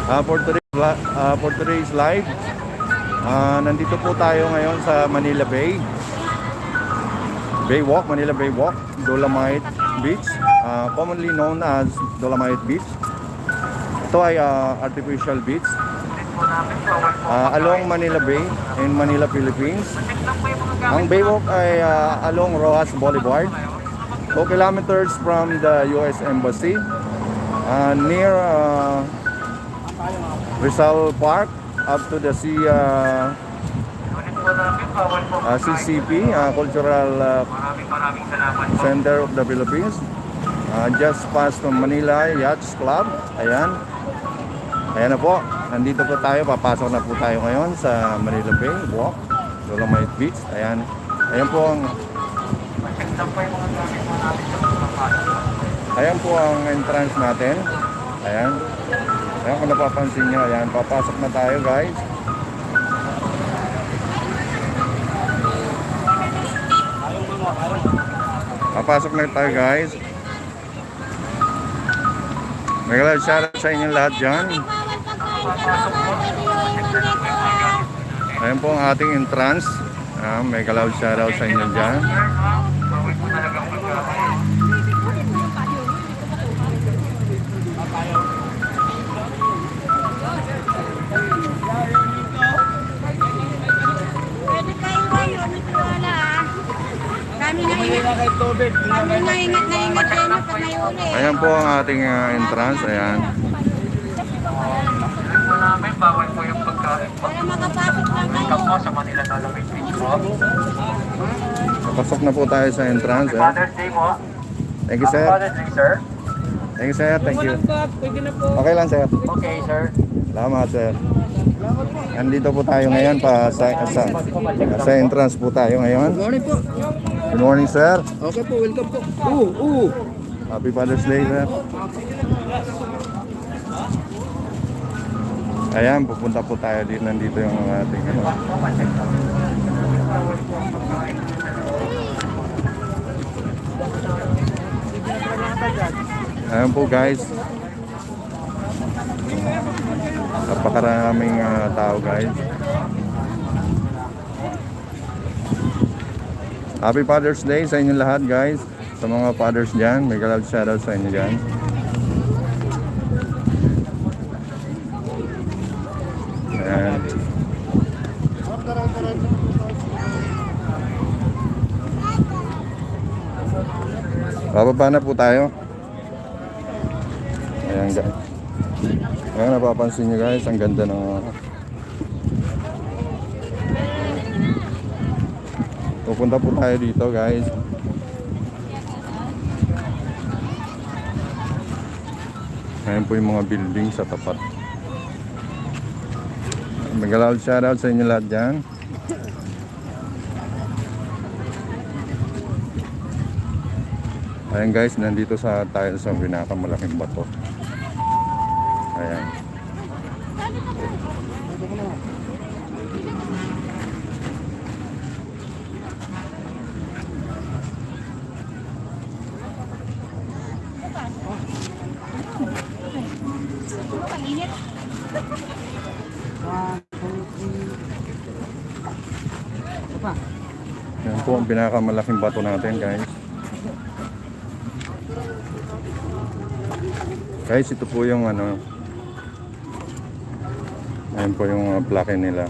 For today's live, nandito po tayo ngayon sa Manila Bay. Manila Bay Walk, Dolomite Beach, commonly known as Dolomite Beach. Ito ay artificial beach along Manila Bay in Manila, Philippines. Ang Baywalk ay along Rojas Boulevard, 2 kilometers from the US Embassy, near Rizal Park up to the CCP, Cultural Center of the Philippines, just past from Manila Yachts Club. Ayan na po, nandito po tayo, papasok na po tayo ngayon sa Manila Bay Walk, Dolomite Beach. Ayan po ang entrance natin. Ayan kung napapansin nyo, ayan, papasok na tayo guys. Papasok na tayo guys. May shoutout sa inyo lahat dyan. Ayan po ang ating entrance. May kalaw shoutout sa inyo dyan. Ayan po ang ating entrance. Ayan. Bawal po yung pagkain. Para makapasok lang kayo. Welcome po sa Manila Dolomite Beach po. Papasok na po tayo sa entrance. Father's Day po. Thank you sir. Father's Day, sir. Thank you sir. Thank you. Okay lang sir. Okay, sir. Salamat sir. Nandito po tayo ngayon sa entrance po tayo ngayon. Good morning po. Good morning sir. Okay po, welcome po. Happy Father's Day sir. Ayan, pupunta po tayo dito. Nandito yung ating Ayan po guys. Napakaraming tao guys. Happy Father's Day sa inyo lahat guys. Sa mga fathers dyan, may galab shoutout sa inyo dyan. Ayan. Bababa na po tayo. Ayan guys. Ayan, napapansin nyo guys, ang ganda ng pupunta po tayo dito guys. Ayan po yung mga building sa tapat. Mag-loud shoutout sa inyo lahat dyan. Ayan guys, nandito tayo sa pinakamalaking bato. Ayan. Yan po ang pinakamalaking bato natin guys. Guys, ito po yung ano. Ayan po yung plaque nila.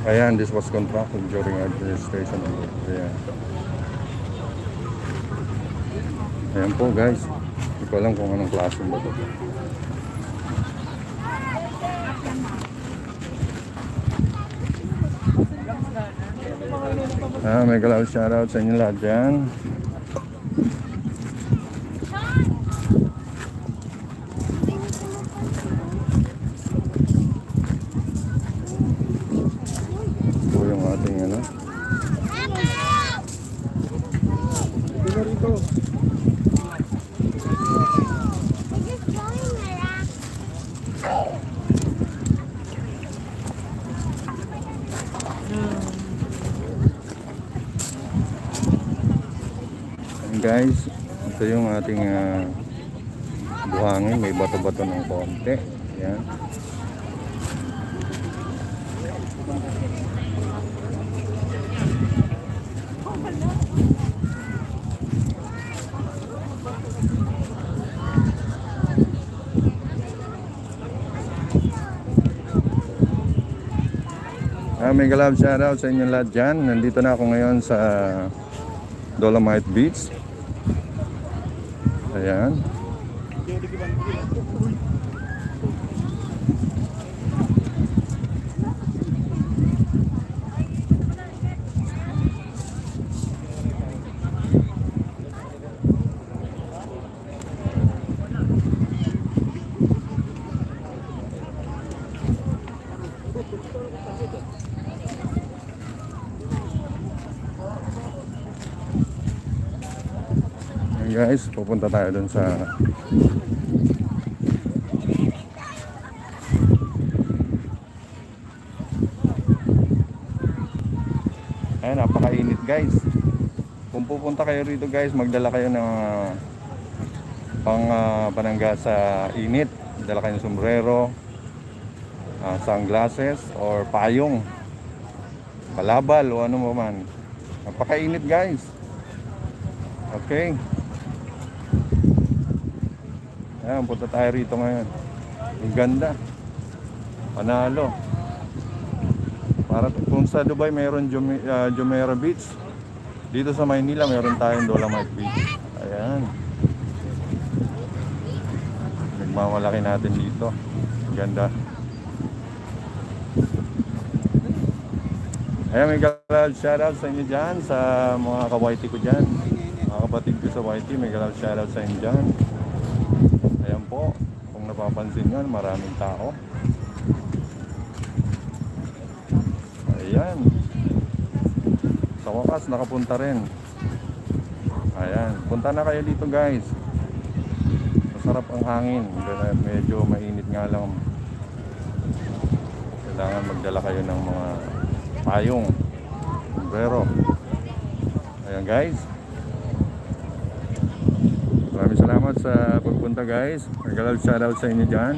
Ayan, this was constructed during administration of Korea. Ayan po guys. Hindi ko alam kung anong klaseng bato. May kalaw shoutout sa inyo lahat dyan. Ito yung ating ano. guys, ito yung ating buhangin, may bato-bato ng konti. Ayan. May galab shoutout sa inyo lahat dyan. Nandito na ako ngayon sa Dolomite Beach. Ayan. Guys, pupunta tayo dun sa ayan, napakainit guys. Kung pupunta kayo rito guys, magdala kayo ng panangga sa init. Dala kayo ng sombrero, sunglasses or payong, kalabal o ano mo man. Napakainit guys. Okay. Ayan, punta tayo rito ngayon. Ang ganda. Panalo. Para kung sa Dubai mayroon Jumeirah Beach, dito sa Maynila mayroon tayong Dolomite Beach. Ayan. Nagmamalaki natin dito. Ang ganda. Ayan, may galal shoutout sa inyo dyan, sa mga ka-YT ko dyan. Mga kapatid ko sa YT, may galal shoutout sa inyo dyan. Ayan po, kung napapansin nyo, maraming tao. Ayan. Sa wakas, nakapunta rin. Ayan, punta na kayo dito guys. Masarap ang hangin. Medyo mainit nga lang. Kailangan magdala kayo ng mga payong, sombrero. Ayan guys. Maraming salamat sa pagpunta guys. Nagalaw shoutout sa inyo dyan.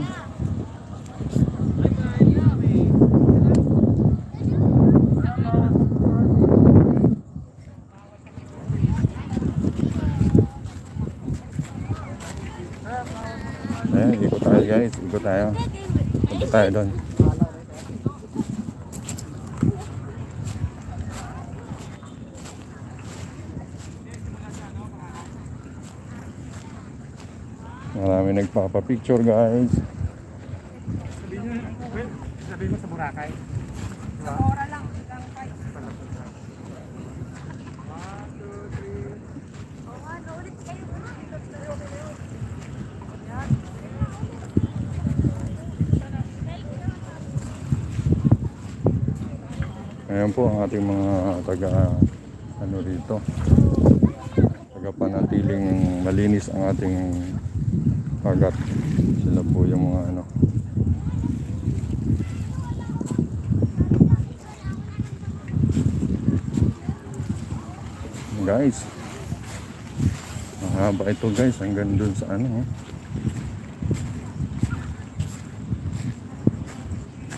Ayan, ikot tayo guys. Ikot tayo. Punta tayo doon. Marami nagpapapicture guys. Sabihin mo sa Boracay. Sa Mora lang. Ayan po ang ating mga taga ano rito. Taga panatiling malinis ang ating kagat. Sila po yung mga ano. Guys, mahaba ito guys, hanggang dun sa ano.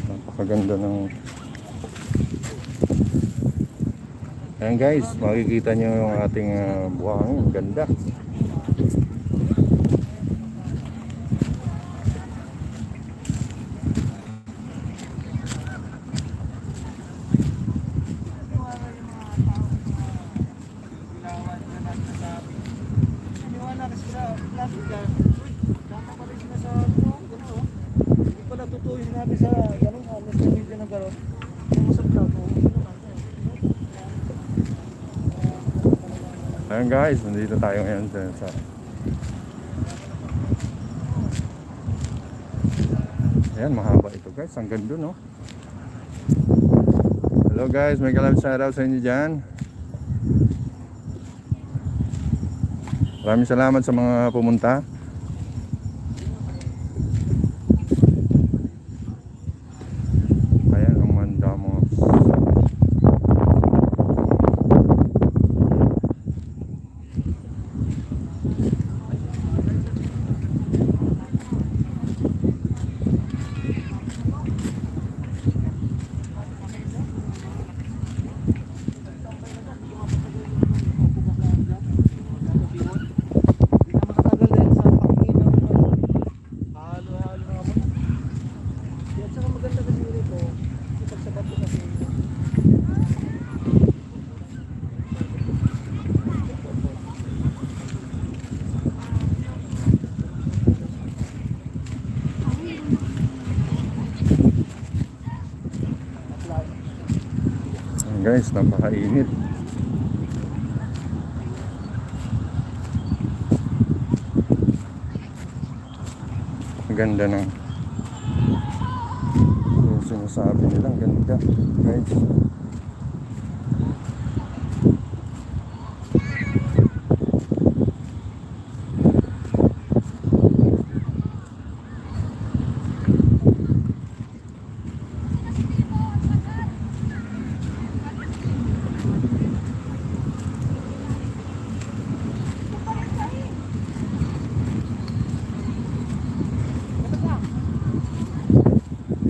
Napakaganda ng. Ayan guys, makikita nyo yung ating buhangin, ang ganda. Ayan guys, nandito tayo ngayon sa ayan, mahaba ito guys, ang ganda no. Hello guys, may galab shoutout sa inyo dyan. Maraming salamat sa mga pumunta. Ayan, ang manda mo. guys, napakainit. Ang ganda ng yung sinasabi nilang ganda guys.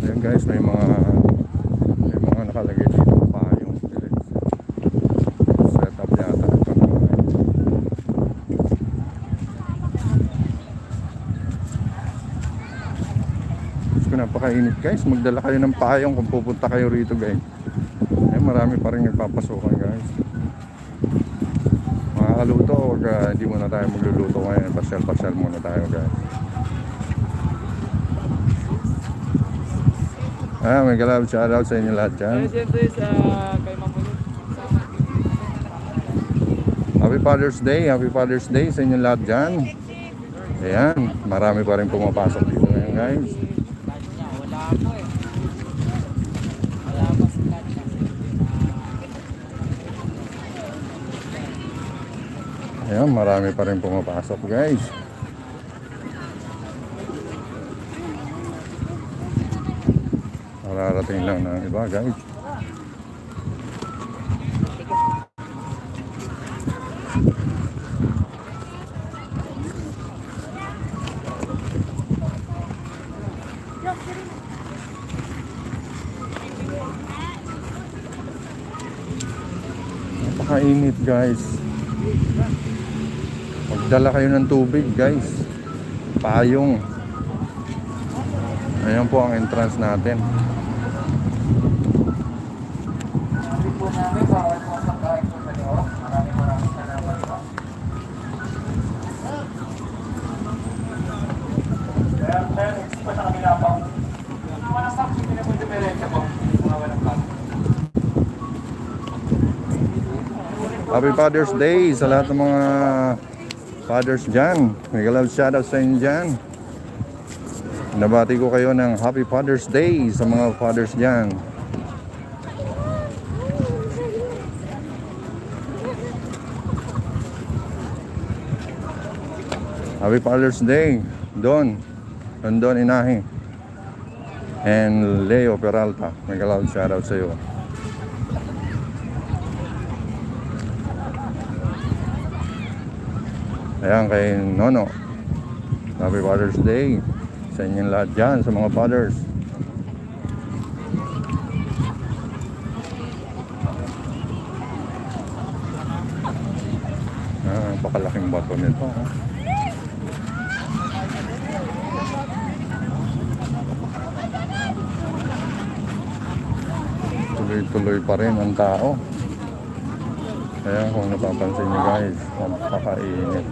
Ayan guys, may mga nakalagay dito na payong set up yata ito na. Gusto ko, napakainit guys, magdala kayo ng payong kung pupunta kayo rito guys. Ayan, marami pa rin nagpapasukan guys. Makakaluto o hindi muna tayo magluluto ngayon, pasyal muna tayo guys. May galab, shoutout sa inyo lahat dyan. Siyempre sa kay Mamunod. Happy Father's Day sa inyo lahat dyan. Ayan, marami pa rin pumapasok dito ngayon guys. Wala po eh. Wala pa sila. Ayan, marami pa rin pumapasok guys. Mararating lang ng iba guys. Napakainit guys. Magdala kayo ng tubig guys. Payong. Ayan po ang entrance natin. Po namin bawal po sa kahit po sa inyo. Maraming salamat po. Kaya next po sa kabila po. Walang stock, hindi na po dumiretso po. Mga walang stock. Happy Father's Day sa lahat ng mga fathers dyan. May galab shoutout sa inyo dyan. Nabati ko kayo ng Happy Father's Day sa mga fathers dyan. Happy Father's Day, Don Inahi and Leo Peralta. May galab shoutout sa iyo. Ayan kay Nono. Happy Father's Day sa inyong lahat dyan, sa mga fathers. Napakalaking bato nito. Tuloy-tuloy pa rin ang tao. Ayan, kung napapansin nyo guys, napakainit.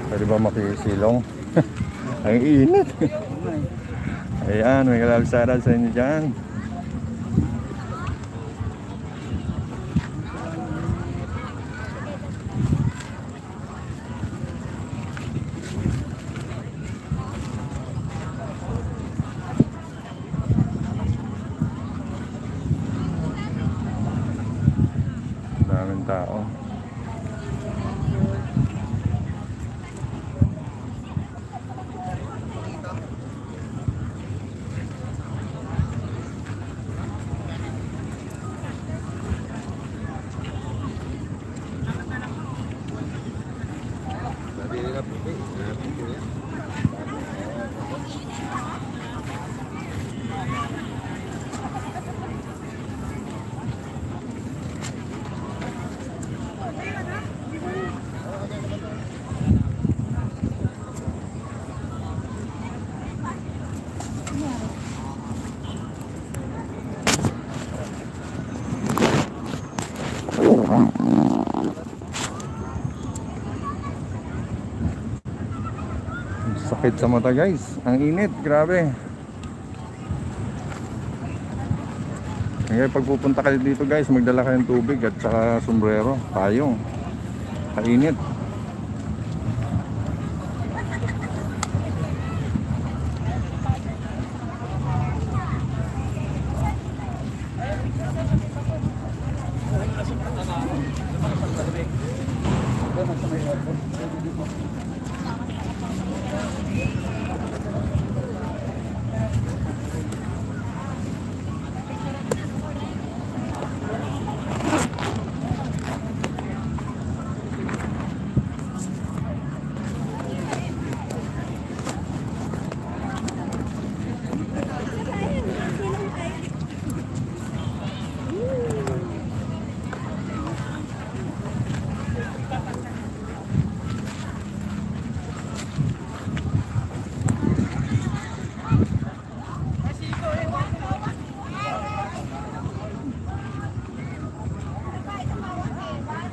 Pwede ba makisilong? Ang init. Ayan, may kalabsara sa inyo dyan. Daming tao. Sakit sa mata guys. Ang init, grabe. Kaya pag pupunta kayo dito guys, magdala kayong tubig at saka sombrero, payong. Kainit.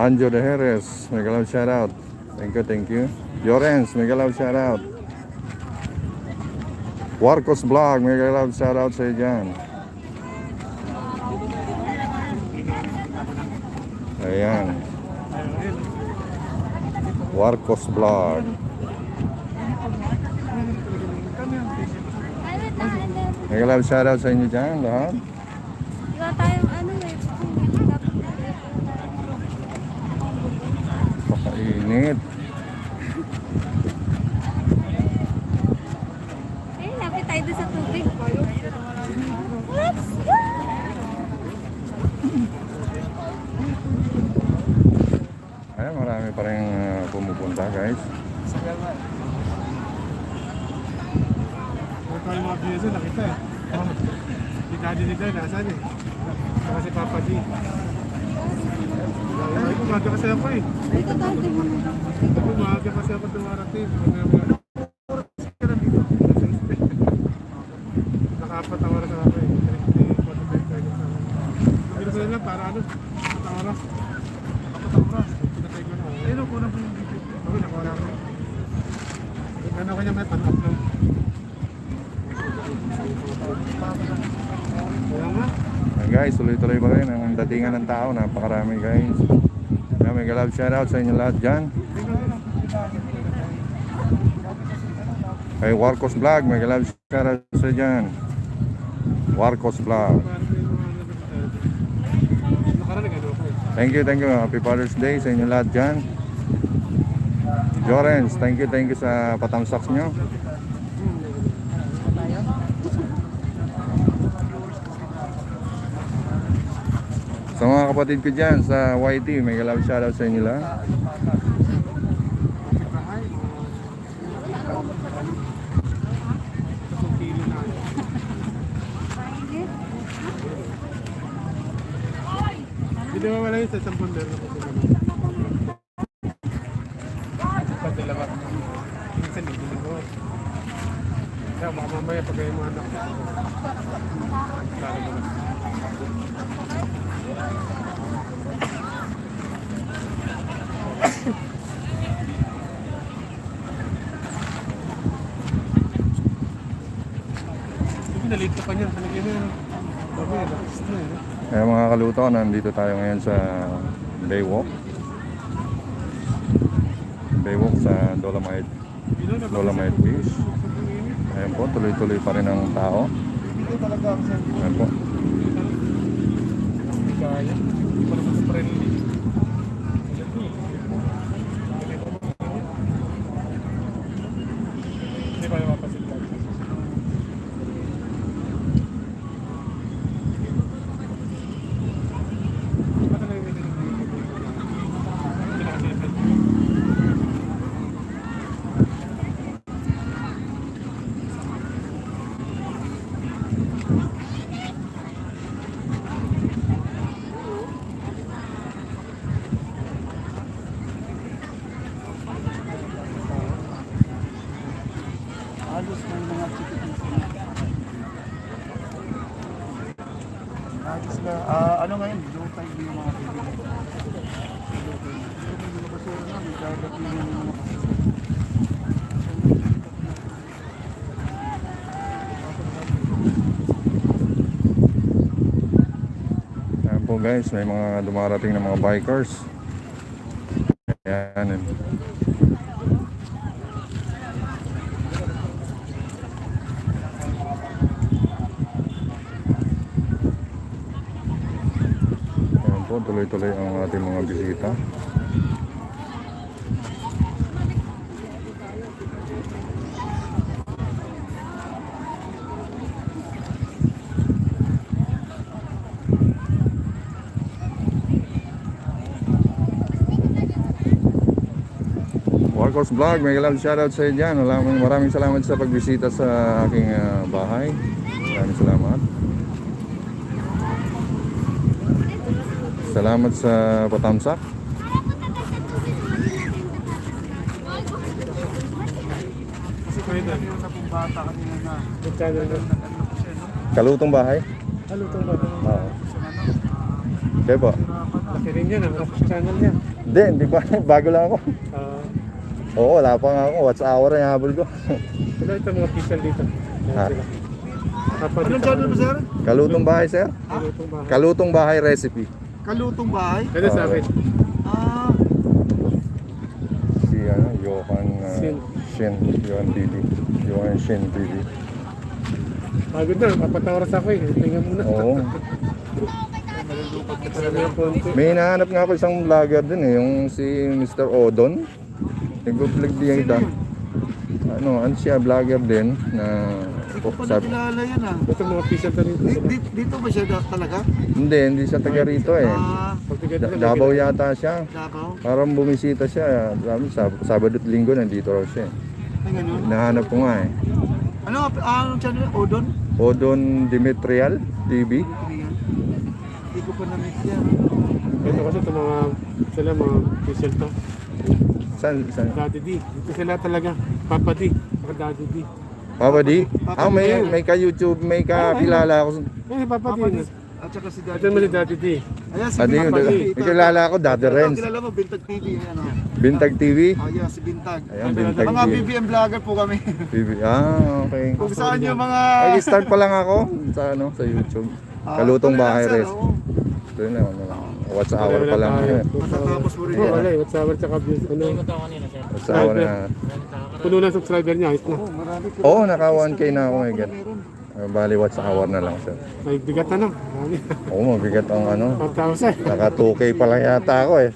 Anjo de Jerez, mega love shout out. Thank you, thank you. Yorens, mega love shout out. Warcos Vlog, mega love shout out sa iyo dyan. Ayan. Warcos Vlog. Mega love shout out sa inyo dyan lahat. Wala tayong ano eh. Pakainit. Eh, lapit tayo doon sa tubig. Let's go! Ayan, marami pa rin pumupunta guys. Huwag tayo mga BSO, nakita eh. Si Daddy ni Day, nasaan eh? Saka si Papa G. Ay, umaga kasi ako eh. Dito tayo, di mo. Umaga kasi ako dumarating. Naka-4 oras na ako eh. Hindi ko lang para ano? 4 oras. 4 oras. Pinatay ko na. Ayun, kuna po yung video. Okay, nakuha na ako. Ano kanya may pan-upload? Kaya nga. Ayan guys, tuloy-tuloy pa rin ang datingan ng tao. Napakarami guys. Ayan, mega love shout out sa inyo lahat dyan. Kay Warcos Vlog, mega love shout out sa inyo dyan. Warcos Vlog. Thank you, thank you. Happy Father's Day sa inyo lahat dyan. Jorens, thank you sa patamsaks nyo. Sa mga kapatid ko dyan sa YT, mega love shout out sa inyo lahat. Hindi mo wala yun sa 10 ponder na po sila. Pagdalawa. Minsan hindi ko. Kaya baka mamaya pag yung mga anak ko. Klaro mo na. Hindi na-late ka pa niyan. Talagyan mo yun. Sabi, lakas na yun. Kaya mga kaluto, nandito tayo ngayon sa Baywalk. Baywalk sa Dolomite Beach. Ayan po, tuloy-tuloy pa rin ang tao. Ayan po. Kaya, para sa friendly. Hindi pa napapasit lang. Halos may mga chikitis. Sila, ano ngayon, low tide yung mga bibili. Yung basura na, may dadating yung mga guys, may mga dumarating na mga bikers. Ayan. Ayan po, tuloy-tuloy ang ating mga bisita. Marcos Vlog, may love shoutout sa iyo dyan. Maraming salamat sa pagbisita sa aking bahay. Maraming salamat. Salamat sa patamsak. Kasi kayo na yung bata kanina na. Nagkano na. Kalutong bahay? Kalutong ba? Oo. Kaya po? Laki rin yan, ang channel niya. Hindi pa. Bago lang ako. Oo, wala pa nga ako. What's hour ang habol ko? Sila ito mga official dito. Ha? Anong channel mo, sir? Kalutong bahay, sir? Kalutong ba? Kalutong bahay recipe. Kalutong bahay? Kaya sa akin. Ah, Si Johan Shin. Johan TV. Johan Shin TV. Pagod na, 4 oras ako eh. Tingnan muna. Oo. Talaga yung konti. May hinahanap nga ako isang vlogger din eh, yung si Mr. Odon. Nag-vlog din ito. Ano siya, vlogger din na hindi ko pa nakilala yan ah. Ito mga official na rin. Dito ba siya talaga? hindi siya taga rito eh. Ah, Davao yata siya. Davao? Parang bumisita siya. Sabado at Linggo nandito raw siya. Ay, ganun. Nahanap ko nga eh. Anong channel? Odon? Odon Dimitrial TV. Hindi ko pa na-meet yan. Ito kasi ito sila mga official to. Saan? Daddy D. Dito sila talaga. Papa D. Saka Daddy D. Papa D? May ka-YouTube, may kakilala ako. Papa D. At saka si Ito Daddy. naman si Daddy D. Ayan, si Ano yun? Bintag. May kilala ako, Daddy Renz. Kilala mo, Bintag TV. Ano? Bintag TV? Ayan, si Bintag. Ayan, Bintag Mga TV. BBM vlogger po kami. Okay. Kung saan yung mga... Ay, start pa lang ako sa YouTube. Kalutong bahay sir, res. oo. Ito yun what's hour pa lang. Matatapos mo rin Oo, yan. wala eh. What's our tsaka views. Ano? What's hour na. Puno na subscriber niya. Ayos na. Oo, marami po. Oo, naka 1K na ako ngayon. Meron. Bali, what's hour na lang sir. May bigat na lang. Marami. Oo, mabigat ang 4,000. Naka 2K pa lang yata ako eh.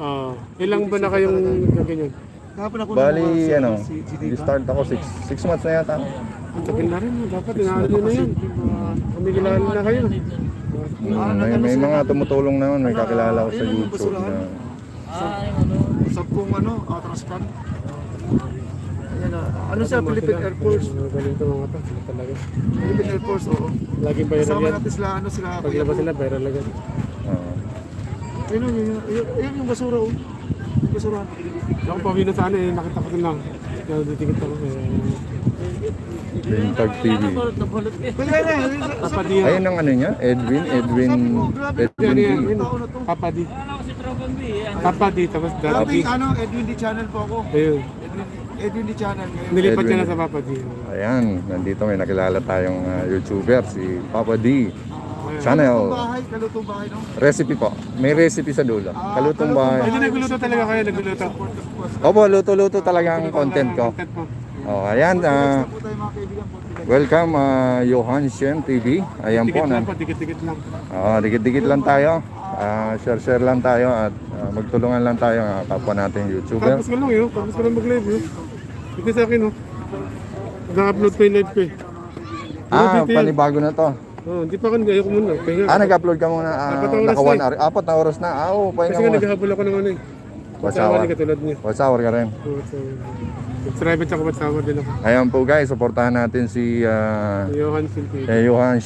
Ilang ba na kayong ganyan? Kahapon ako Bali, si Diva. start ako 6 months na yata. Ang tagal na rin. Dapat inaano nyo na yan. Kumikilala na kayo. May mga tumutulong naman, may kakilala ko sa YouTube na 10 transplant. Ayan na. Ano siya, Philippine Air Force? Galing ito mga ito. Talaga. Philippine Air Force, oo. Laging viral Kasama yan. natin sila, sila. Paglabas sila, viral agad. Ayun yung basura, oh. Yung basurahan. Ako pa na sana eh. Nakita ko din lang. Kaya titikit ako. Bintag TV. Kaya na, Papa D. Ayun ang niya, Edwin Yan, yan. D. Papa D. Papa D. Tapos Daddy D. Edwin D channel po ako. Ayun. Edwin D channel ngayon. Nilipat niya Edwin. na sa Papa D. Ayan, nandito may nakilala tayong YouTuber, si Papa D. Kalutong Channel. kalutong bahay, no? Recipe po. May recipe sa dulo. Kalutong bahay. Hindi nagluluto talaga kayo. Nagluluto. Opo, luto-luto talaga ang content ko. Content po. Ayan, Po tayo mga kaibigan po. welcome Johan Shen TV. Ayan po Dikit na. lang po. Dikit-dikit lang. Dikit-dikit lang tayo. Share lang tayo at magtulungan lang tayo kapwa nating YouTuber. Tapos ko lang yun. Tapos ko lang mag-live yun. Ito sa akin, oh. Nag-upload ko yung live ko eh. Panibago na to. Hindi pa ako nag-ayoko muna. Pahinga. Nag-upload ka muna. 4 Naka oras 1 hour. 4 na oras na. Pahinga Kasi nga mo. naghahabol ako ng ano eh. Watch Watsawa hour. ni katulad niya. Watch hour ka rin. Subscribe at saka watsawa din ako. Ayan po guys, supportahan natin si Johan Silpi. Johan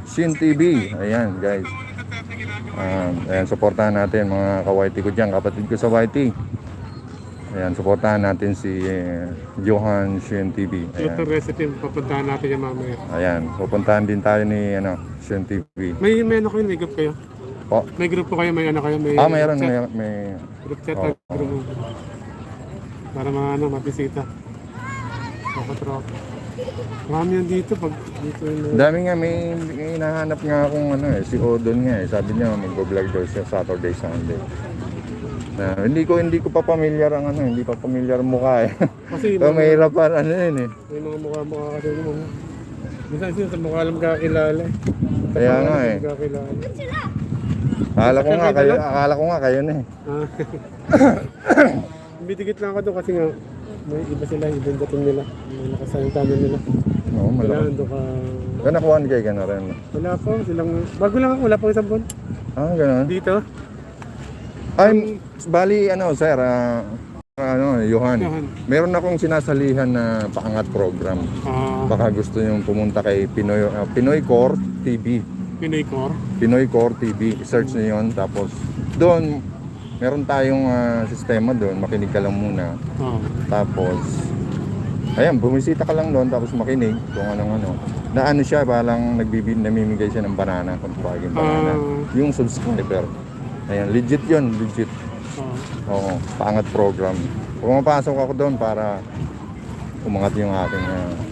Shin TV. Ayan guys. Ayan, supportahan natin mga ka-YT ko dyan, kapatid ko sa YT. Ayan, supportahan natin si Johan Shin TV. Luto Ayan. recipe, papuntahan natin yung mamaya. Ayan, pupuntahan din tayo ni Shin TV. May ano kayo, may group kayo? Po. May group po kayo, may ano kayo, may Mayroon chat? may Group chat, Oo. group. Para mga mabisita. Tropa. Marami yan dito pag dito yung... Dami nga, may hinahanap nga akong ano eh, si Odon nga eh. Sabi niya mag-vlog daw siya Saturday, Sunday. Na, hindi ko pa familiar ang ano, hindi pa familiar ang mukha eh. Kasi So, mahirap pa ano yun eh. may mga mukha kasi mo. Minsan sila sa mukha lang kakilala. Kaya nga eh. Kakilala. Akala ko nga kayo na eh. Ah. Bidikit lang ako doon kasi nga may iba sila, ibang dating nila. May nakasayang tunnel nila. Oo, Kailangan malaki. doon ka... Kaya nakuhaan kayo ka na rin. Wala pa, silang... Bago lang ako, wala pang isang buwan. Ah, gano'n. Dito. Ay, bali ano sir, Johan. Johan. Meron akong sinasalihan na paangat program. Baka gusto nyo pumunta kay Pinoy Core TV. Pinoy Core. Pinoy Core TV. I-search nyo yun. Tapos doon, meron tayong sistema doon. Makinig ka lang muna. Tapos, ayan, bumisita ka lang doon. Tapos makinig kung ano. Na ano siya, parang namimigay siya ng banana. Kung tawagin banana. Yung subscriber. Ayan, legit yun. Legit. Oo, paangat program. Pumapasok ako doon para umangat yung aking...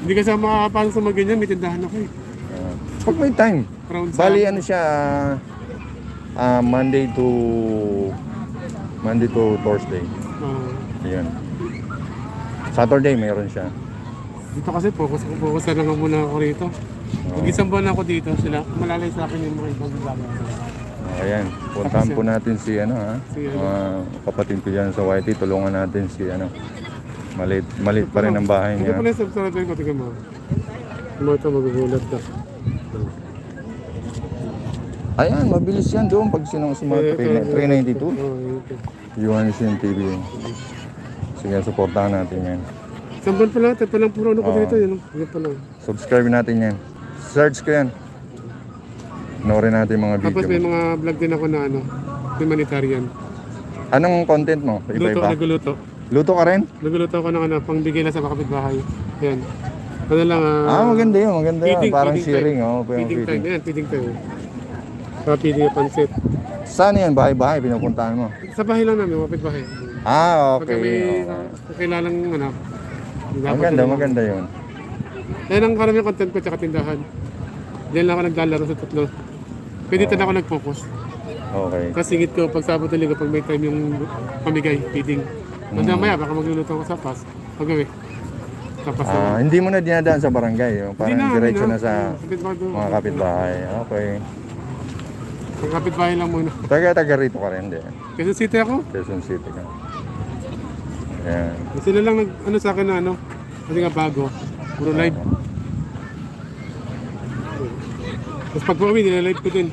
Hindi kasi ako makakapasok sa mga ganyan, may tindahan ako eh. pag may time. Around Bali ano siya, Monday to Thursday. Ayun. Saturday mayroon siya. Dito kasi focus na lang muna ako rito. Mag-isang buwan ako dito, sila malalay sa akin yung mga ibang vlogger. Ayan, puntahan po natin si mga kapatid ko dyan sa YT, tulungan natin si malit pa rin ang bahay Ito niya. pala yung subscribe ko, tingnan mo. Mga ito magugulat ka. Ayan, mabilis yan doon pag sinong smart 392. Yuhanishin TV. Sige, supportahan natin yan. Isang buwan pa lang, ito pa lang puro ano ko dito, yun pa lang. Subscribe natin yan. Search ko yan. Panoorin natin mga video. Tapos may mga vlog din ako na humanitarian. Anong content mo? Iba-iba? Nagluluto. Luto ka rin? Nagluluto ako ng pangbigay lang sa mga kapitbahay. Ayan. Ano lang, maganda yun, maganda yun. Parang sharing, feeding time. Ayan, feeding time. Saka feeding yung pansit. Saan yan? Bahay-bahay, pinupuntahan mo? Sa bahay lang namin, mga kapitbahay. Okay. Pagka may kakilalang Maganda yun. Yan ang karamihan content ko tsaka tindahan. Diyan lang ako naglalaro sa tatlo. Pwede na ako nag-focus. Okay. Tapos singit ko pag Sabado Linggo pag may time yung pamigay, feeding. Mamaya baka magluluto ako sa pas. Pagawi. Tapos Hindi mo na dinadaan sa barangay. Parang diretso na sa kapitbahay. mga kapitbahay. Okay. Ang kapitbahay lang muna. Taga rito ka rin, di? Quezon City ako. Quezon City ka. Ayan. Sila lang sa akin na kasi nga bago. Puro live. Tapos pag pauwi, nilalive ko din.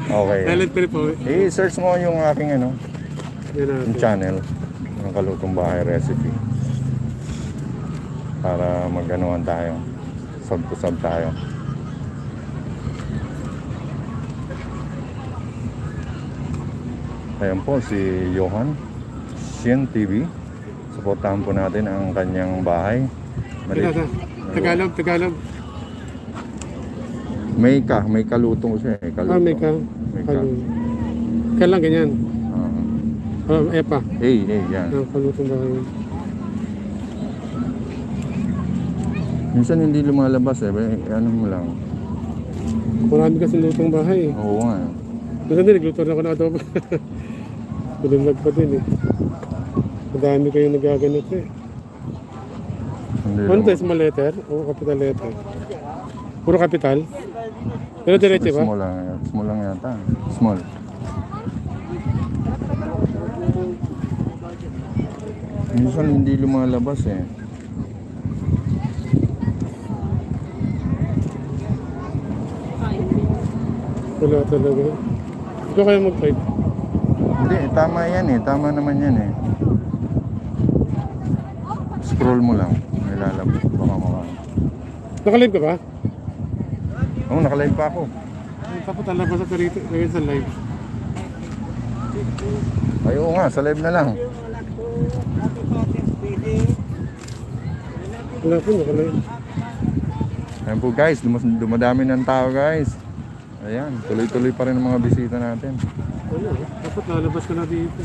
Okay. Nilalive ko rin po. I-search mo yung aking Yan yung natin. channel. Yung Kalutong Bahay Recipe. Para mag-anuhan tayo. Sub to sub tayo. Ayan po si Johan Shin TV. Suportahan po natin ang kanyang bahay. Tagalog. May kalutong siya eh. Kalutong. May ka. Kaya lang ganyan. Epa. Yan. Kalutong bahay. Minsan hindi lumalabas eh. Ano mo lang. Marami kasi lutong bahay. Oo nga. Minsan din, nagluto na ako ng adobo. Tulunag pa din eh. Madami kayong nagaganap eh. Ano tayo, small letter? O capital letter? Puro capital? Pero diretso ba? Small lang yata. Small. Minsan hindi lumalabas eh. Wala talaga. Ikaw kaya mag-type? Hindi, tama yan eh. Tama naman yan eh. Scroll mo lang. May lalabas. Baka maka. Naka-live ka ba? Oo, nakalive pa ako. Tapos talabas ako rito. Ngayon sa live. Ay, oo nga, sa live na lang. Wala po, naka-live. Ayan po guys, dumadami ng tao guys. Ayan, tuloy-tuloy pa rin ang mga bisita natin. Ano? Dapat lalabas ka na dito.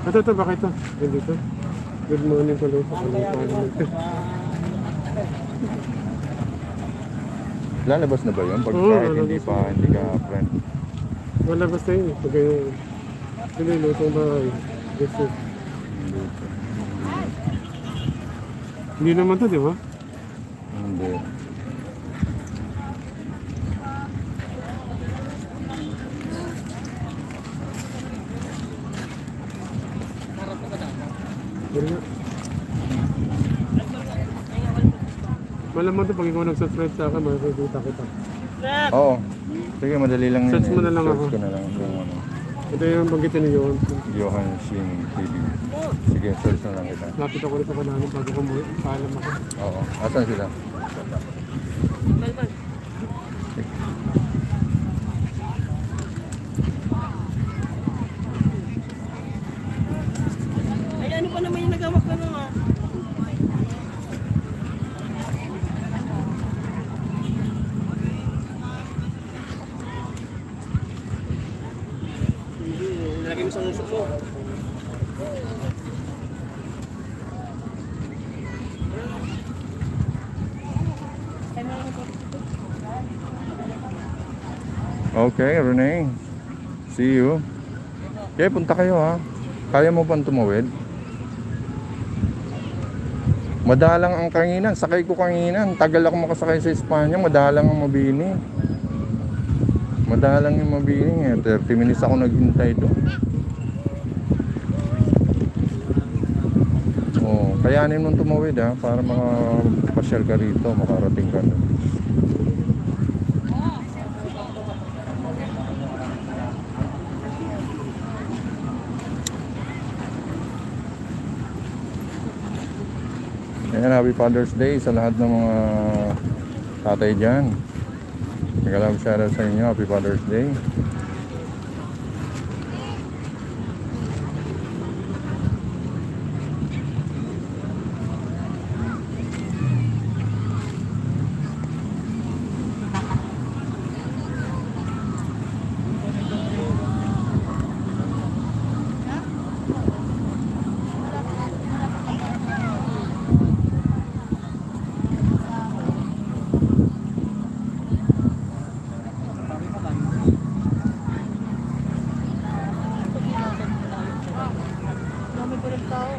Ito, bakit ito? Dito. Good morning pala sa kanila. Lalabas na ba yun? Pag Oo, kahit hindi ka friend. Wala basta yun. Pag nililutong bahay. Gusto. Hindi naman to, di ba? Hindi. Pero nga. Malamang to, pag ikaw nag-subscribe sa akin, makikita kita. Oo. Sige, madali lang yun. Search mo na lang Search ako. ko na lang yung ano, Ito yung banggitin ni Johan. Johan Shin TV. Sige, search na lang kita. Lapit ako rin sa kananin bago ko paalam ako. Oo. Asan sila? Ay, ano pa naman yung nagamak na nung Lagi mo sa usok mo. Okay, Renee. See you. Okay, punta kayo ha. Kaya mo pang tumawid? Madalang ang kanginan. Sakay ko kanginan. Tagal ako makasakay sa Espanya. Madalang ang mabini. Madalang yung mabini. 30 minutes ako naghintay doon. Oh, kayanin mong tumawid ha. Para makapasyal ka rito. Makarating ka doon. Ayan, Happy Father's Day sa lahat ng mga tatay dyan. Nagalang shoutout sa inyo. Happy Father's Day. Dami pa rin tao.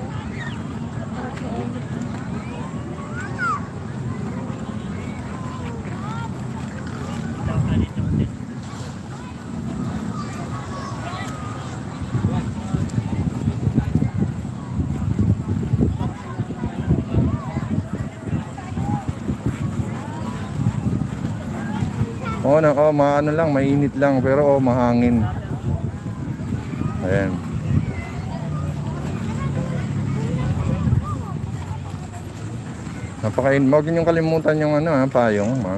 Oo, maano lang, mainit lang, pero mahangin. Ayan. Huwag niyong kalimutan yung ano ha, payong ha.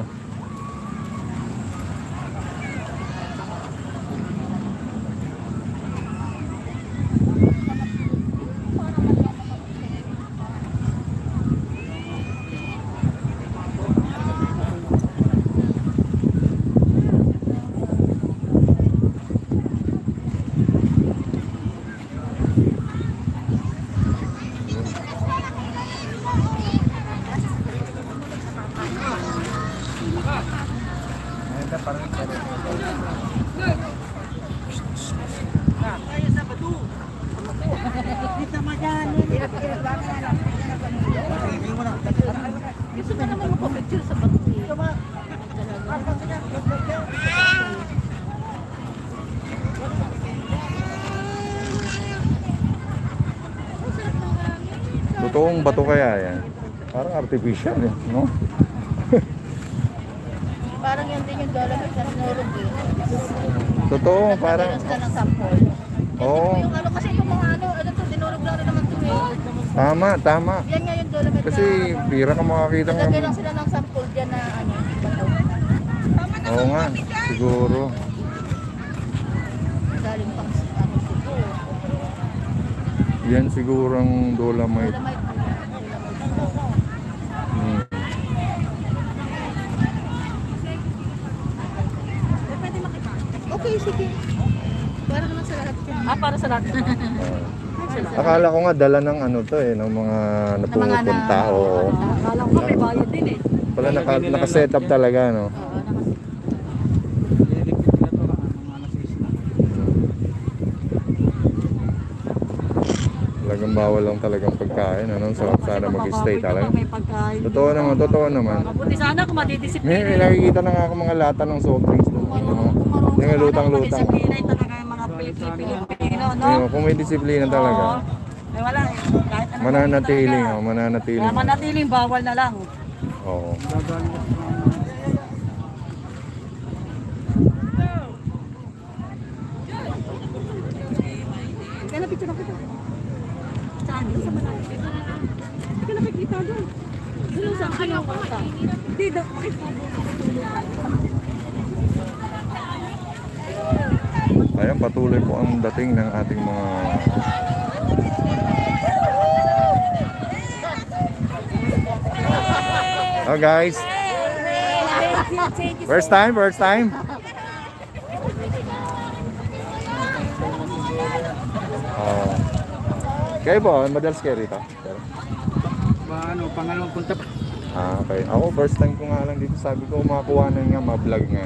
Gusto na naman magpa-picture sa bato. Totoong bato kaya yan. Parang artificial eh, no? Parang yan din yung dolomite na sinurog eh. Totoo, parang... Nagpapilos ka ng sample. Oo, Yung ano kasi yung mga ano to, dinurog lang rin naman to eh. tama. Yan nga yung dolomite Kasi na... bira ka makakita ng... Nagagay lang sila ng sample dyan na ano, bato. Oo nga, siguro. Galing pang ano siguro. Yan sigurong dolomite. Dolomite. Hmm. Okay, sige. Para naman sa lahat. Para sa lahat. Ah. Akala ko nga dala ng ano to ng mga napupunta. Oo. Akala ko may bayad din eh. Pala naka-set up talaga, no? Oo, Nililipit nila to mga nasis na. Talagang bawal lang talagang pagkain, ano? So, sana mag-stay talaga. May pagkain. Totoo naman, totoo naman. Mabuti sana kung madidisiplina. May nakikita na nga ako mga lata ng soft drinks doon. Yung lutang-lutang. Madidisiplina talaga yung mga Pilipino, no? Ayun, kung may disiplina talaga. Oo. Eh wala eh. Kahit ano Mananatiling, talaga. mananatiling. Kaya manatiling bawal na lang. Oo. Gagamit ng Kaya napicture ako ito. Saan? Doon sa malapit. Hindi ka nakikita doon. Doon sa ano ka? Hindi, doon. Ayan, patuloy po ang dating ng ating mga Oh guys, first time? Oh. Kayo po, madalas kayo rito? pangalawang punta pa. Okay. Ako first time ko nga lang dito. Sabi ko makakuha na nga, ma-vlog nga.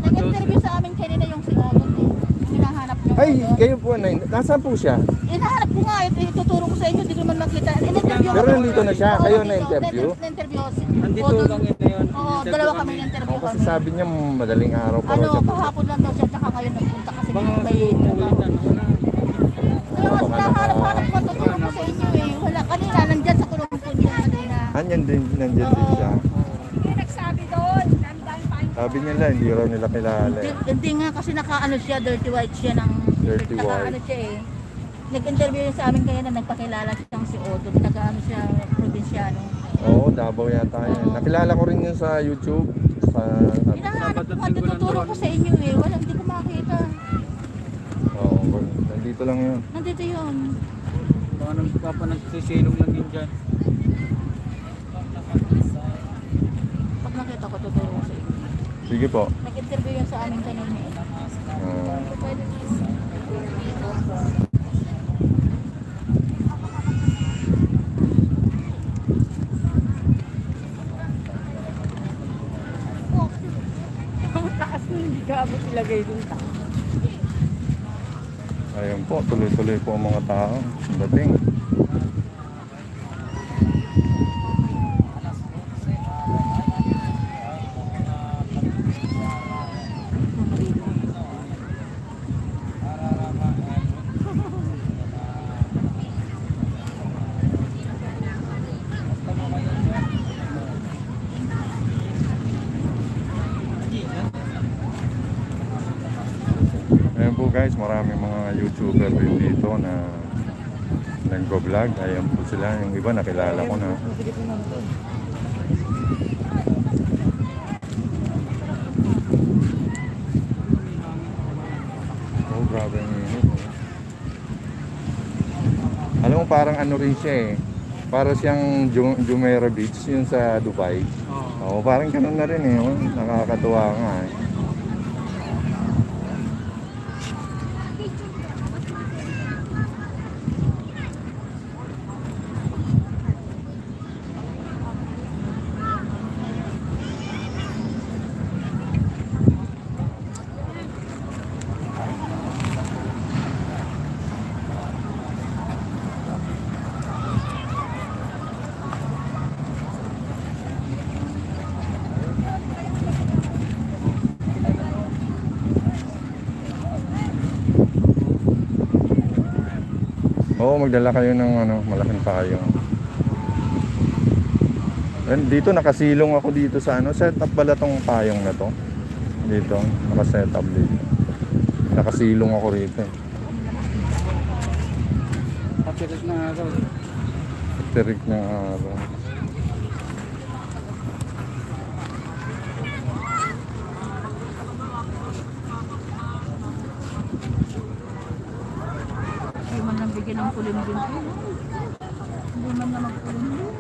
Nag-interview sa amin kanina yung si Odon eh. Hinahanap niyo. Ay, kayo po na. Nasaan po siya? Hinahanap ko nga, ituturo ko sa inyo, hindi ko naman makita. In-interview Pero ako. nandito na siya. Oo, Kayo nandito. na-interview? Na-interview. Nandito lang yun na yun. Oo, dalawa kami na-interview Oh, kasi kami. sabi niya madaling araw pa raw Ano, siya. kahapon lang daw siya, tsaka ngayon nagpunta kasi Baka may uuwitan. Kaya mas nahanap-hanap ko, tuturo ko sa inyo eh. Wala, kanina, nandyan sa kulong po niya kanina. Nandyan din siya. Hindi nagsabi doon. Sabi niya lang, hindi raw nila kilala. Hindi nga kasi naka-ano siya, dirty white siya ng Dirty naka-ano white. siya eh. Nag-interview yun sa amin kaya na nagpakilala siyang si Otto. Naka-ano siya, probinsyano. Oo, Davao yata yan. Nakilala ko rin yun sa YouTube. Sa, Hinahanap ko nga, tuturo ko sa inyo eh. Wala, hindi ko makita. Oo, nandito lang yun. Nandito yun. Baka nagsisilong lang yun dyan. Pag nakita ko, tuturo ko sa inyo. Sige po. Nag-interview yun sa amin kanina eh. Pwede na yun. Ang taas nun, hindi ka abot ilagay dun ta. Ayun po, tuloy-tuloy po ang mga tao. Ang dating. Ayan po guys, maraming mga YouTuber rin dito na nagbo-vlog. Ayan po sila. Yung iba nakilala ko na. Oh, grabe ang init. Alam mo, parang ano rin siya eh. Para siyang Jumeirah Beach, yun sa Dubai. Oo, parang ganun na rin eh. Oh, nakakatuwa nga eh. Oo, magdala kayo ng ano, malaking payong. And dito nakasilong ako dito sa ano, set up pala tong payong na to. Dito, naka-set up dito. Nakasilong ako rito. Papirit na araw. Tirik ng araw. Hindi man lang bigyan ng kulim din. Hindi man lang magkulim din.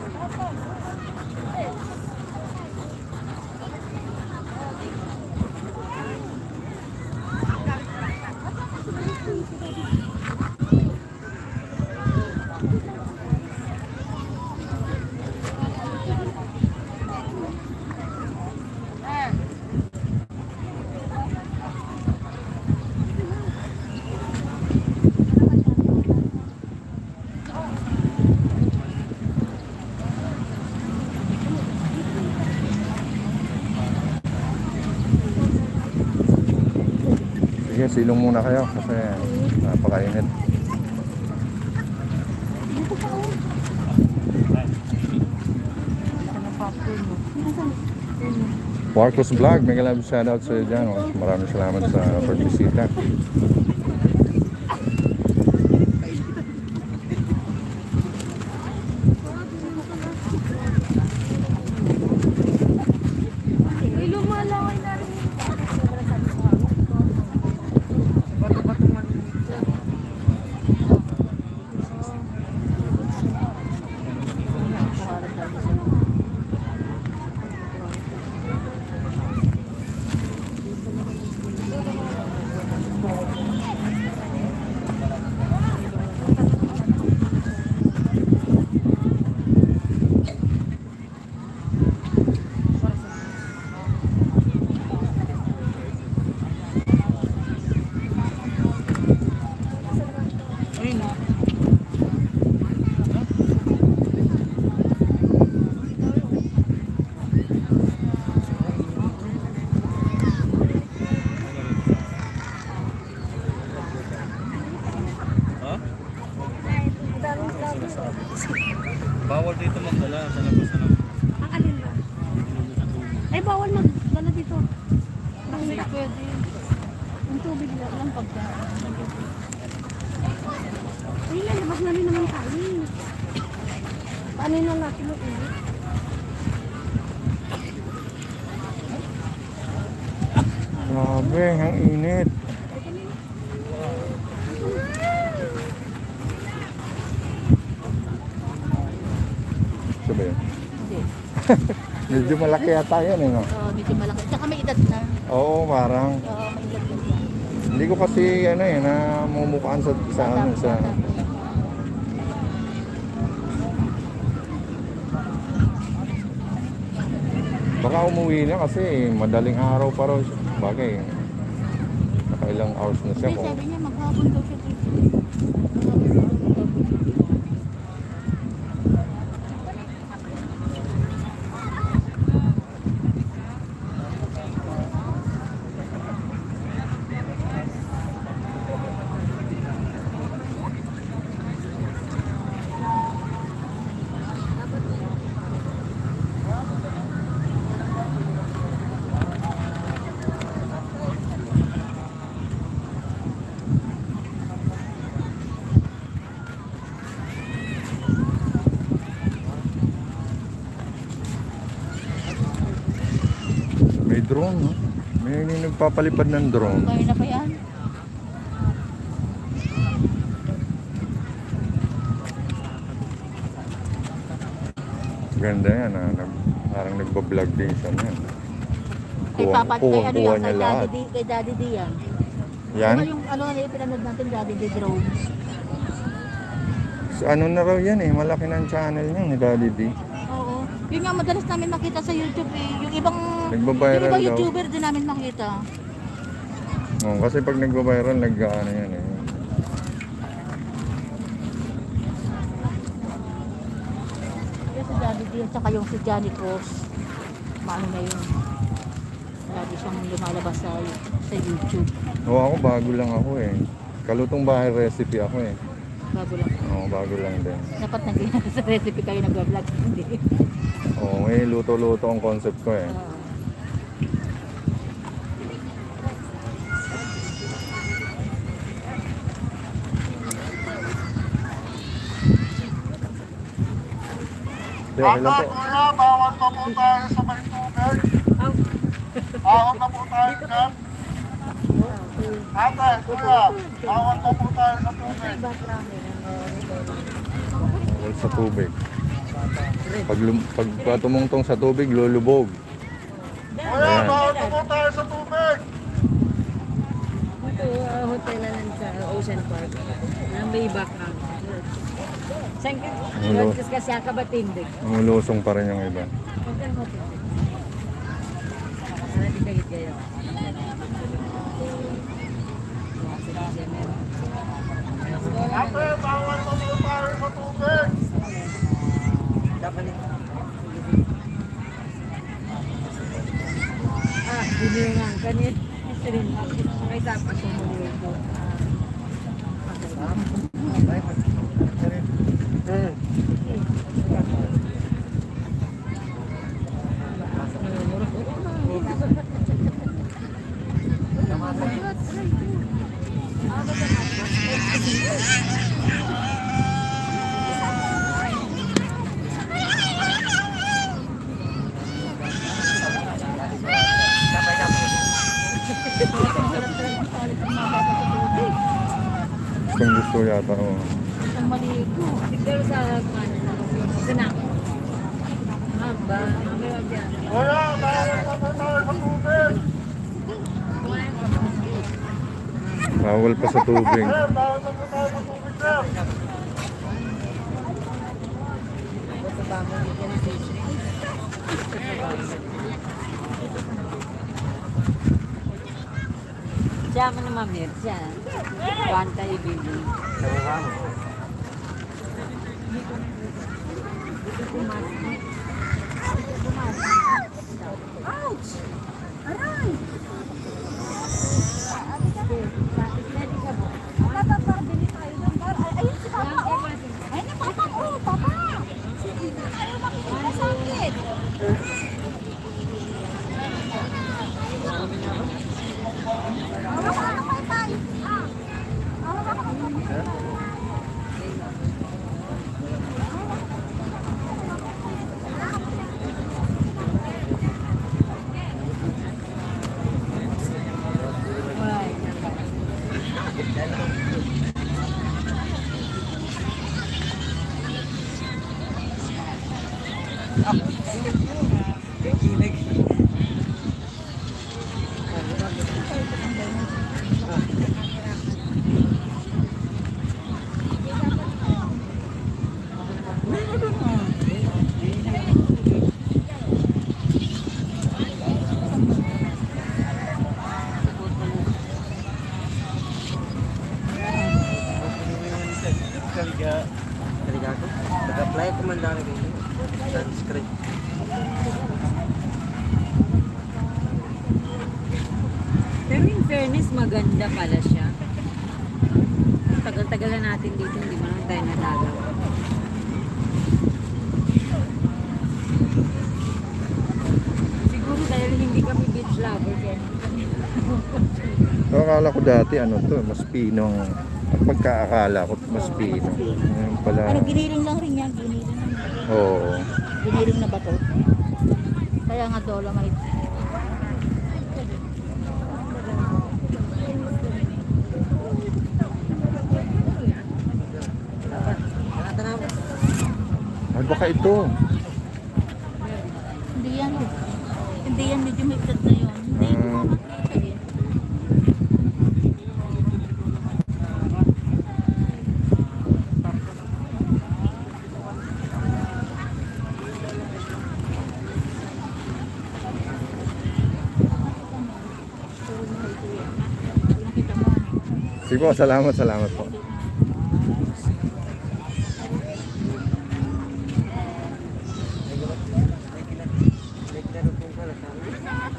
Sige, silong muna kayo kasi napakainit. Dito pa oh. Nasaan? Marcos Vlog, mega love shoutout sa iyo dyan. Oh. Maraming salamat sa pagbisita. Uy, lumalaway na rin. Bato-bato man. Ayun. Bawal dito magdala sa labas na lang. Ang alin ba? Ay, bawal magdala dito. Hindi pwede. Yung tubig lang pagka. Ay, lalabas na rin naman tayo. Paano na natin yung init? Grabe, ang init. Sabi yun. Hindi. Medyo malaki yata yan eh, no? Oo, medyo malaki. Tsaka may edad na. Oo, parang. Oo, may edad na siya. Hindi ko kasi ano eh, namumukaan sa ano, sa... Baka umuwi na kasi madaling araw pa raw siya. Bagay, nakailang hours na siya Hindi, kung... sabi niya maghapon daw siya dito. May drone, no? May nagpapalipad ng drone. Kaya na pa yan? Ganda yan, ah. Parang nagbablog din siya na yan. Kay Papa, kay ano Kuha yan, niya lahat. kay Daddy D yan. Yan? Diba yung ano na yung pinanood natin, Daddy D drones? Ano na raw yan eh, malaki na ang channel niya ni Daddy D. Oo. Yun nga madalas namin makita sa YouTube eh. Yung ibang Nagbabiral daw. YouTuber din namin makita. Oo, kasi pag nagbabiral, nag-ano yan eh. Yung si Daddy D at saka yung si Johnny Cross. Maano na yun. Lagi siyang lumalabas sa YouTube. Oo, ako bago lang ako eh. Kalutong bahay recipe ako eh. Bago lang. Oo, bago lang din. Dapat sa recipe kayo nag-vlog. Hindi. Oo, may luto-luto ang concept ko eh. Oo. Di, okay lang po. Bawal pa po tayo sa may tubig. Bawal na po tayo dyan. Ate, kuya, bawal pa po tayo sa tubig. Bawal sa tubig. Pag tumungtong sa tubig, lulubog. Kuya, Ayan. bawal pa po tayo sa tubig. Ito, hotel na lang sa Ocean Park. Ang may background. Saan ka? Hello. Doon kasi ka ba tindig? Umulusong pa rin yung iba. Hotel mo tindig. Para di kayo kayo. Ate, bawal pa po tayo sa tubig. Ah, hindi nga. Kanit. Ito rin. may sapat sumulit po. Gustong gusto yata. Oh. Isang maligo. Siguro sa sinak. Haba. May wag yan. Bawal pa sa tubig. Sa bangon dito ng station. Siya mo naman, Mir. Siya. Kwanta ibigin. Ouch! Aray! Magkakaparbili tayo doon, Bar. Ayun si Papa, oh. Ayun na, Papa, oh, Papa. Ayaw makikita sa akin. Hawak ako kay Tay. Hawak ako kay Tay. Kaligato. Nag-apply ko man lang kayo. Sanskrit. Pero in fairness, maganda pala siya. Tagal-tagal na natin dito, hindi mo lang tayo natagaw. Siguro dahil hindi kami beach lover kaya. So, akala ko dati ano to, mas pinong. Ang pagkaakala ko, mas pinong. Ngayon pala. Ano, giniling lang rin yan, giniling lang. Oo. Giniling na bato. Kaya nga dolomite. Ay, baka ito. Hindi yan. Hindi yan, medyo higpit na yun. Hindi ko Ah. makakita eh. Nakita mo. Sige po, salamat po.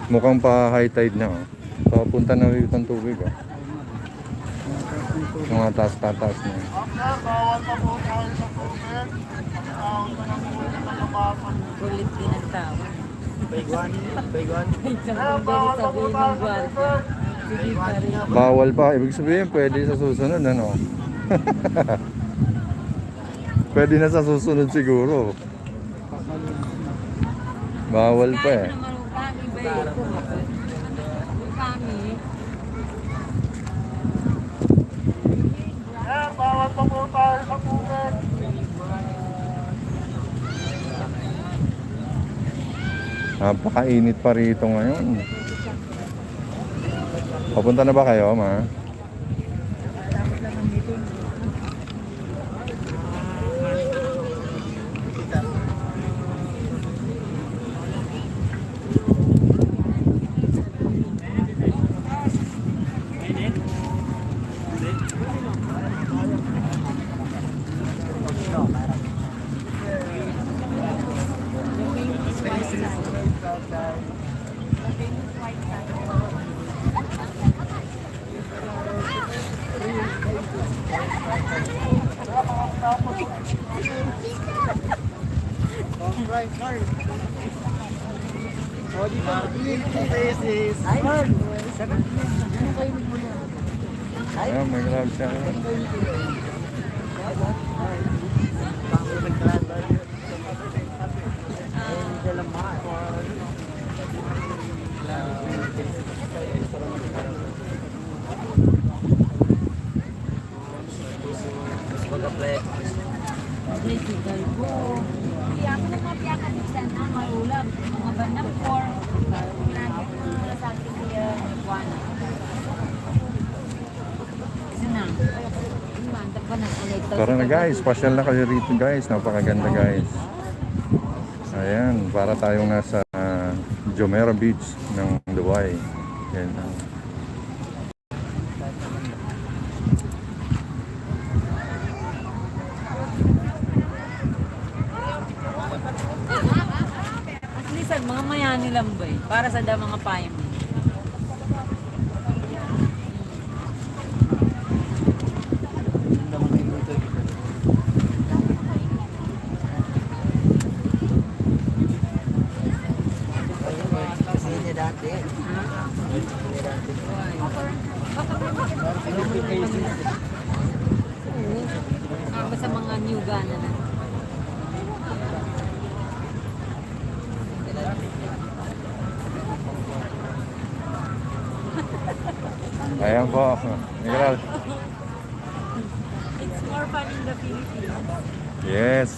Mukhang pa high tide na. Oh. Papunta na rin ang tubig. Oh. Mga taas-taas na. Kulit din ang tao. Baiguan. Isang bundali sabihin ng gwardiya. Sige pa rin. Bawal pa. Ibig sabihin, pwede sa susunod. Ano? Pwede na sa susunod siguro. Bawal pa eh. Napakainit pa rito ngayon. Papunta na ba kayo, ma? right, Carl. O, dito. This is Carl. Ayan, may grab siya. Jessical po. Kaya ako ng mga piyakabisan na maulap. Mga bandang 4. Pinagit mga sa akin niya. 1. Isa na. Mantap pa na. Tara na guys, pasyal na kayo rito guys. Napakaganda guys. Ayan, para tayong nasa Jumeirah Beach ng Dubai. Ayan. At least mga mayani lang ba eh. Para sa mga payam. Kasi niya dati. Basta mga new gana na. Ayan po. Miguel. It's more fun in the Philippines. Yes.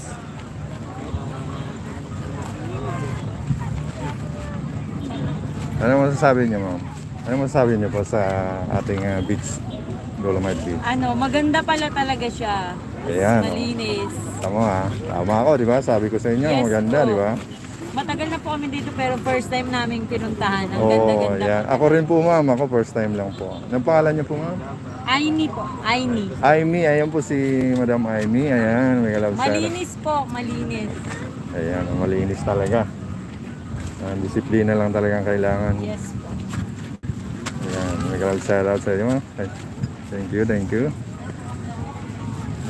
Ano masasabi niyo, ma'am? Ano masasabi niyo po sa ating beach, Dolomite Beach? Ano, maganda pala talaga siya. Ayan, oh. Malinis. Tama ha? Tama ako, di ba? Sabi ko sa inyo, Yes maganda, po. di ba? Matagal na po kami dito pero first time naming pinuntahan. Ang Oo, ganda-ganda yan. po. Ako rin po, ma'am. Ako first time lang po. Anong pangalan niyo po, ma'am? Aini po. Aini. Aimee, ayan po si Madam Aimee. Ayan, may kalab sa... Malinis po. Malinis. Ayan, malinis talaga. Disiplina lang talagang kailangan. Yes po. Ayan, may kalab shout out sa inyo, ma'am. Thank you, thank you.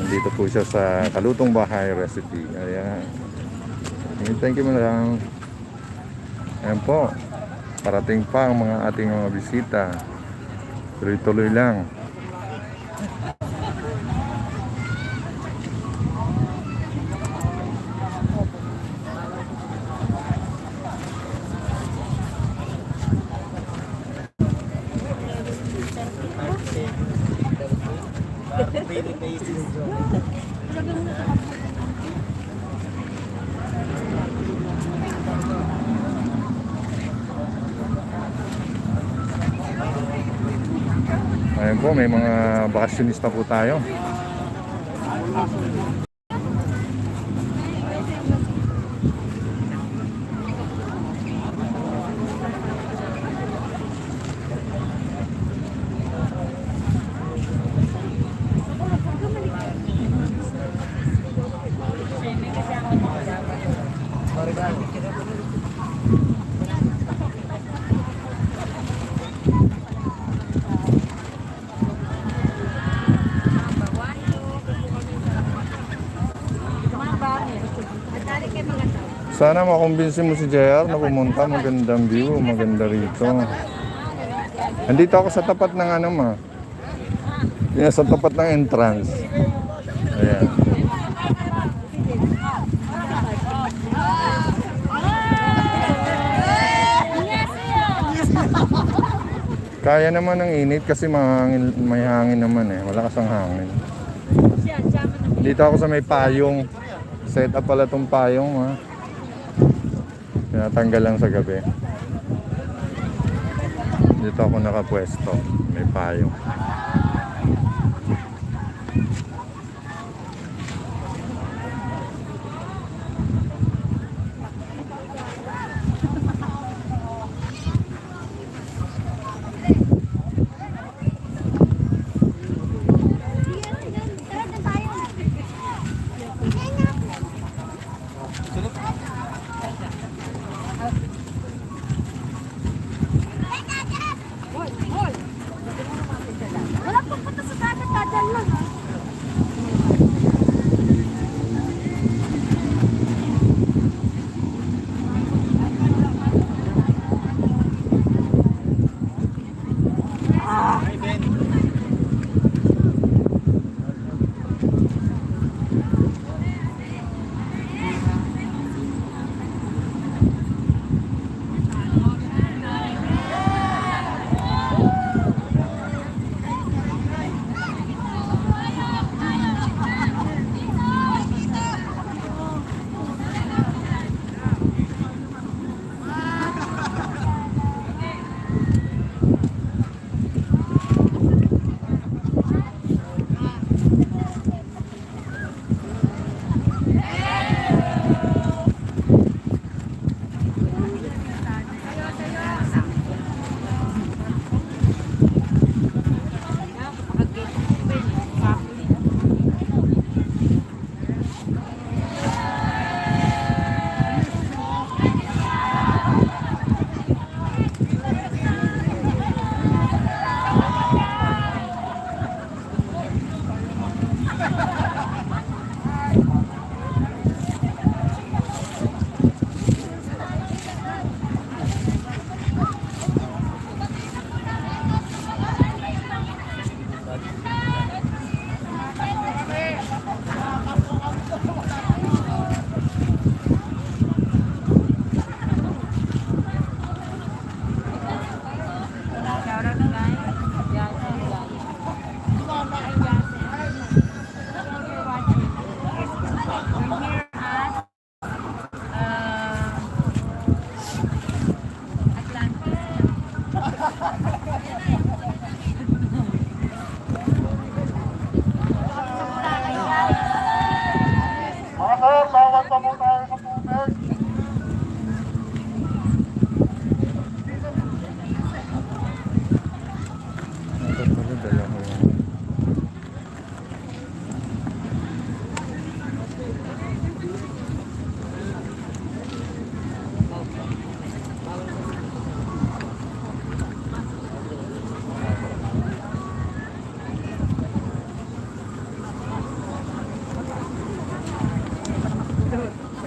Nandito po siya sa Kalutong Bahay Recipe. Ayan. Thank you, madam. Ayan po. Parating pa ang mga ating mga bisita. Tuloy-tuloy lang. Daily basis. Ayan po, may mga bakasyonista po tayo. Sana makumbinsin mo si JR na pumunta. Magandang view, maganda rito. Andito ako sa tapat ng ano, ma. Yan, sa tapat ng entrance. Ayan. Kaya naman ng init kasi mahangin, may hangin naman eh. Malakas ang hangin. Dito ako sa may payong. Set up pala tong payong, ha. Tinatanggal lang sa gabi. Dito ako nakapwesto. May payong.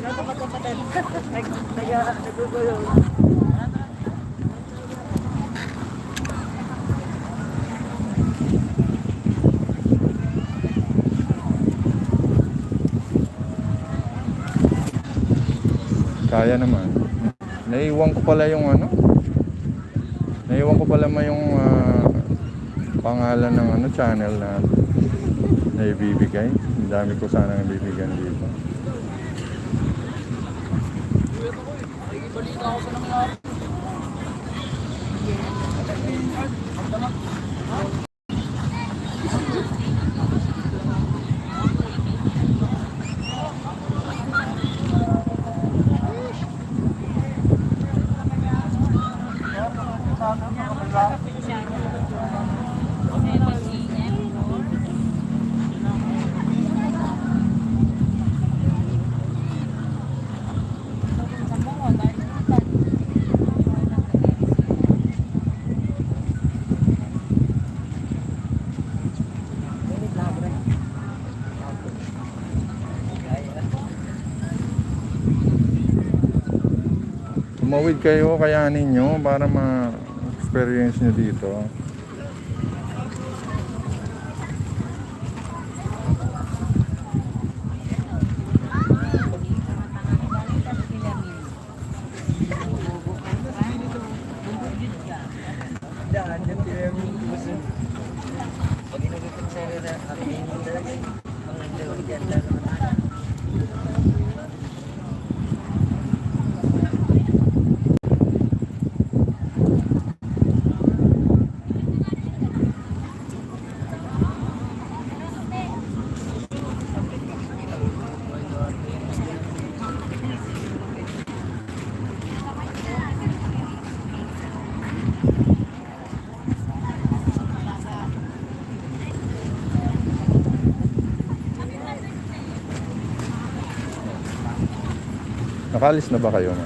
Nagugulo. Kaya naman. Naiwan ko pala yung ano. Naiwan ko pala yung pangalan ng ano channel na ibibigay. Ang dami ko sana ibibigay dito. Tumawid kayo, kayanin nyo para ma-experience nyo dito. Nakalis na ba kayo, ma?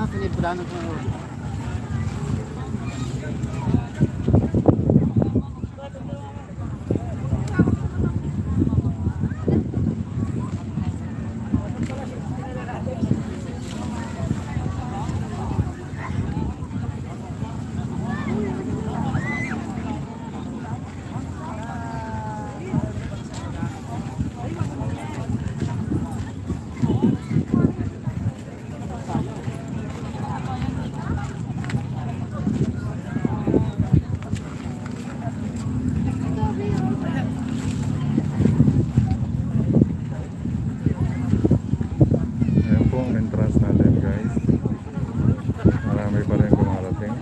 Piniprano ko. Ayan po ang entrance natin guys. Marami pa rin kumarating.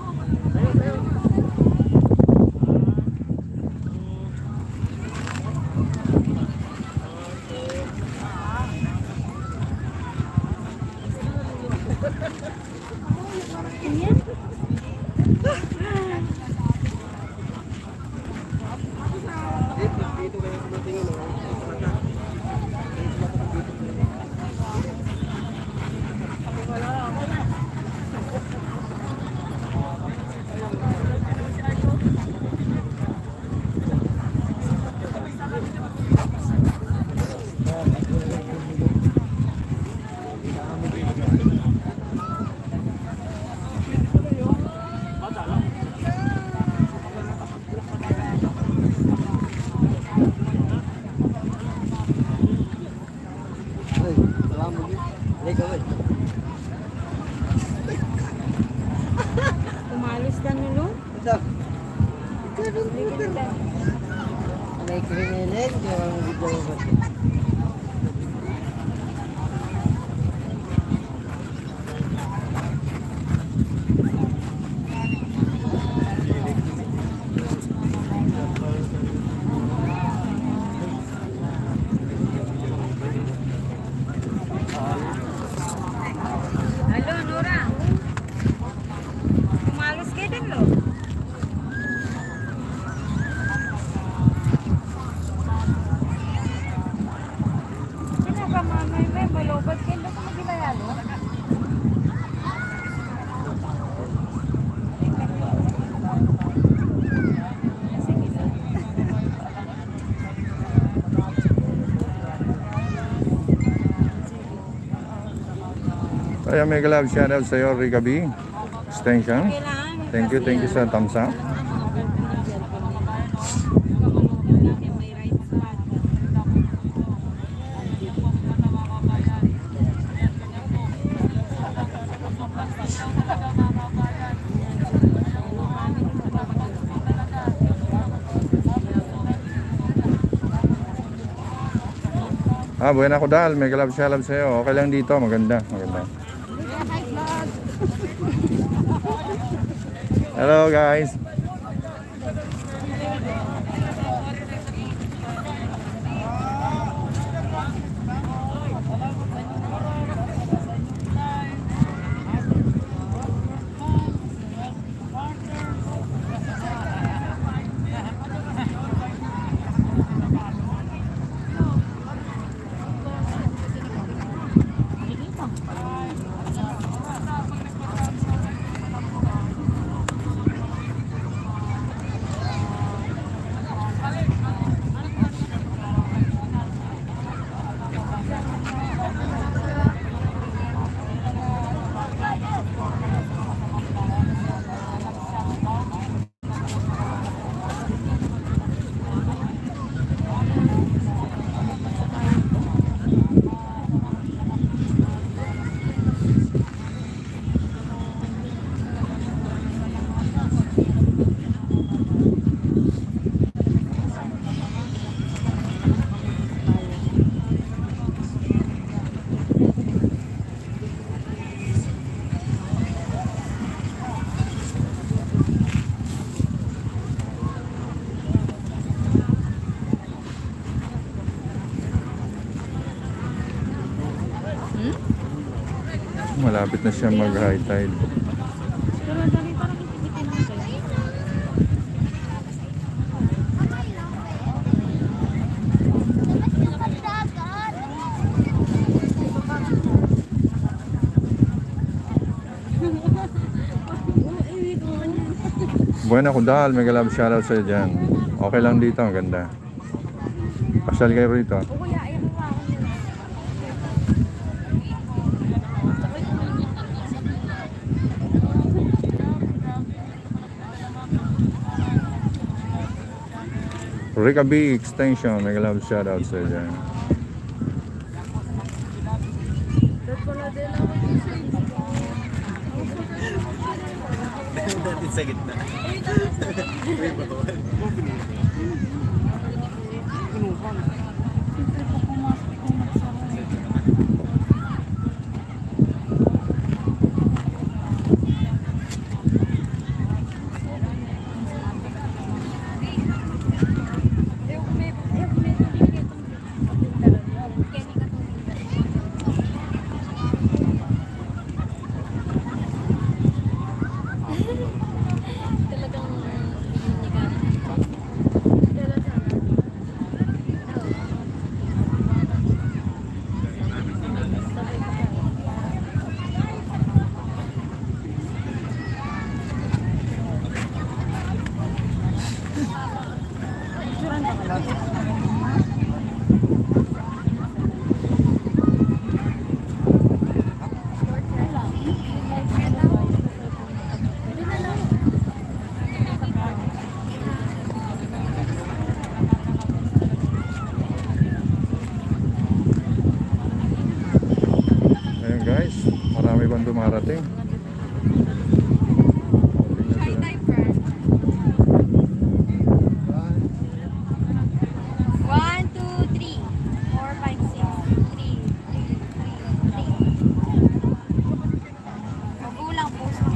Umalis ka nulo? May kriminal, di ba ang video ba? Halo, Nora. Umalis ka din, lo. Sino ka, mamay? May balobad ka. Hindi ko magkilala. Kaya mega love shoutout sa iyo, Rica B. Extension. Kailangan. Thank you sa thumbs up. Buena ko dal, mega love shoutout sa iyo. Okay lang dito, maganda. Hello guys. Malapit na siya mag-high tide. Pero dali parang ipitin mo kayo. Buena Kudal, mega love shoutout sa dyan. Okay lang dito, ang ganda. Pasyal kayo rito. O kuya, ayaw mo ako nila. Rica B Extension, mega love shoutout sa dyan. Dati sa gitna. Talagang Ayun guys, marami bang dumarating? Hi, diaper. 1, 2, 3, 4, 5, 6, 3, 3. Magulang po sa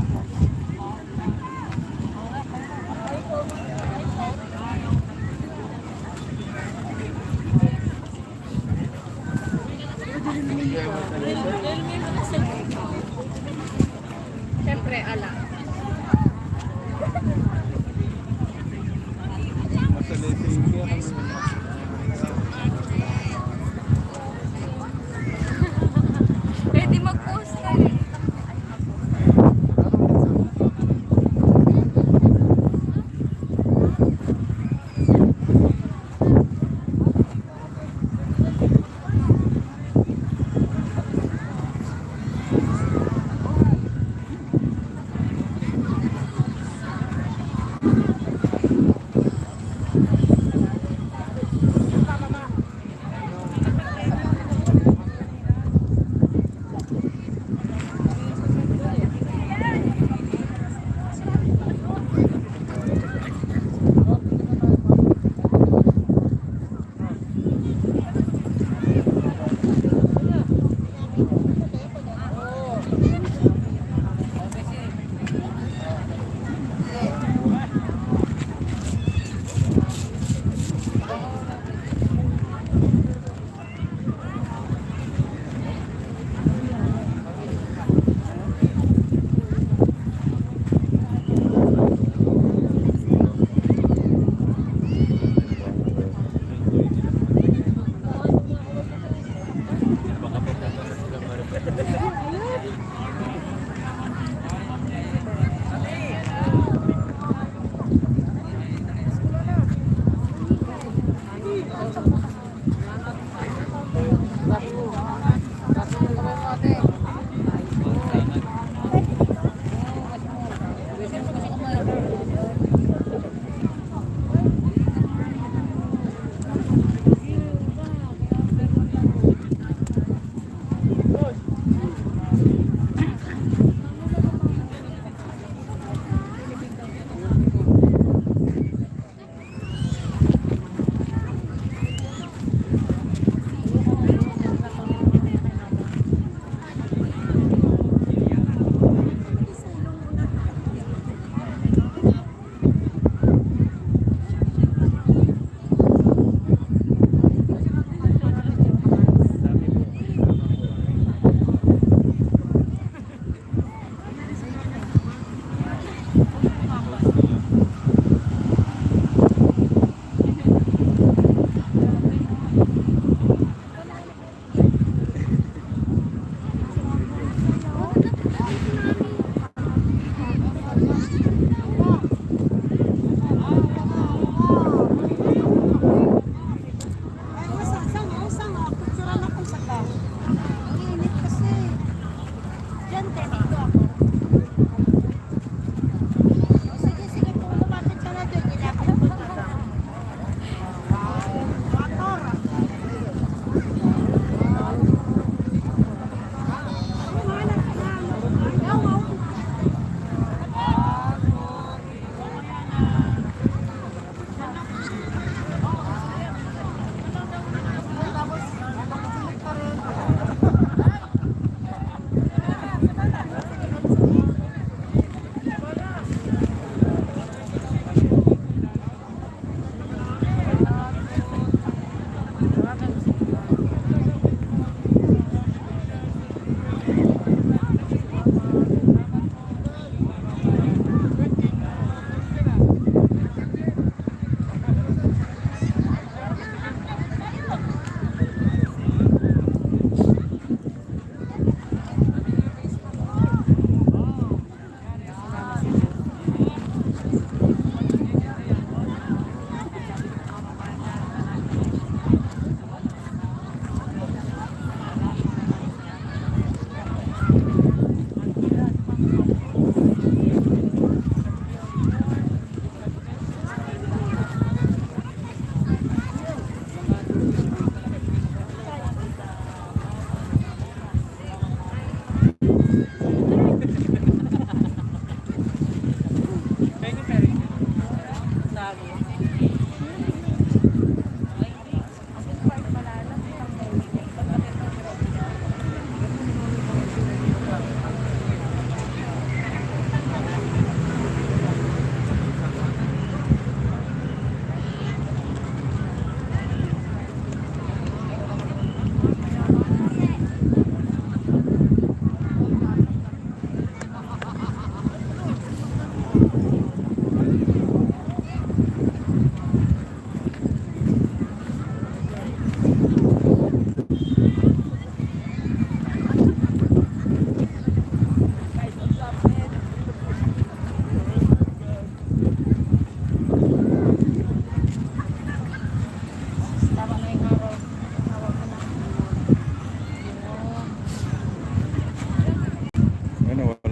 Siyempre, ala. Pwede mag-post ka eh.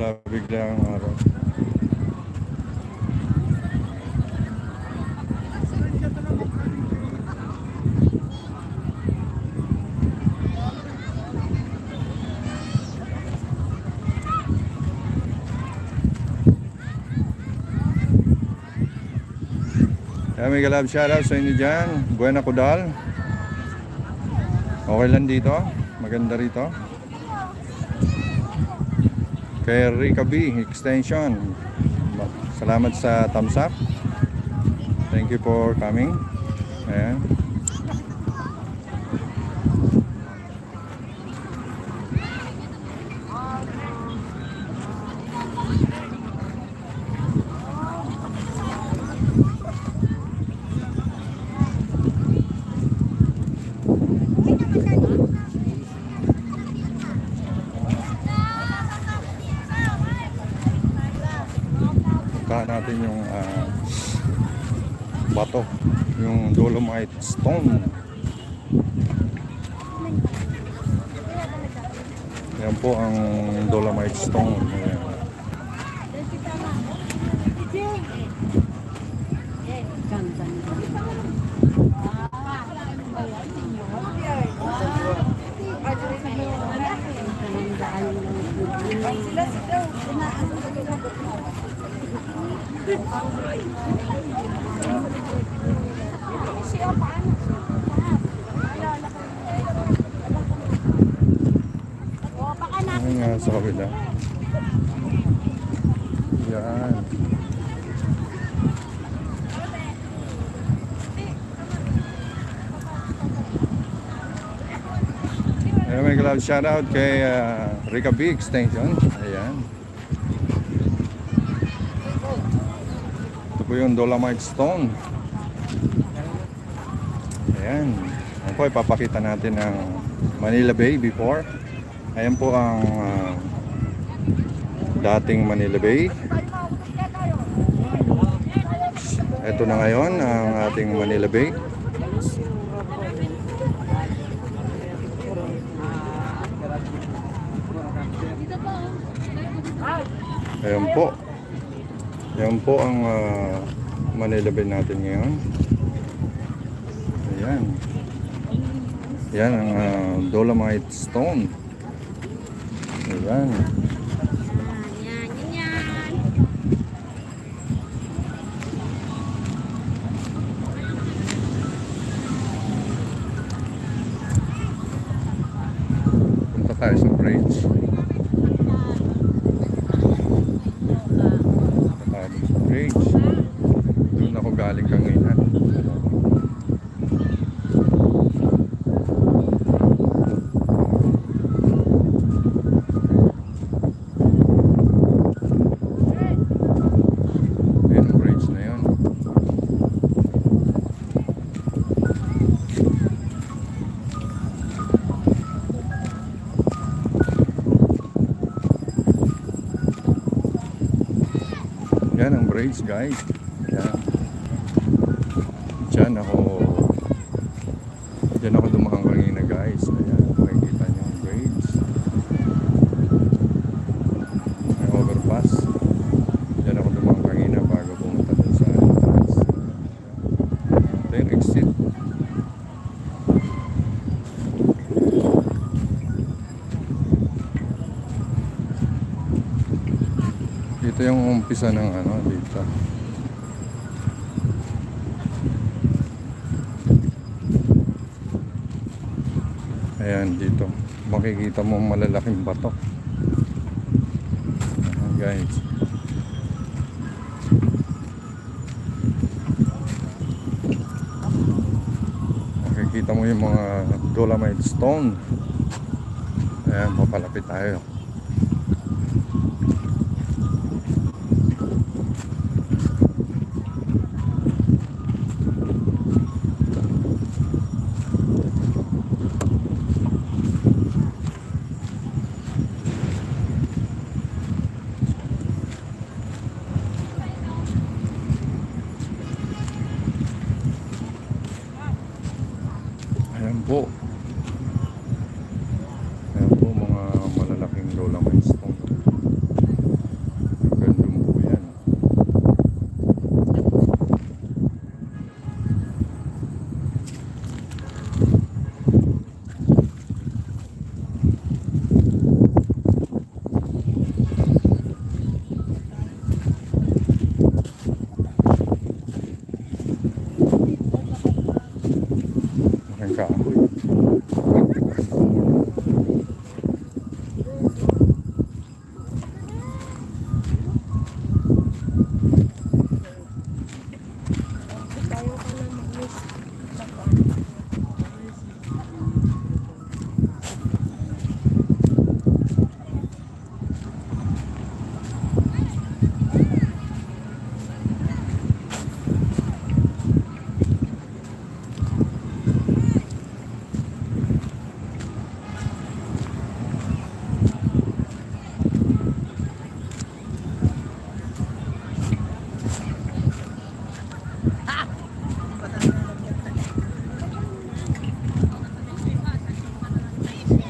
Wala biglang araw. Kaya may galab shoutout sa inyo dyan. Buena Kudal. Okay lang dito. Maganda rito. Kay Rica B Extension. Salamat sa thumbs up. Thank you for coming. Ayan. Puntahan natin yung bato, yung Dolomite Stone. Yan po ang Dolomite Stone. Ayan. Ayan nga sa kabila. Yan. Ayan, may galab shoutout kay Rica B Extension. Ayan. Ito po yung Dolomite Stone. Ayan. Ayan po, ipapakita natin ang Manila Bay before. Ayan po ang dating Manila Bay. Ito na ngayon ang ating Manila Bay. Ayan po. Ayan po ang Manila Bay natin ngayon. Ayan. Ayan ang Dolomite Stone. Ayan. Punta tayo sa bridge. Punta tayo sa bridge. Doon ako galing kanina. Yan ang bridge, guys. Yan. Diyan ako dumaan kanina, guys. Ayan, makikita niyo ang bridge. May overpass. Diyan ako dumaan kanina bago pumunta dun sa entrance. Ito yung exit. Ito yung umpisa ng dito. Ayan, dito. Makikita mo malalaking bato. Ayan, guys. Makikita mo yung mga Dolomite Stone. Ayan, papalapit tayo. Ayan po. Ayan po mga malalaking kahoy.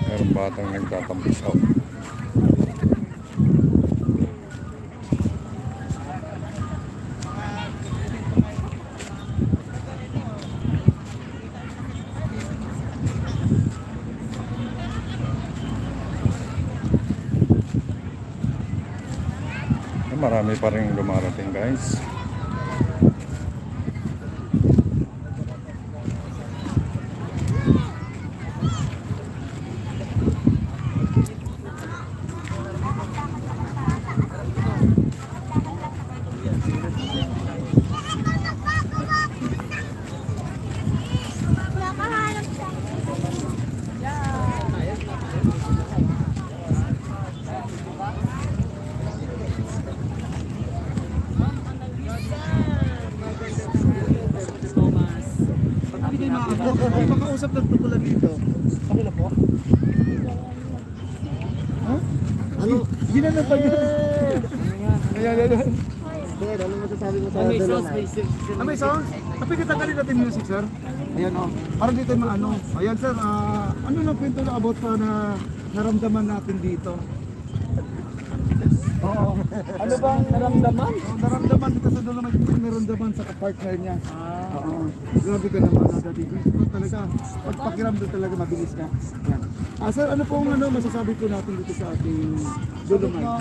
Meron batang nagtatampisaw. Marami pa rin dumarating, guys. May makausap ng tukulan dito. Ako na po. Ha? Ano? Ginano pa yun? Ayan. Sir, ano masasabi mo sa dalawang? May songs? Kapag tanggalin natin music, sir. Ayan o. Parang dito maano. Ayan, sir. Ano lang kwento na about pa na naramdaman natin dito? Oo. Ano bang naramdaman? Naramdaman dito sa dulo, may naramdaman sa partner niya. Oo. Grabe ka naman dati. Talaga, pagpakiramdam talaga mabilis ka. Yan. Sir, ano pong masasabi ko natin dito sa ating Dolomite?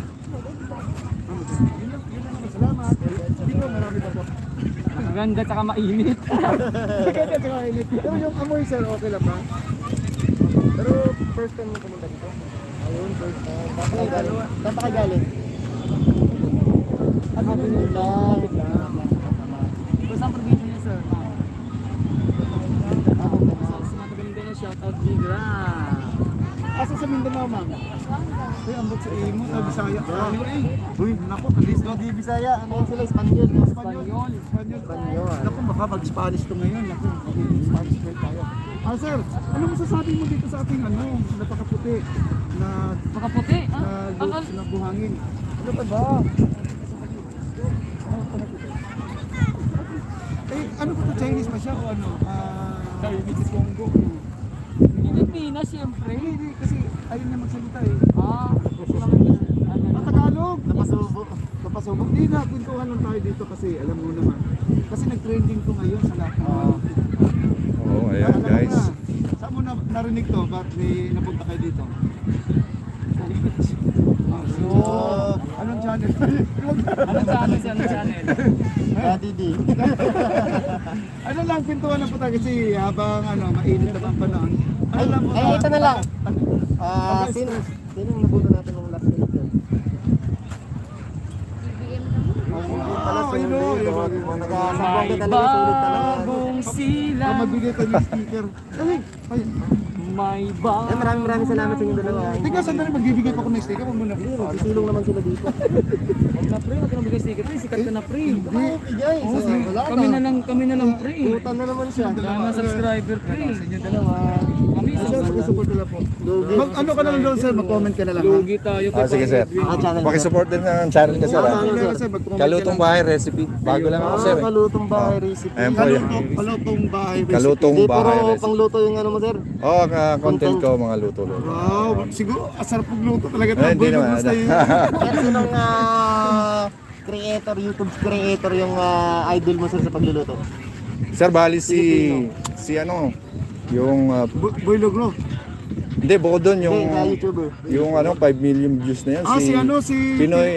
Salamat. Dito, marami pa po. Maganda tsaka mainit. Maganda tsaka mainit. Pero yung amoy, sir, okay lang ba? Pero first time mo pumunta dito? Ayun, first time. Saan pa ka galing? Ano yun lang? Saan probinsya niya, sir? Shout out Vigra. Asa sa Mindanao, ma'am? Uy, ambot sa imo, na Bisaya. Uy, naku, alis do di Bisaya. Ano sila, Espanyol? Espanyol. Naku, baka mag-Spanish to ngayon. Naku, mag-Spanish tayo. Sir, ano masasabi mo dito sa ating napakaputi na Pakaputi. na buhangin? Ano pa ba? Ano ba ito? Chinese pa siya o ano? Chinese Congo. Pilipinas, siyempre. Hindi, kasi ayun niya magsalita eh. Kasi naman Tagalog! Napasubo. Hindi na, kwentuhan lang tayo dito kasi alam mo naman. Kasi nag-trending to ngayon sa lahat. Oo, ayan, guys. Saan mo narinig to? Bakit napunta kayo dito? Anong channel? Anong channel? Daddy D. Ano lang, pintuan lang po tayo kasi habang mainit na ang panahon. Ano lang po tayo? Ito na lang. Sino nabuto natin ng last minute yun? Nagkasabong ka talaga sulit talaga. Bagong sila. Magbigay ka ng sticker. Ay, May ba? maraming salamat sa inyo dalawa. Tingnan, sandali, magbibigay pa ako ng sticker. Huwag mo na. Sisilong naman sila dito. Na pre, wag ka nang bigay sticker. Pre, sikat ka na pre. Bigay. Kami na lang pre. Putan na naman siya. Dama subscriber pre. Sa inyo dalawa. Kami Sir, support nila po. Ano ka na lang doon, sir? Mag-comment ka na lang. Lugi tayo. Sige, sir. Pakisupport din ng channel niya, sir. Kalutong Bahay Recipe. Bago lang ako, sir. Kalutong bahay recipe. Ayan po yun. Kalutong bahay recipe. Kalutong Bahay Recipe. Pangluto yung ano mo, sir? Oo, content ko, mga luto-luto. Wow, siguro asar pagluto talaga. Hindi naman. Pero sinong creator, YouTube creator yung idol mo, sir, sa pagluluto? Sir, bali si yung Boy Logro. Hindi, bukod doon yung Hindi, YouTuber. yung 5 million views na yan. Si Pinoy,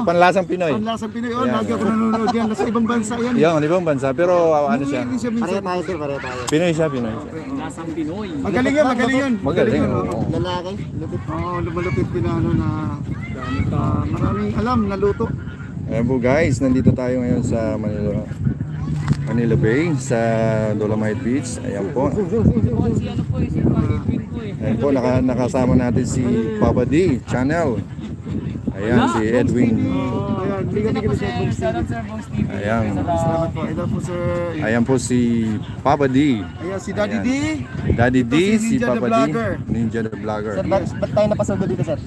panlasang Pinoy. Panlasang Pinoy. Oh, Ayan, lagi ako ayan. nanonood yan. Nasa ibang bansa yan. Yan, ibang bansa. Pero ano siya? Hindi siya minsan. Pareho tayo sir, pareho tayo. Pinoy siya, Pinoy siya. Nasang Pinoy. Magaling yan, magaling yan. Magaling. yan, Oo. Lalaki, lupit. Oo, lumalupit pinano na maraming alam, naluto. Ayan po guys, nandito tayo ngayon sa Manila Bay, sa Dolomite Beach. Ayan po. Si ano po si Party Queen po Ayan po, nakasama natin si Papa D Channel. Ayan, si Edwin. Ayan, bigyan Ano bigyan po siya. sir, shoutout sir Bongs TV. Ayan. Salamat po. Ito po sir. Ayan po si Papa D. Ayan, si Daddy Ayan. D. Daddy D, Ito si si Ninja the Papa D. Vlogger. Ninja the Vlogger. Sir, ba't tayo napasado dito sir?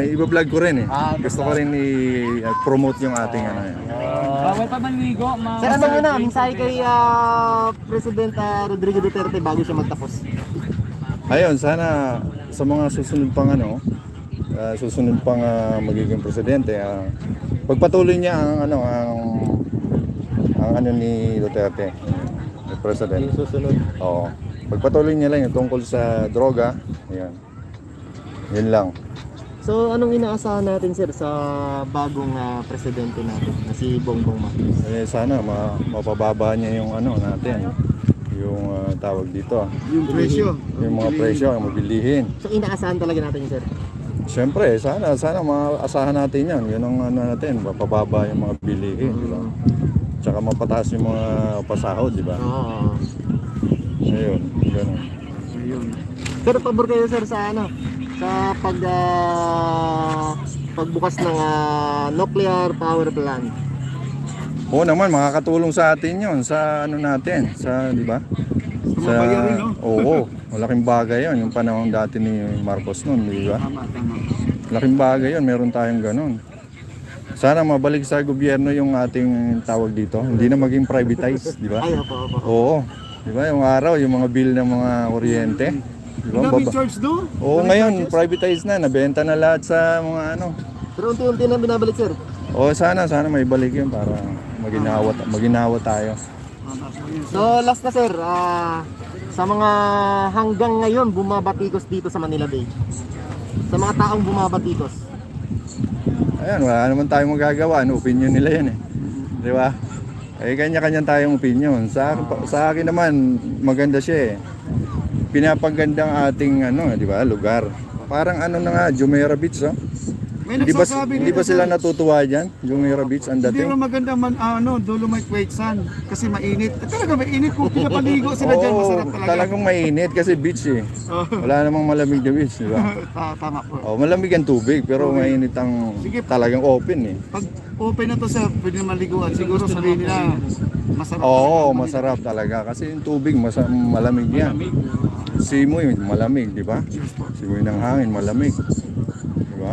Iba-vlog ko rin eh. Ah, Gusto ko rin i-promote yung ating ano yan. Bawal pa manligo, mga Sir, ano yun mensahe kay President Rodrigo Duterte bago siya magtapos? Ayun, sana sa mga susunod pang susunod pang magiging presidente, pagpatuloy niya ang ni Duterte, ni president. Yung susunod. Oo. Pagpatuloy niya lang yung tungkol sa droga. Ayan. Yun lang. So, anong inaasahan natin sir sa bagong presidente natin na si Bongbong Marcos? Sana mapababa niya yung natin. Yung tawag dito. Yung presyo. Yung mga presyo, ang mabilihin. So, inaasahan talaga natin sir? Siyempre, sana maasahan natin yan. Yun ang natin, mapababa yung mga bilihin, di ba? Tsaka mapataas yung mga pasahod, di ba? Oo. Ayun, ganun. Ayun. Sir, pabor kayo sir sa sa pagbukas ng nuclear power plant. Oo naman, makakatulong sa atin yun, sa natin, di ba? Sa mga bayarin, no? Oo, malaking bagay yun, yung panahon dati ni Marcos noon, di ba? Tama, tama. Malaking bagay yun, meron tayong ganun. Sana mabalik sa gobyerno yung ating tawag dito, hindi na maging privatized, di ba? Ay, opo. Oo, di ba? Yung araw, yung mga bill ng mga kuryente, di ba? Daming charge do? Oo, ngayon, privatized na, nabenta na lahat sa mga Pero unti-unti na binabalik sir. Oo, sana may balik yun para maginawa tayo. So, last na sir, sa mga hanggang ngayon bumabatikos dito sa Manila Bay. Sa mga taong bumabatikos. Ayan, wala naman tayong magagawa. Opinion nila yan eh. Di ba? Kanya-kanya tayong opinion. Sa akin naman, maganda siya eh. Pinapaganda ang ating di ba, lugar. Parang na nga, Jumeirah Beach, oh. May Hindi ba, nagsasabi hindi ba nito, sila sir. natutuwa dyan? Jumeirah Beach, ang Hindi dating. rin maganda Dolomite Quezon kasi mainit. Talaga mainit kung pinapaligo sila dyan, masarap talaga. Talagang mainit kasi beach eh. Wala namang malamig na beach, di ba? Tama po. Oh, malamig ang tubig pero mainit ang Sige. talagang open eh. Pag open na to sir, pwede naman liguan. Siguro sabihin nila, masarap. Oo, masarap talaga kasi yung tubig malamig yan. Simoy malamig, di ba? Simoy ng hangin malamig. Di ba?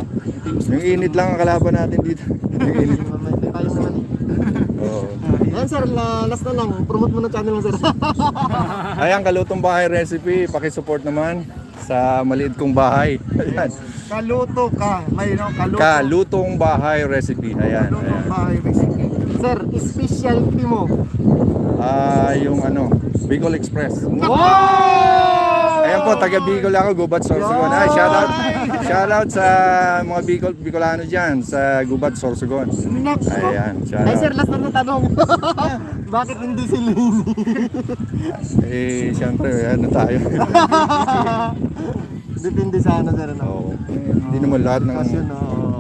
Yung init lang ang kalaban natin dito. Yung init. May payong naman eh. Oo. Ayan sir, last na lang. Promote mo na channel mo sir. Ayan, Kalutong Bahay Recipe, paki-support naman sa maliit kong bahay. Ayan. Kaluto ka. May kaluto. Kalutong Bahay Recipe. Ayan, Kaluto ayan. bahay recipe. Sir, specialty mo. Yung Bicol Express. Ayan po, taga Bicol ako, Gubat Sorsogon. Ay, shoutout sa mga Bicolano dyan, sa Gubat Sorsogon. Ayan, Ay sir, shoutout. last na tanong. Bakit hindi si Lini? Siyempre, tayo. Depende sa ano sir. Oo. Hindi naman lahat ng Kasi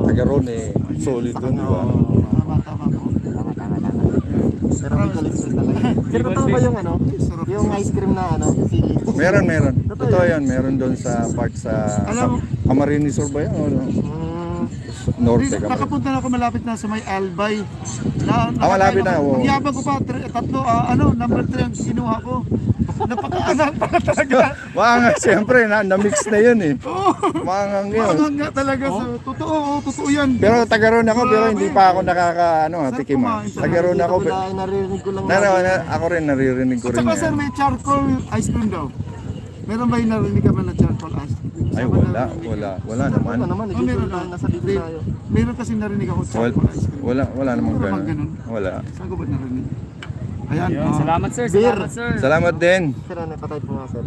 taga ron solid dun, di ba? Tama po. Pero Bicol Express talaga. Sir, totoo ba yung yung ice cream na sili? Meron. Totoo yan, meron doon sa part sa Alam mo- Camarines Sur ba yun? Norte Camarines. Nakapunta na ako malapit na sa may Albay. Malapit na, oo. Nagyabang ko pa, tatlo, number 3 ang kinuha ko. Napaka-anak pa talaga. Maangang, siyempre, na-mix na yun eh. Oo. Maangang yun. Maangang nga talaga. Totoo yan. Pero taga-ron ako, pero hindi pa ako tikim. Taga-ron ako. Narinig ko lang. Ako rin, naririnig ko At rin saka sir, yan. may charcoal ice cream daw. Meron ba yung narinig ka ba na charcoal ice cream? Ay, wala naman. Ano naman, Oh, meron tayo, nasa dito tayo. Meron kasi narinig ako charcoal ice cream. Wala namang Wala bang ganun. ganun? Wala. Saan ko ba narinig? Ayan. Yun, salamat sir, Beer. salamat sir. Salamat din. Sir, patay po nga sir.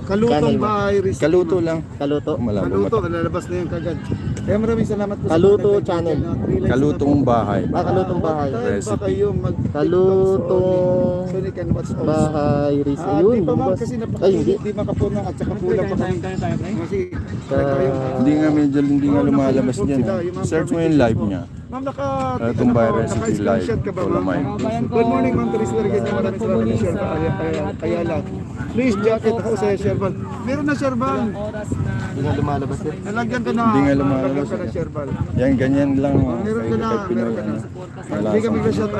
Kalutong Bahay Recipe. Kaluto lang. Kaluto. Malabo Kaluto, mata. lalabas na yung kagad. Kaya maraming salamat po Kaluto mga channel. kaibigan, 3 likes Kalutong bahay. Kalutong bahay. na. Ba Recipe. kayo mag Kalutong so you can watch also. bahay resi. Ah, Yun. di pa ma'am boss. kasi Ay, hindi. di makapunan at saka kulang pa kami. Kasi Hindi nga medyo hindi nga lumalabas dyan. Search mo yung live niya. Ma'am, Kalutong Bahay Recipe live. naka-screenshot ka ba, ma'am? Dolomite. Good morning, Ma'am Teresa Largan. Maraming salamat na share kaya lang. Please, jacket ako sa Sherbal. Meron na Sherbal. Oras na Hindi nga lumalabas yun. Nalagyan ka na. Hindi nga lumalabas. Nalagyan ka na Sherbal. Yan, ganyan lang. Meron ka na, Kahit Pinoy, meron ka na. ano. Hindi kami ka-shot.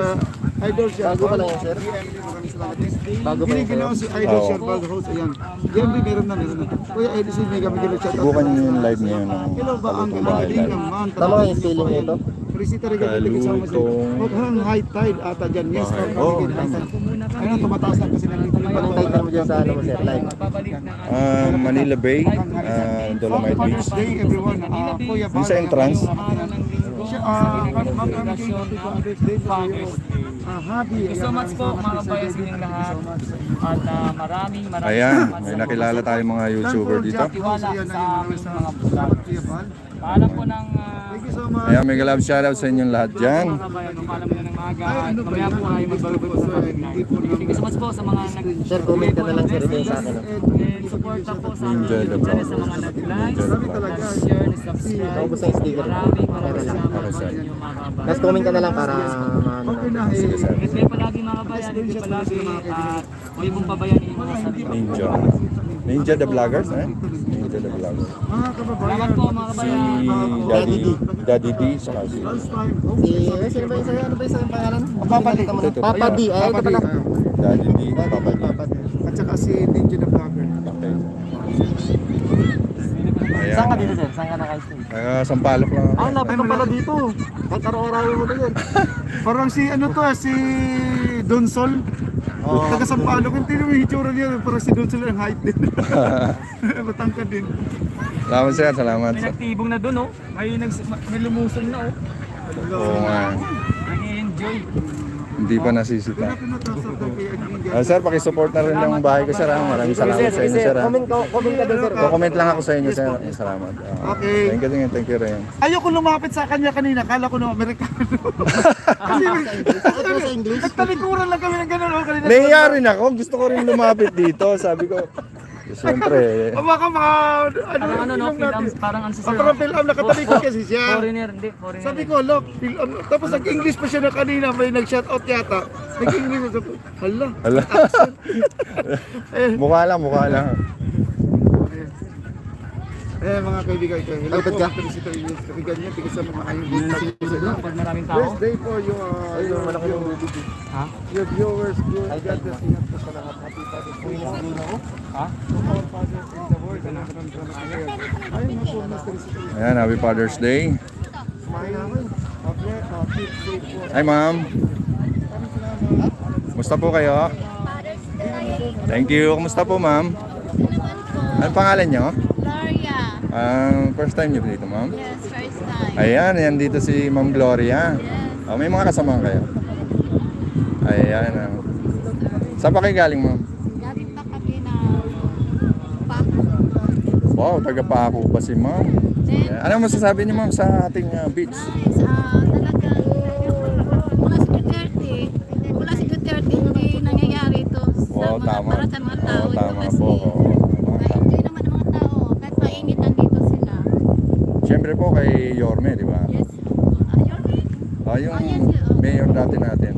Idol Sherbal. Bago pa lang yan, sir. Maraming salamat. Bago pa yan, Giniginaw sir. si Idol Oo. Sherbal host. Ayan. Yan, meron na. Kuya Edison, hindi kami ka-shot. Subukan niyo yung live ngayon ng Hello ba ang Kalutong Bahay live. naman? Tama nga yung spelling nito. Resita rin ganito kasama sila. Kalutong Mukhang high tide ata dyan. Yes, Bahay. or Oo, high tide. Ayun, tumataas na kasi nandito yung Anong title mo dyan sa ano mo, sir? Live. babalik ng Manila Bay, Dolomite Father's Beach. Day, everyone. Kuya Yung sa entrance. araw ng linggo Siya, sa ma'am, ginagawa kami celebration kayo ng Father's Day po kayo. Father's Day. Happy. Thank you so much po mga kabayan sa inyong lahat. At maraming Ayan, salamat may sa nakilala tayong mga YouTuber dito. tiwala sa aming mga vlog. Salamat, Kuya Val. Paalam po ng Thank you so much. Ayan, mega love shoutout sa inyong lahat dyan. mga kabayan. Paalam mo na ng maaga at mamaya po ay magbabagot sa Hindi po Thank you so much po sa mga Sir, comment ka na lang, sir, din sa akin. and support po sa aming Enjoy the YouTube channel sa mga process. nag-like, Enjoy the process. nag-share, nag-subscribe. Ako gusto yung sticker. Maraming salamat Okay, po sa sir. inyo mga kabayan. Tapos comment ka na lang para maano Okay na. na. Sige, sir. Ingat kayo palagi mga kabayan, ingat kayo palagi at huwag mong pabayaan yung mga sarili. Ninja. Ninja the Vloggers, eh? Ninja the Vloggers. Mga kababayan. Salamat po mga Si kabayan. Daddy D, saka si Sino ba yung sa'yo? Ano ba yung sa'yo pangalan? Papa D. Papa D. Ay, ito pala. Daddy D, Papa D. At saka si Ninja the Vlogger. Okay. Saan ka dito, Ayan. sir? Saan ka naka-stay? Sampalok lang ako. Ah, lapit ka pala dito. Kahit araw-araw mo na yun. Parang si ano to, si Don Sol. Taga Sampaloc. Yung tino mo yung itsura niya. Parang si Don Sol ang height din. Matangkad din. Salamat sir, salamat. May nagtibong na doon, oh. May lumusong na, oh. Oo nga. Nag-enjoy. Hindi pa nasisita. Pinatasap na kay Aging Sir, pakisupport na rin yung bahay ko sir. Maraming salamat sa inyo sir. Comment ka din, sir. Comment lang ako sa inyo sir. Salamat. Okay. Thank you rin. Ayoko lumapit sa kanya kanina. Kala ko na Amerikano. Kasi Bakit mo sa English? nagtalikuran lang kami ng gano'n. Kanina. Nahiya rin ako. Gusto ko rin lumapit dito. Sabi ko, siyempre. Baka mga... Parang ano, no? Parang ano sa sir. Parang film nakatabi ko kasi siya. Foreigner, hindi. Foreigner. Sabi ko, look, tapos nag-English pa siya na kanina, may nag-shoutout yata. Nag-English, sabi ko, hala. Hala. Eh, Mukha lang. mga kaibigan ko. Hello Lapit po, ka. mga visitor yung kaibigan niya, tigil sa mga ayun. Pag maraming tao. Best day for you, Ayun, malaki yung bubig. Ha? your viewers. Good. Ay, God bless ingat po sa lahat. Happy Father's Day. Ha? To all fathers in the world. Ayun na po, Mr. Visitor. Ayan, happy Father's Day. Smile namin. Okay, keep safe po. Hi ma'am. Kumusta po kayo? Thank you. Kumusta po ma'am? Anong pangalan nyo? Gloria. First time nyo dito ma'am? Yes, first time. Ayan, yan dito si Ma'am Gloria. Oh, may mga kasama kayo? Ayan. Saan pa kayo galing ma'am? Galing pa kami na pa. Wow, taga-Paako pa si ma'am. Then, Ano masasabi niyo ma'am sa ating beach? nice. Talagang mula si Duterte, hindi nangyayari ito Wow, tama. para sa mga tao. Oo, Ito tama kasi po. Oo, tama. ma-enjoy naman ang mga tao. Kahit mainit nandito sila. Siyempre po kay Yorme, di ba? Yes. Ayun. Yung mayor dati natin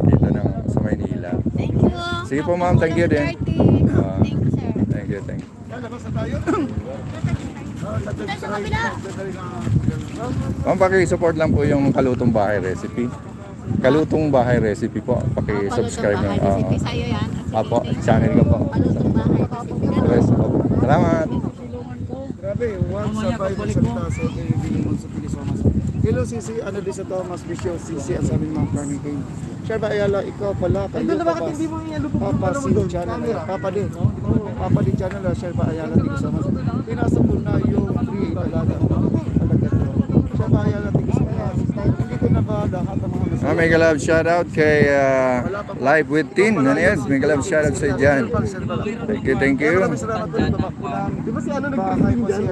dito sa Maynila. Thank you. Sige po, ma'am. Thank you din. Thank you, sir. Thank you. Lalabas na tayo. Dito sa kabila. Ma'am, paki-support lang po yung Kalutong Bahay Recipe. Kalutong Bahay Recipe po. Paki-subscribe Palutong lang. bahay. Recipe sa'yo yan. Apo, channel ko po. Palutong bahay. Yes, opo. Salamat. Grabe, once survival sa taso, kayo binimon sa Pilisomas. Hello, Sisi, ano din sa Thomas Bisyo, Sisi, at sa aming mga Carmen Kane. Sherba Ayala, ikaw pala, kayo Doon na bakit Papa. hindi mo ialubog Papa naman si doon? channel, Papa din. Papa din channel, Sherba Ayala, thank you so much. Pinasa po na yung free talaga. Talaga to. Sherba Ayala, thank you so much. Hindi ko na ba lahat ng mga nasa. Mega love shoutout kay Live with Tin. Ano yan? Mega love shoutout sa dyan. Thank you. Maraming salamat po. Tumakbo ng... Di ba si ano nag-printing dyan?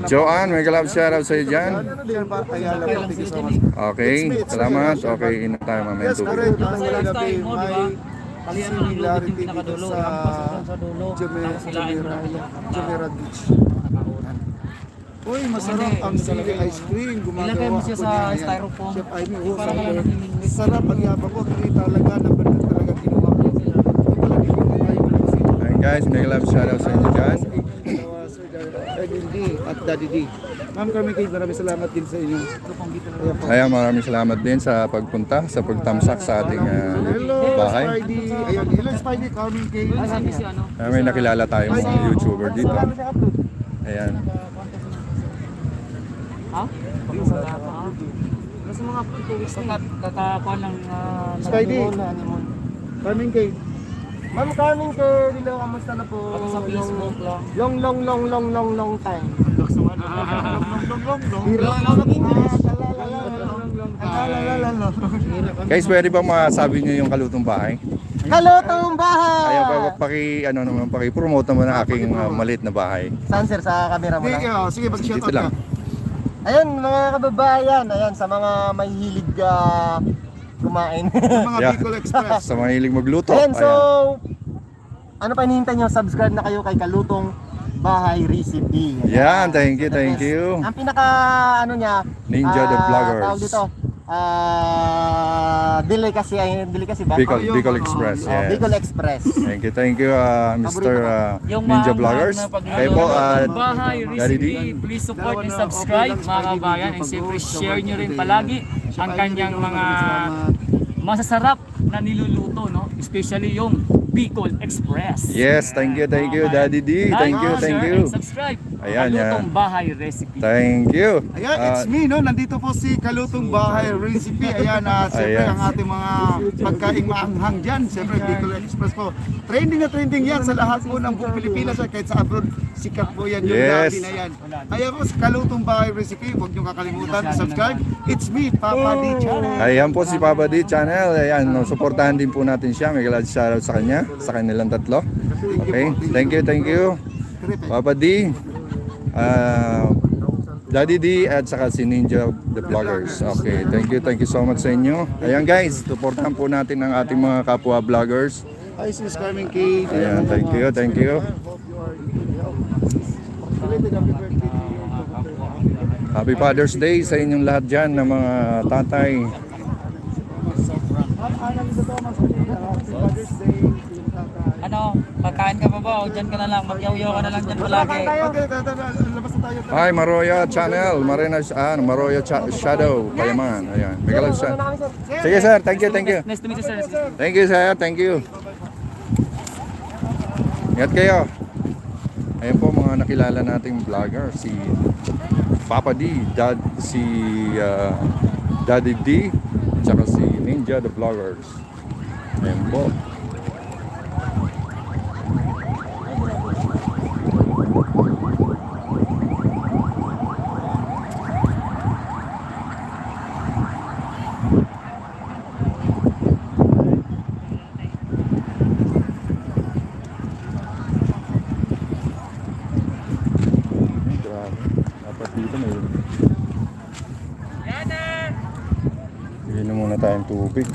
Joanne, mega love shoutout sa dyan. Ano din ba? Kaya lang, thank you so much. Okay, salamat. Okay, ina tayo mamaya Yes, tubig. correct. Ang Sa gabi, style mo, di ba? may Kalian ng dulo, similarity yung dito pinakadulo. sa Sa dulo. Silain mo lang yung Jumeirah Beach. Uy, masarap ang sili ice cream. Gumagawa Ilagay mo siya ako sa niyan. styrofoam. Chef Amy, Para ka lang namimingwit. sarap ang yabang ko. Kasi talaga, number na talaga kinuha ko. Ayun guys, mega love shoutout sa inyo dyan. At Daddy D. Ma'am Carmen Kate, maraming salamat din sa inyo. Ayan, maraming salamat din sa pagpunta, sa pagtamsak sa ating Hello, bahay. Spidey. Ayan, hello, Spidey, Carmen Kate. Sabi si ano? May nakilala tayo mga YouTuber dito. Ayan. Ha? Wala pa. Kasi mga 2 weeks na kakakuha ng Spidey. Carmen Kate. Ma'am Carmen ko, dilo, kamusta na po? Pati sa Facebook lang. Long time. Guys, pwede ba masabi niyo yung kalutong bahay? Kalutong bahay! Ayaw pa paki-promote naman ang aking maliit na bahay. Saan sir? Sa camera mo Sige, lang? sige, mag-shout Dito out lang. ka. Ayun, mga kababayan, ayan, sa mga may hilig kumain. Mga Yeah. Bicol Express. Sa mahilig magluto. Ayan, so, Ayan. ano pa hinihintay nyo? Subscribe na kayo kay Kalutong Bahay Recipe. Yan, thank you. Ang pinaka, ano niya, Ninja the Vloggers. Tawag dito, delicacy ba? Bicol Express. Oh, Yes. Bicol Express. Thank you, Mr. Yung Ninja mga Vloggers. na pagluto Kayo po, ng bahay Daddy D. recipe, please support and subscribe mga kabayan, and siyempre share nyo rin palagi ang kanyang mga masasarap na niluluto, no? Especially yung Bicol Express. Yes, thank you, Daddy D. Thank you. Share and subscribe. Ayan, Kalutong yan. Bahay Recipe. Thank you. Ayan, it's me, no? Nandito po si Kalutong Bahay Recipe. Ayan, siyempre Ayan. ang ating mga pagkaing maanghang dyan. Siyempre, Bicol Express po. Trending na trending yan sa lahat po ng buong Pilipinas. Kahit sa abroad, sikat po yan yung Yes. gabi na yan. Ayan po, si Kalutong Bahay Recipe. Huwag niyong kakalimutan, subscribe. It's me, Papa D. Channel. Ayan po si Papa D Channel. Ayan, no, suportahan din po natin siya. May glad shoutout sa kanya, sa kanilang tatlo. Okay, thank you. Papa D, Daddy D, at saka si Ninja the Vloggers. Okay, thank you so much sa inyo. Ayan guys, suportahan po natin ang ating mga kapwa vloggers. Hi, sis Carmen Kate. Ayan, thank you. Hope you are eating healthy. Belated happy birthday to you. Happy Father's Day sa inyong lahat dyan ng mga tatay. Ano, pagkain ka pa ba? O dyan ka na lang, magyaw-yaw ka na lang dyan palagi. Labas na tayo. Hi, Maroya Channel, Maroya Shadow, Payaman. Ayan, may galap siya. Sige sir, thank you. Nice to meet you, sir. Thank you sir, thank you. Ingat kayo. Ayan po mga nakilala nating vlogger, si Papa D, Daddy D, tsaka si Ninja the Vloggers. Ayan po. Grabe. Dapat dito may... Inom muna tayong tubig.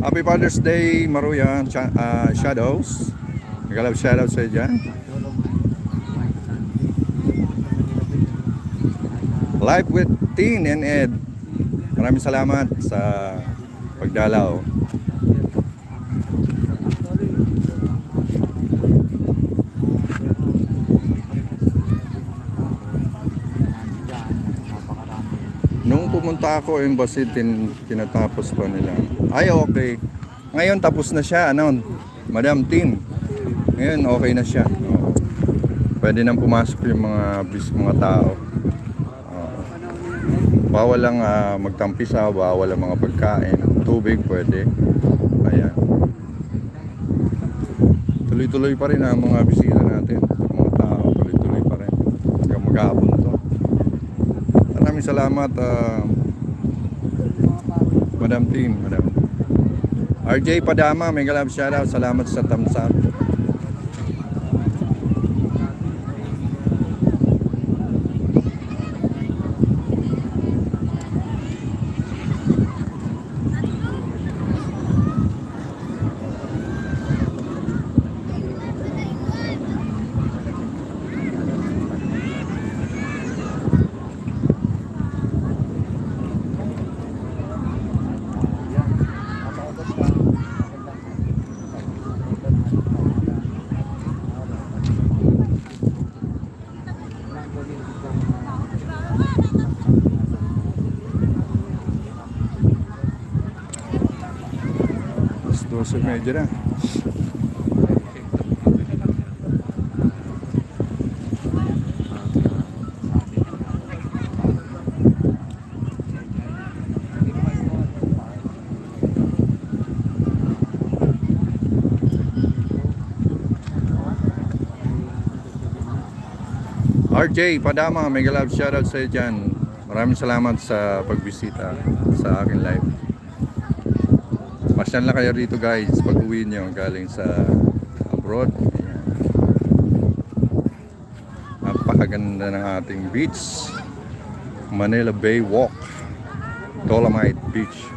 Happy Father's Day, Maruya Shadows. Nagalab shoutout sa dyan. Live with Tin and Ed. Maraming salamat sa pagdalaw. Taco Embassy tinatapos pa nila. Ay, okay. Ngayon tapos na siya, ano, Madam Tin. Ngayon okay na siya. Oo. Pwede nang pumasok yung mga tao. Oo. Bawal lang magtampisa, bawal ang mga pagkain. Tubig pwede. Ayan. Tuloy-tuloy pa rin ang mga bisita natin. Mga tao, tuloy-tuloy pa rin. Hanggang maghapon to. Maraming salamat, Madam Team. RJ Padama, mega love shoutout. Salamat sa thumbs up. Alas 12:30 na. RJ Padama, mega love shoutout sa iyo dyan. Maraming salamat sa pagbisita sa aking live. Pasyal na kayo dito guys pag uwi nyo galing sa abroad. Ayan. Napakaganda ng ating beach, Manila Bay Walk, Dolomite Beach.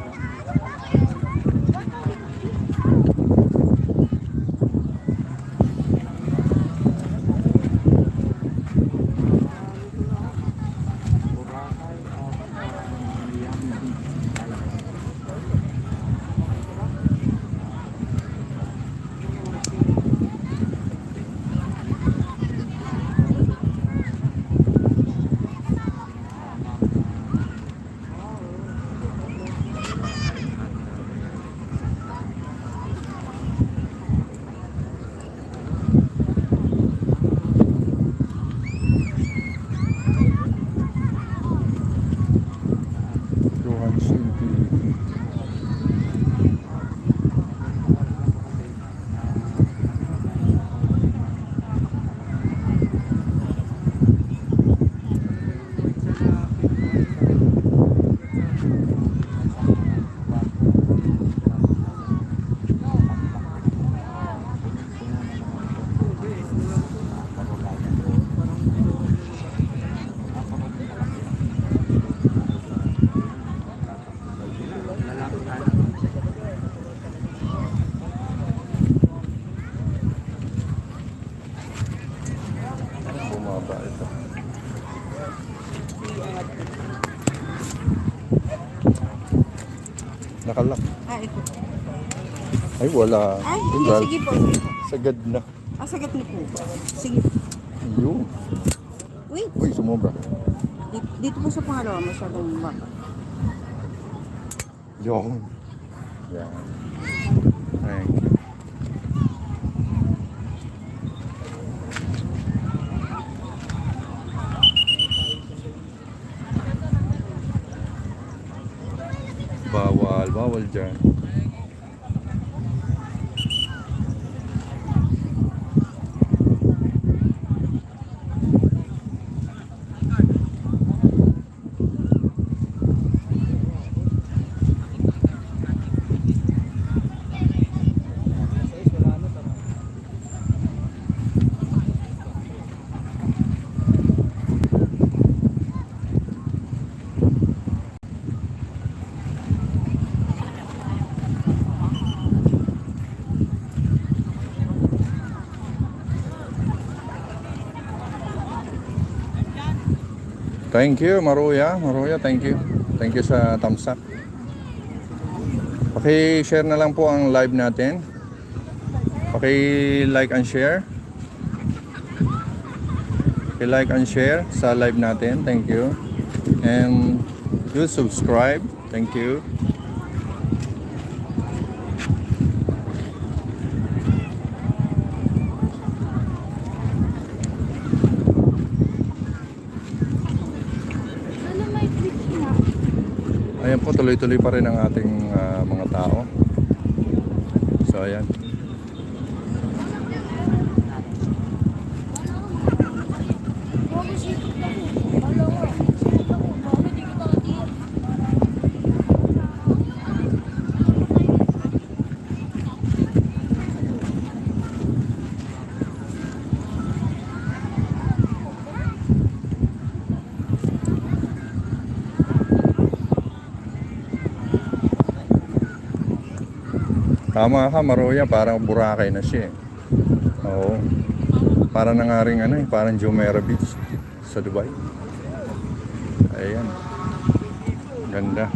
Bumaba ito. Nakalak. Ito. Ay, wala. Ay, Tinggal. sige po. Sagad na. Sagat niyo po ba? Sige. Yun. Wait. Uy, sumobra. Dito po sa pangalawa, masyadong baka. Yun. Yan. Thank you. Bawal dyan. Thank you, Maruya. Maruya, thank you. Thank you sa thumbs up. Paki-share na lang po ang live natin. Paki-like and share. Paki-like and share sa live natin. Thank you. And Do subscribe. Thank you. Ano may bridge nga? Ayan po, tuloy-tuloy pa rin ang ating mga tao. So, ayan. Bago sikot ako. Dalawa. Sikot ako. Bago di kita katiyan. Tama ka, Maroya, parang Boracay na siya eh. Oo. Parang nangaring ano eh, parang Jumeirah Beach sa Dubai. Ayan. Ganda.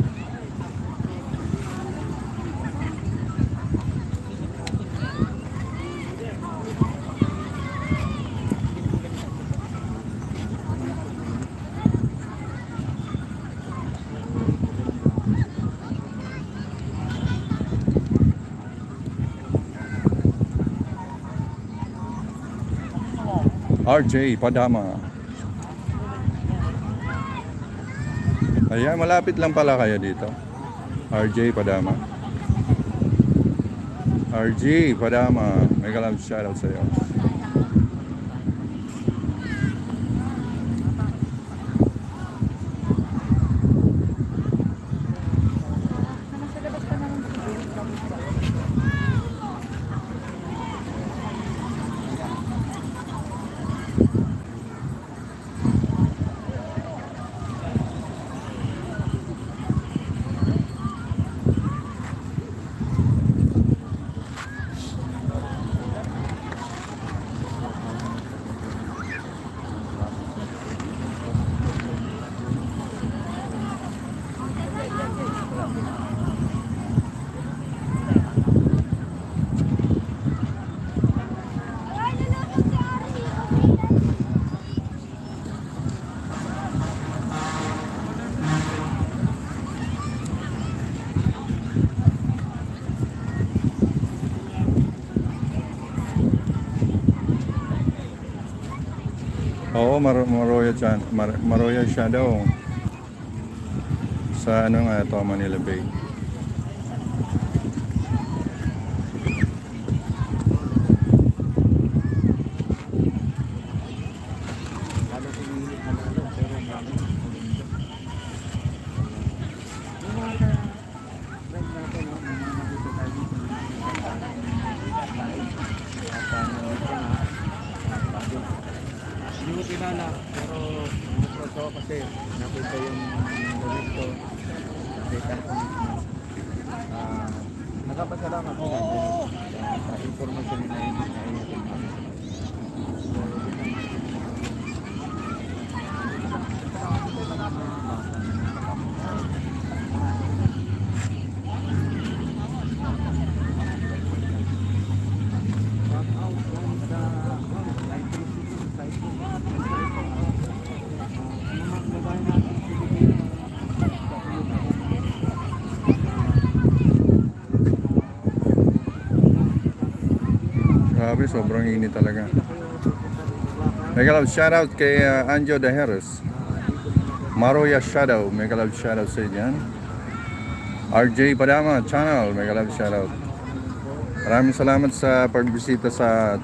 RJ Padama. Ayan, malapit lang pala kayo dito. RJ Padama. RJ Padama. Mega love shoutout sa iyo. Oo, Maroya Shadow. Sa ano nga ito, Manila Bay. Hindi ko kilala, pero gusto ko kasi nakita yung gawin ko. Nakita ko mismo. Nagpapasalamat ko sa informasyon na yun. Grabe, sobrang init talaga. Mega love shoutout kay Anjo De Harris. Maroya Shadow, mega love shoutout sa inyo. RJ Padama channel, mega love shoutout. Maraming salamat sa pagbisita sa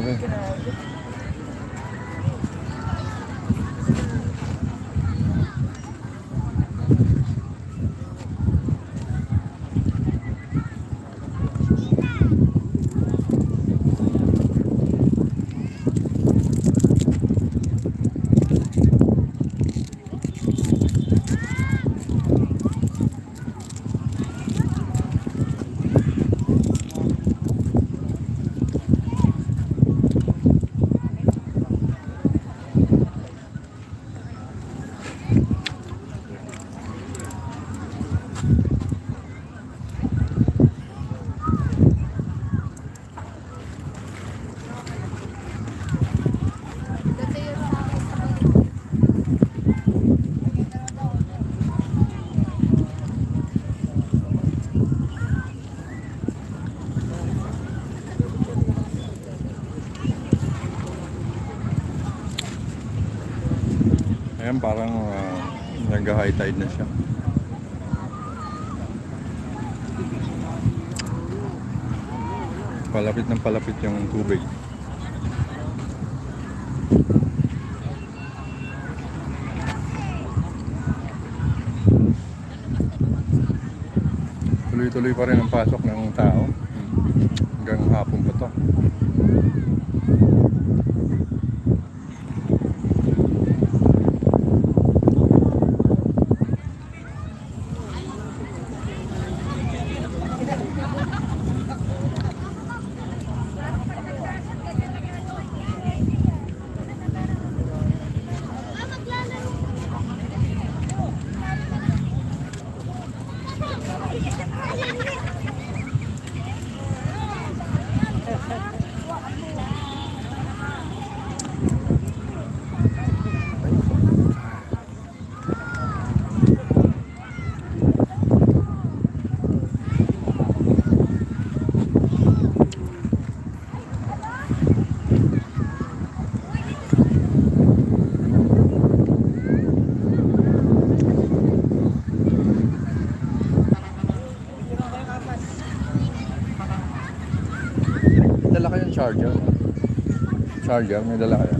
Grabe. Ayan, parang nag-high tide na siya. Palapit ng palapit yung tubig. Tuloy-tuloy pa rin ang pasok ng tao. Hanggang hapon pa to. Dala kayong charger? Charger? May dala kaya?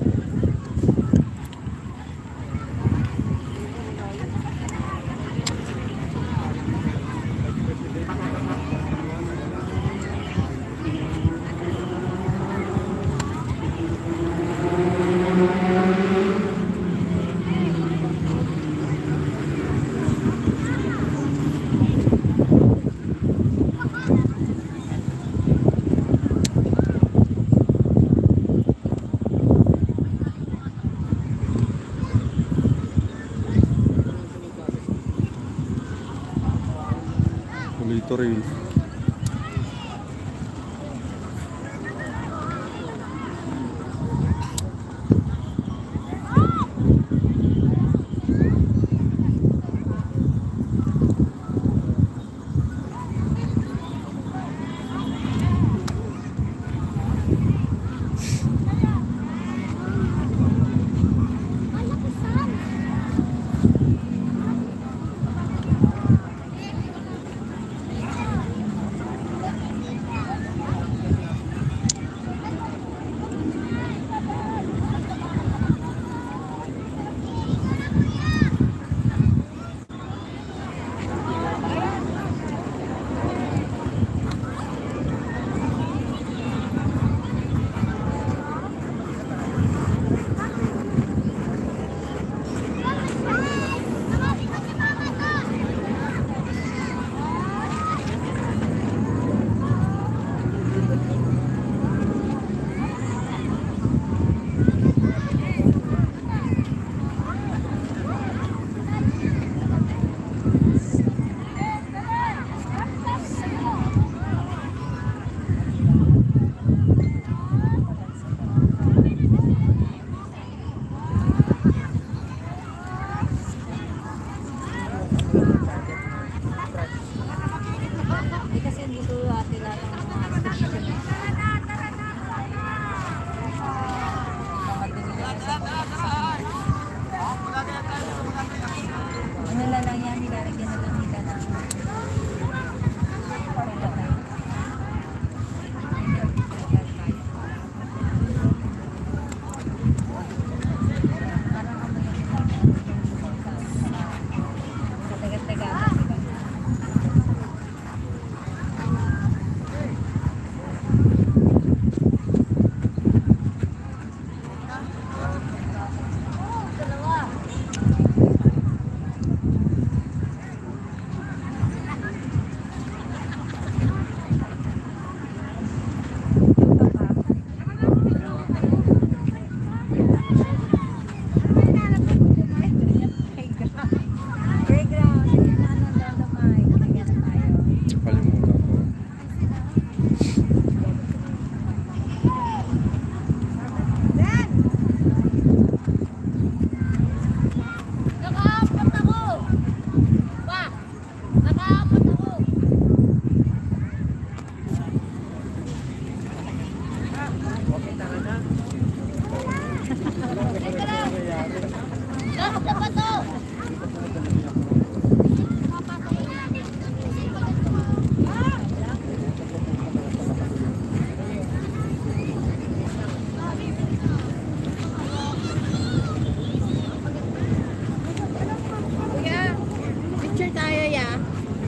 Tuloy-tuloy.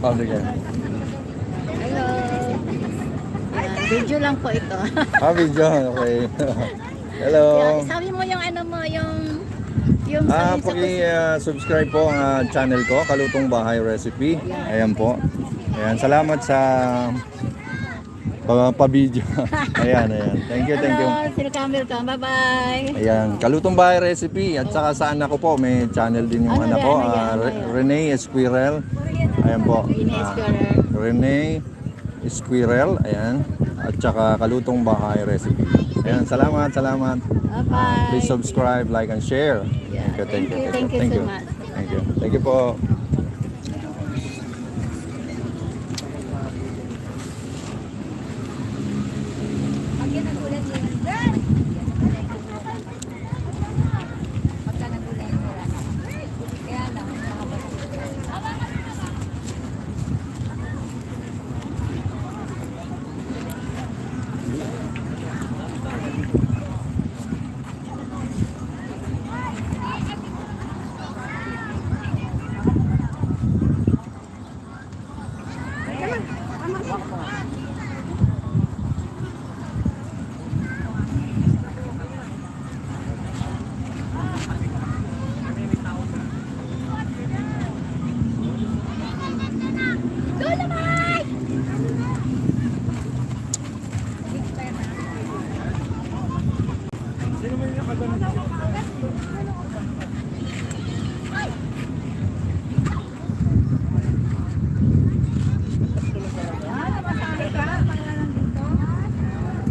Oh, sige. Hello. Video lang po ito. Video, okay. Hello. Sabi mo yung ano mo, yung Subscribe po ang channel ko, Kalutong Bahay Recipe. Ayan po. Ayan, salamat sa pa-video. Ayan. Thank you. Welcome. Bye-bye. Ayan, Kalutong Bahay Recipe. At saka sa anak ko po, may channel din yung anak ko, Rene Esquirel. Ayan po. Rene Esquirel. Ayan. At saka Kalutong Bahay Recipe. Ayan, salamat. Bye-bye. Please subscribe, like, and share. Thank you so much. Thank you po. Pagka nagulat yun. Pagka nagulat yun. Kaya lang,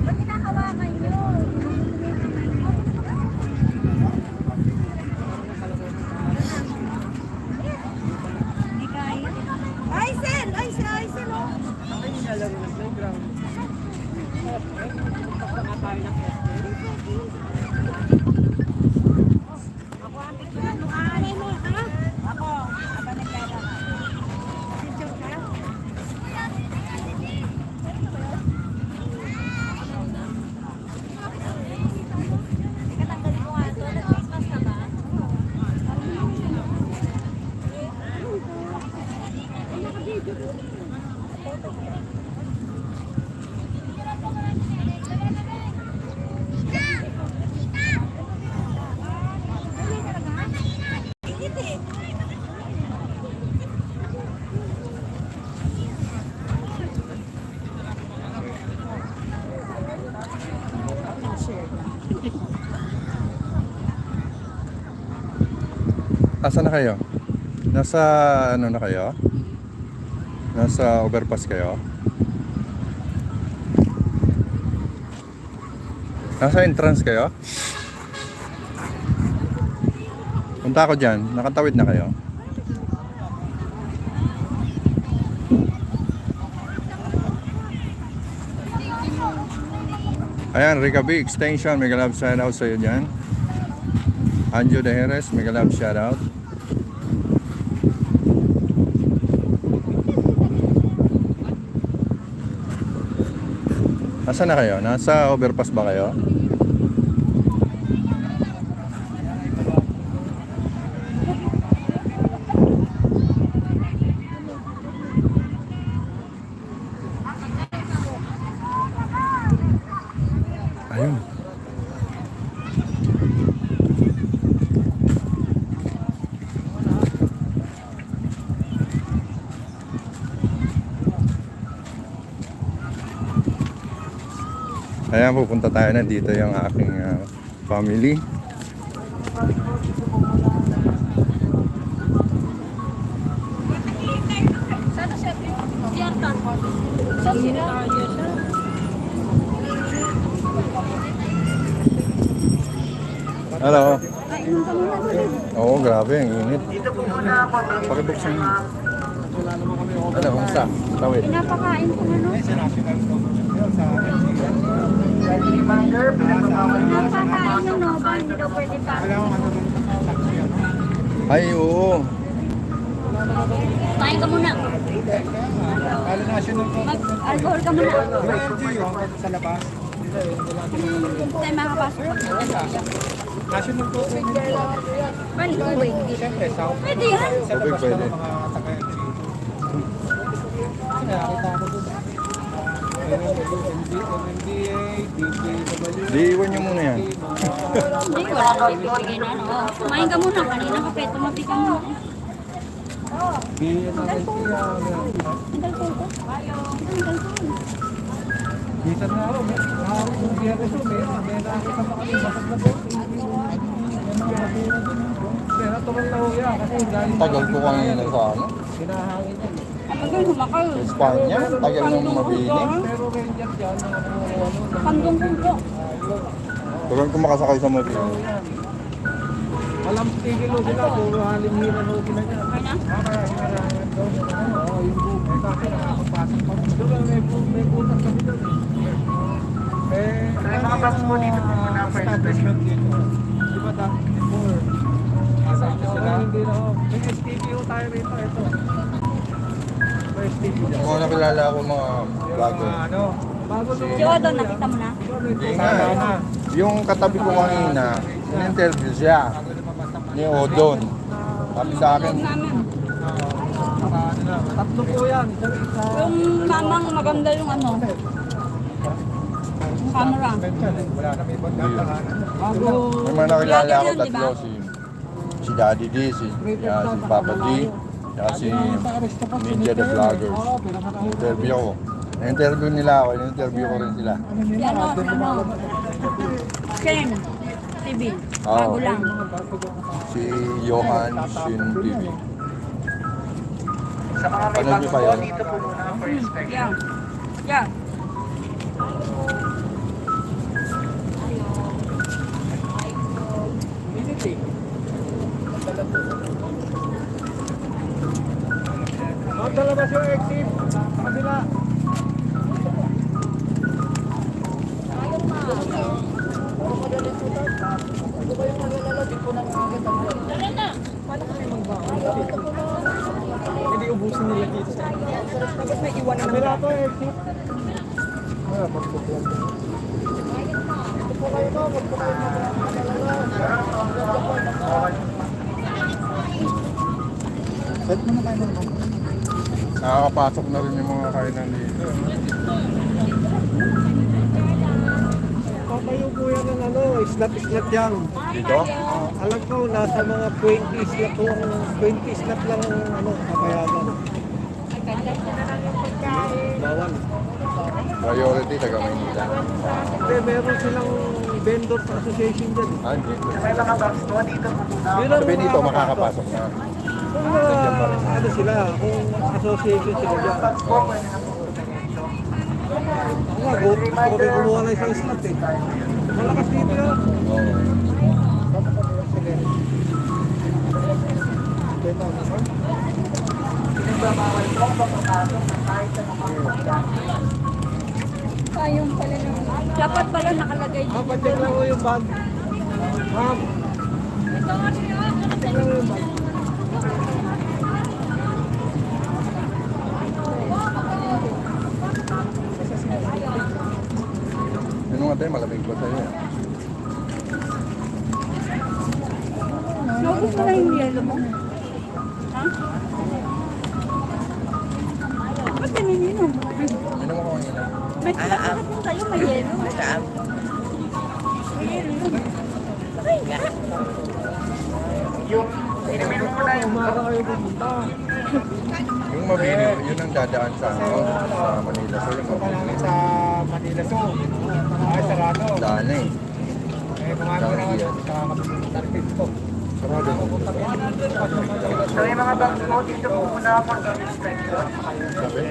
ba't kinakawakan yun? Hindi kaya. Aysel, oh. Ako ang picture mo. Ako, habang naglalakad. Picture ka? Teka, tanggalin mo nga ito. Nag-Christmas na ba? Asa na kayo? Nasa ano na kayo? Nasa overpass kayo? Nasa entrance kayo? Punta ako dyan. Nakatawid na kayo? Ayan, Ricaby Extension. Mega love shout out sa iyo dyan. Anjo De Jerez, mega love shout out. Nasaan na kayo? Nasa overpass ba kayo? Ayun. Ayan, pupunta tayo na dito yung aking family. Sana siya? Siyarta. Sa sinitaryo siya. Hello. Oo, grabe, ang init. Pakibuksan mo. Ano, kumusta? Tawid. Pinapakain ko ano? Pinapakain yung Nova, hindi daw pwede pa. Ay, oo. Kain ka muna. Mag-alcohol ka muna. Sa labas. Tayo makapasok. National po. Paano tubig? Siyempre, sa Pwede yan. sa labas Pwede. ng mga taga-LG. nakita ko doon. MMDA, DPW. Di iwan nyo muna yan. Hindi, wala nang ibibigay na ano. Kumain ka muna, kanina ka pa, tumabi ka muna. Bisa na ako, kung biyernes ko, may nakakita pa kami, basag na po. Pero tumal na ho yan, kasi galing Tagal ko kanina sa ano. hinahangin yan. Tagal humakal. Sa Espanya. Tagal nung mabini. Pero ranger dyan, Hanggang pulo. Tagal ko makasakay sa mabini. walang tigil ho sila, puro halim-hilan ho sila dyan. Okay na? Kaya hinahangin daw, oo, yung boom. Eh, kasi nakakapasok pa. Doon, may butas kami doon. Mga box mo dito po na establishment dito. Di ba dati before? Asal na sila? Hindi na ho. May STPO tayo rito. Ito. May STPO dyan. Kung nakilala ako mga vlogger. Ano? Bago nung... Si Odo, nakita mo na? Hindi nga. Yung katabi ko kanina, in-interview siya. Ni Odon. Sabi sa akin, Namin. Tatlo po yan. Isa. Yung mamang maganda yung ano. Yung camera. Wala na may pagkakaroon. Bago... may mga nakilala ako Vlogger yan, di tatlo. ba? Si Daddy D, si Papa D, saka si Ninja the Vloggers. Interview ako. Na-interview nila ako, in-interview ko rin sila. Si ano. Ken. TV. Bago lang. Si Johan Shin TV. Ano niyo pa yun? Yeah. Yeah. Talabas yung exit. Sa kabila. Hindi ubusin nila dito sa tapos may iwan na kabila to exit. Nakakapasok na rin yung mga kainan dito. Patayo po yan ng ano, islat yan. Dito? Alam ko, nasa mga 20 islat po, 20 islat lang ang ano, kapayagan. Bawal. Priority, taga Maynila. Hindi, meron silang vendors association dyan. Ah, dito. Yun ang Sabi nito, makakapasok na. kung ano sila, kung association sila dyan. Nga, gusto ko rin kumuha ng isang slot eh. Malakas dito yun. Oo. Ayun pala naman. Dapat pala nakalagay dito. Pacheck lang ko yung bag. Ma'am. Pacheck lang ko yung bag. Yung mga tayo, malamig pa tayo. Naubos mo na yung yelo mo? Ha? Ba't pinininom? Ano mo kanina? May tinatapos mo tayo, may yelo. May yelo. Ay, nga. Umaga kayo pumunta. Yung mabini, yun ang dadaan sa, ano, sa Manila. So yung mabini, Sa Manila Zoo. Ay, sarado. daan na eh. Eh, kumain ko na ako doon sa Tarpit ko. Sarado na. So, yung mga bag mo dito po muna for the inspection. Sabi?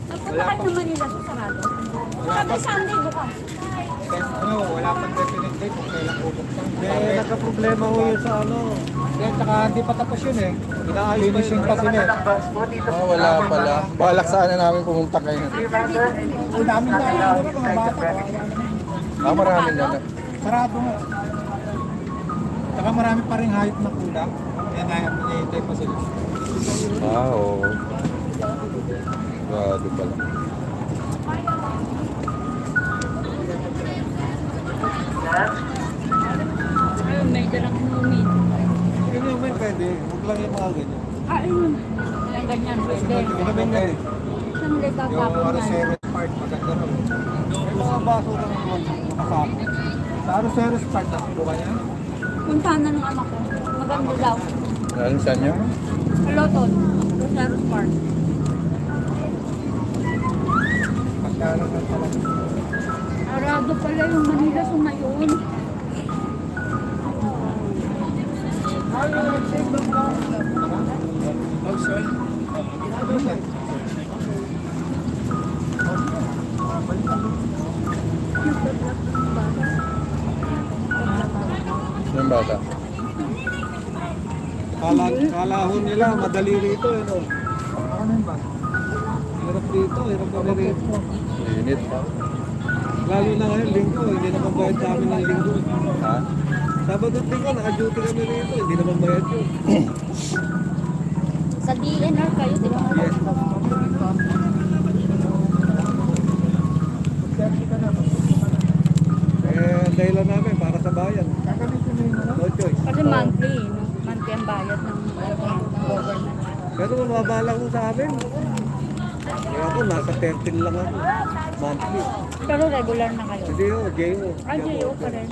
Nagpunta kayo ng Manila sa sarado. Sabi Sunday bukas. Ano, wala pang definite date kung kailan bubuksan. Eh, nagka-problema ko yun sa ano. Eh, tsaka hindi pa tapos yun eh. Finishing pa sila eh. Ah, wala pala. Balak sana namin pumunta kayo. Ang dami na ano, mga bata. Ah, marami na. Sarado nga. Tsaka marami pa rin hayop na kulang. Kaya nahihintay pa sila. Ah, oo. Sarado pala. Ayun, may dalang inumin. Yun yung may pwede. Huwag lang yung mga ganyan. Ayun. Ilang ganyan pwede. Okay. Saan nila Yung itatapon yan? Aroceros part, maganda rin. May mga baso lang naman nakasama. Sa Aroceros part, nakabuka niya. Puntahan na ng anak ko. Maganda daw. Alin saan nyo? Loton. Rosario Park. Pagkano na pala. Arado pala yung Manila sumayon. Yung bata. Kalahon nila, madali rito. Ano yun ba? Hirap dito, hirap kami rito. Init. Lalo na ngayon, linggo, hindi naman bayad sa amin ng linggo. Ha? Sabado at linggo, naka-duty kami rito, hindi naman bayad yun. Sa DNR kayo, di ba? Yes. Eh, dahilan namin para sa bayan. No choice. Kasi monthly, no? Monthly ang bayad ng government. Pero mababala ko sa amin. Kaya ako, nasa 13 lang ako. Monthly. Pero regular na kayo. Hindi o, JO. JO pa rin.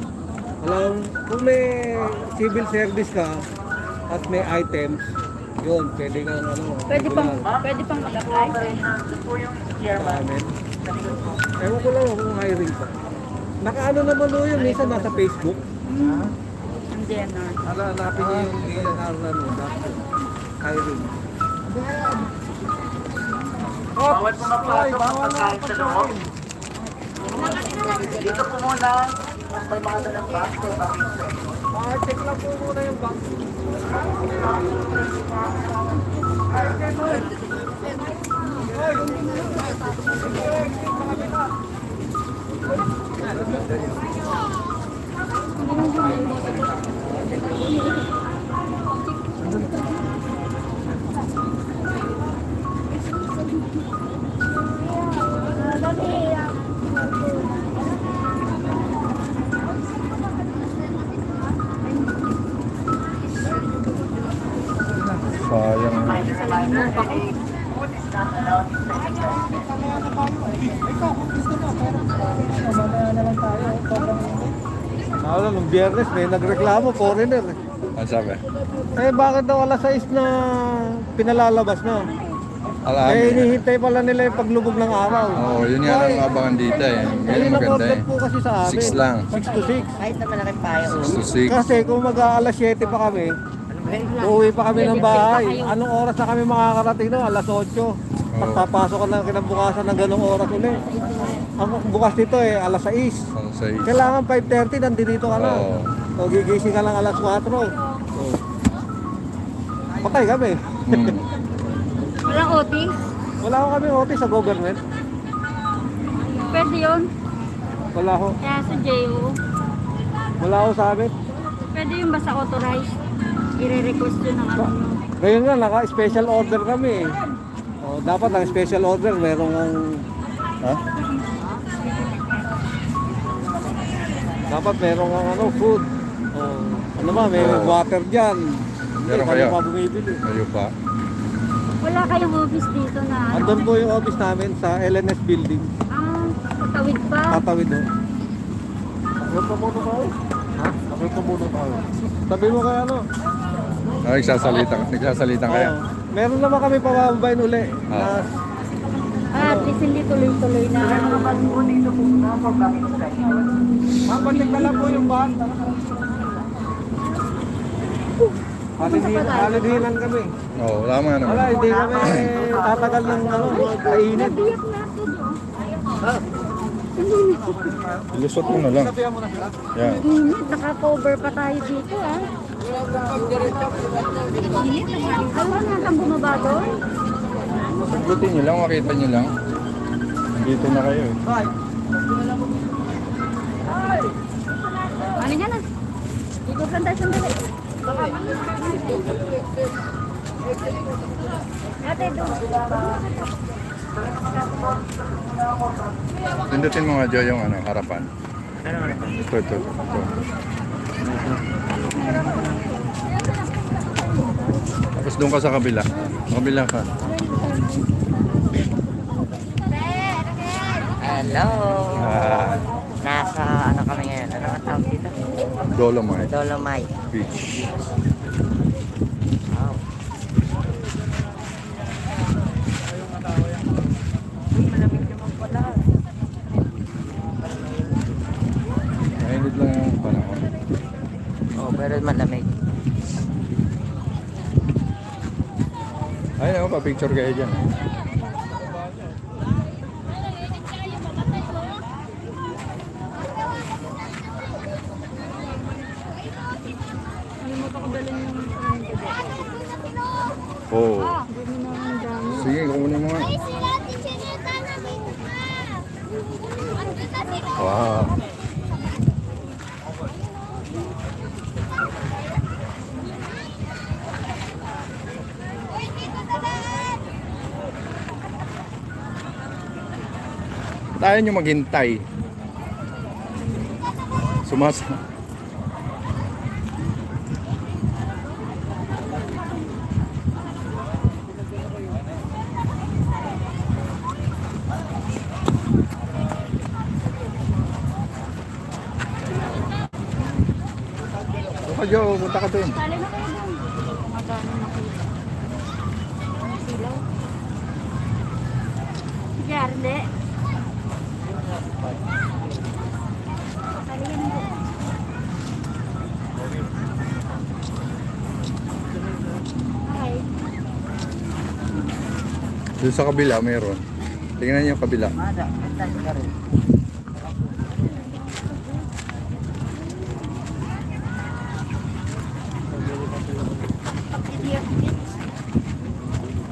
Alam, kung may civil service ka at may items, yun, pwede kang ano. Pwede pang mag-apply. Sa amin. Ewan ko lang kung hiring pa. Nakaano naman o yun, minsan nasa Facebook. Ang DNR. Hanapin niyo yung DNR na no, dati. Hiring. Bawal po mag-apply. Bawal na pagkain. Dito po muna. May mga dalang box. Check lang po muna yung box. Sayang. Ano, nung biyernes may nagreklamo, foreigner. Ano sabi? Eh bakit daw alas 6 na pinalalabas na? Alam. Eh hinihintay pala nila yung paglubog ng araw. Oo, yun nga lang abangan dito eh. Yan Ayun yung ang maganda order eh. po kasi sa amin. 6 lang. 6 to 6. 6 to 6. Kasi kung mag-aalas 7 pa kami, uuwi pa kami ng bahay. Anong oras na kami makakarating doon? Alas 8. Pagpapasok ka ng kinabukasan ng ganong oras ulit. Ang bukas dito eh, alas 6. Ano sa is? Kailangan 5:30, nandito ka na. Oo. O gigising ka lang alas 4. Patay kami. Hmm. Walang OT? Wala ko kami OT sa government. Pwede yun. Wala ko. Kaya sa JO. Wala ko sa amin. Pwede yung basta authorized. I-request yun ng ano nyo. Ngayon nga, naka-special order kami. O, dapat ang special order, merong Ha? dapat merong ano, food. O, ano ba, may Oo. water dyan. Meron Hindi, kayo? kami pa bumibili. Kayo pa? Wala kayong office dito na ano? Andun po yung office namin sa LNS building. Patawid pa. Tatawid doon. Takot pa muna tayo. Ha? Takot pa muna tayo. Sabi mo kaya ano? Nagsasalitan kayo? Oo. Meron naman kami pabababain uli. Ah. At least hindi tuloy-tuloy na. Mabalik ka lang po yung van. Halidinan kami. Oo, wala mga naman. Wala, hindi kami tatagal ng ano, kainit. Biyak na ito doon. Ilusot mo na lang. Sabihan mo na sila. Yan. Init, naka-cover pa tayo dito ah. Init, alam nga kang bumaba doon. Sagutin nyo lang, makita nyo lang. Dito na kayo eh. Ano yan ah? Ikot lang tayo sandali. Ate, doon. Pindutin mo nga, Jo, yung ano, harapan. Ito. Tapos Doon ka sa kabila. Kabila ka. Hello! Ah, Nasa ano kami ngayon? Ano ang tawag dito? Dolomite Dolomite. Beach. Wow. Malamig naman pala. Mainit lang yung panahon. Oh, pero malamig. Ayun ako, pa-picture kayo dyan. Oo. Oh. Sige, kukunin mo nga. Wow. Tayo nyo maghintay. Sumasa. Punta Jo, punta ka dun. Sali na kayo doon. Magkano makita. Ang silaw. Sige, Arle. Sali ka na doon. Hi. Doon sa kabila meron. Tingnan niyo yung kabila. Mada, punta ka rin.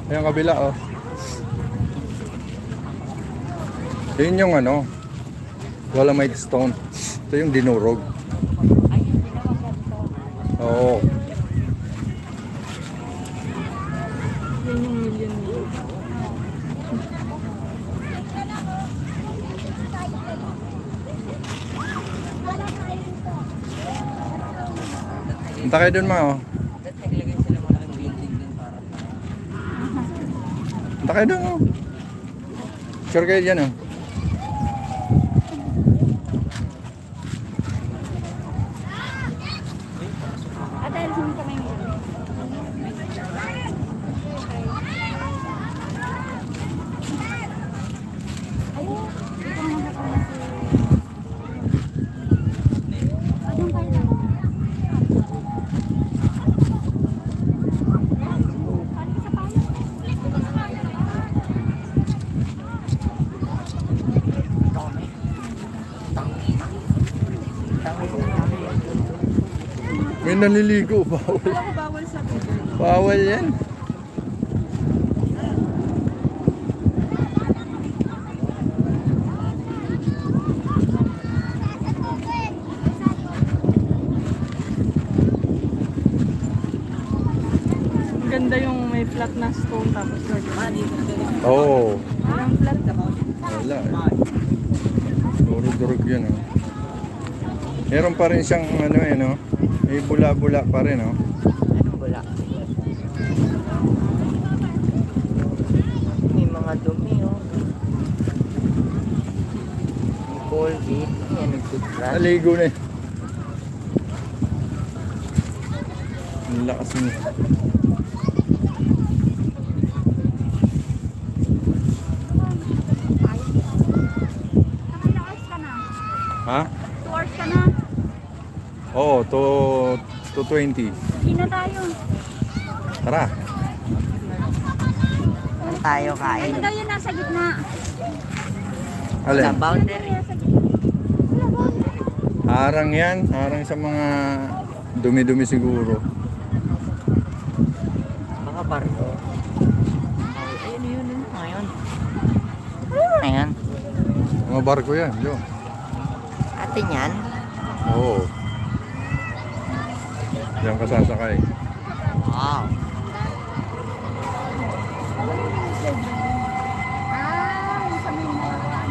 Ayun kabila oh. Yun yung ano, Dolomite Stone. Ito yung dinurog. Oo. Yun yung million mo. Punta kayo dun ma oh. Naglagay sila malaking building din para. Punta kayo dun oh. Sure kayo dyan oh. Ate, alisin mo kami ngayon. Ayun, dito mo na kami si... Ayun kayo lang. Balik sa palo. May naliligo. Bawal. Alam ko bawal sa bibig. Bawal yan. Ang ganda yung may flat na stone tapos lagyan. Oo. Oh. Walang flat na. Wala eh. Durog-durog yun oh. Meron pa rin siyang ano eh no. May bula-bula pa rin oh. Anong wala? May mga dumi oh. May Colgate. Yan, nag-toothbrush. Naligo na eh. Ang lakas mo. Ilang hours ka na? Ha? 2 hours ka na? Oo, to 20. Hindi na tayo. Tara. Saan tayo kain? Ano daw yun nasa gitna? Sa Alin? boundary. Nasa gitna. Wala ba? Harang yan. Harang sa mga dumi-dumi siguro. Mga barko. Ayun, yun. Ayun. Ayan. Mga barko yan, Jo. Atin yan. Oo. Diyan ka sasakay. Wow. Yung sa may nakaraan.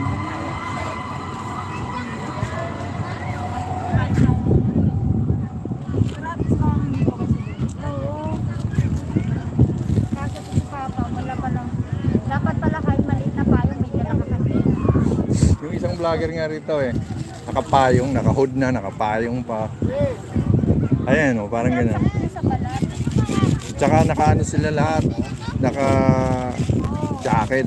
Grabe sa mga hindi ko kasi. Oo. vlogger nga rito eh. Nakapayong, naka-hood na, nakapayong pa. Ayan oh, parang ganun. Sa balat. Tsaka naka-ano sila lahat. Naka-jacket.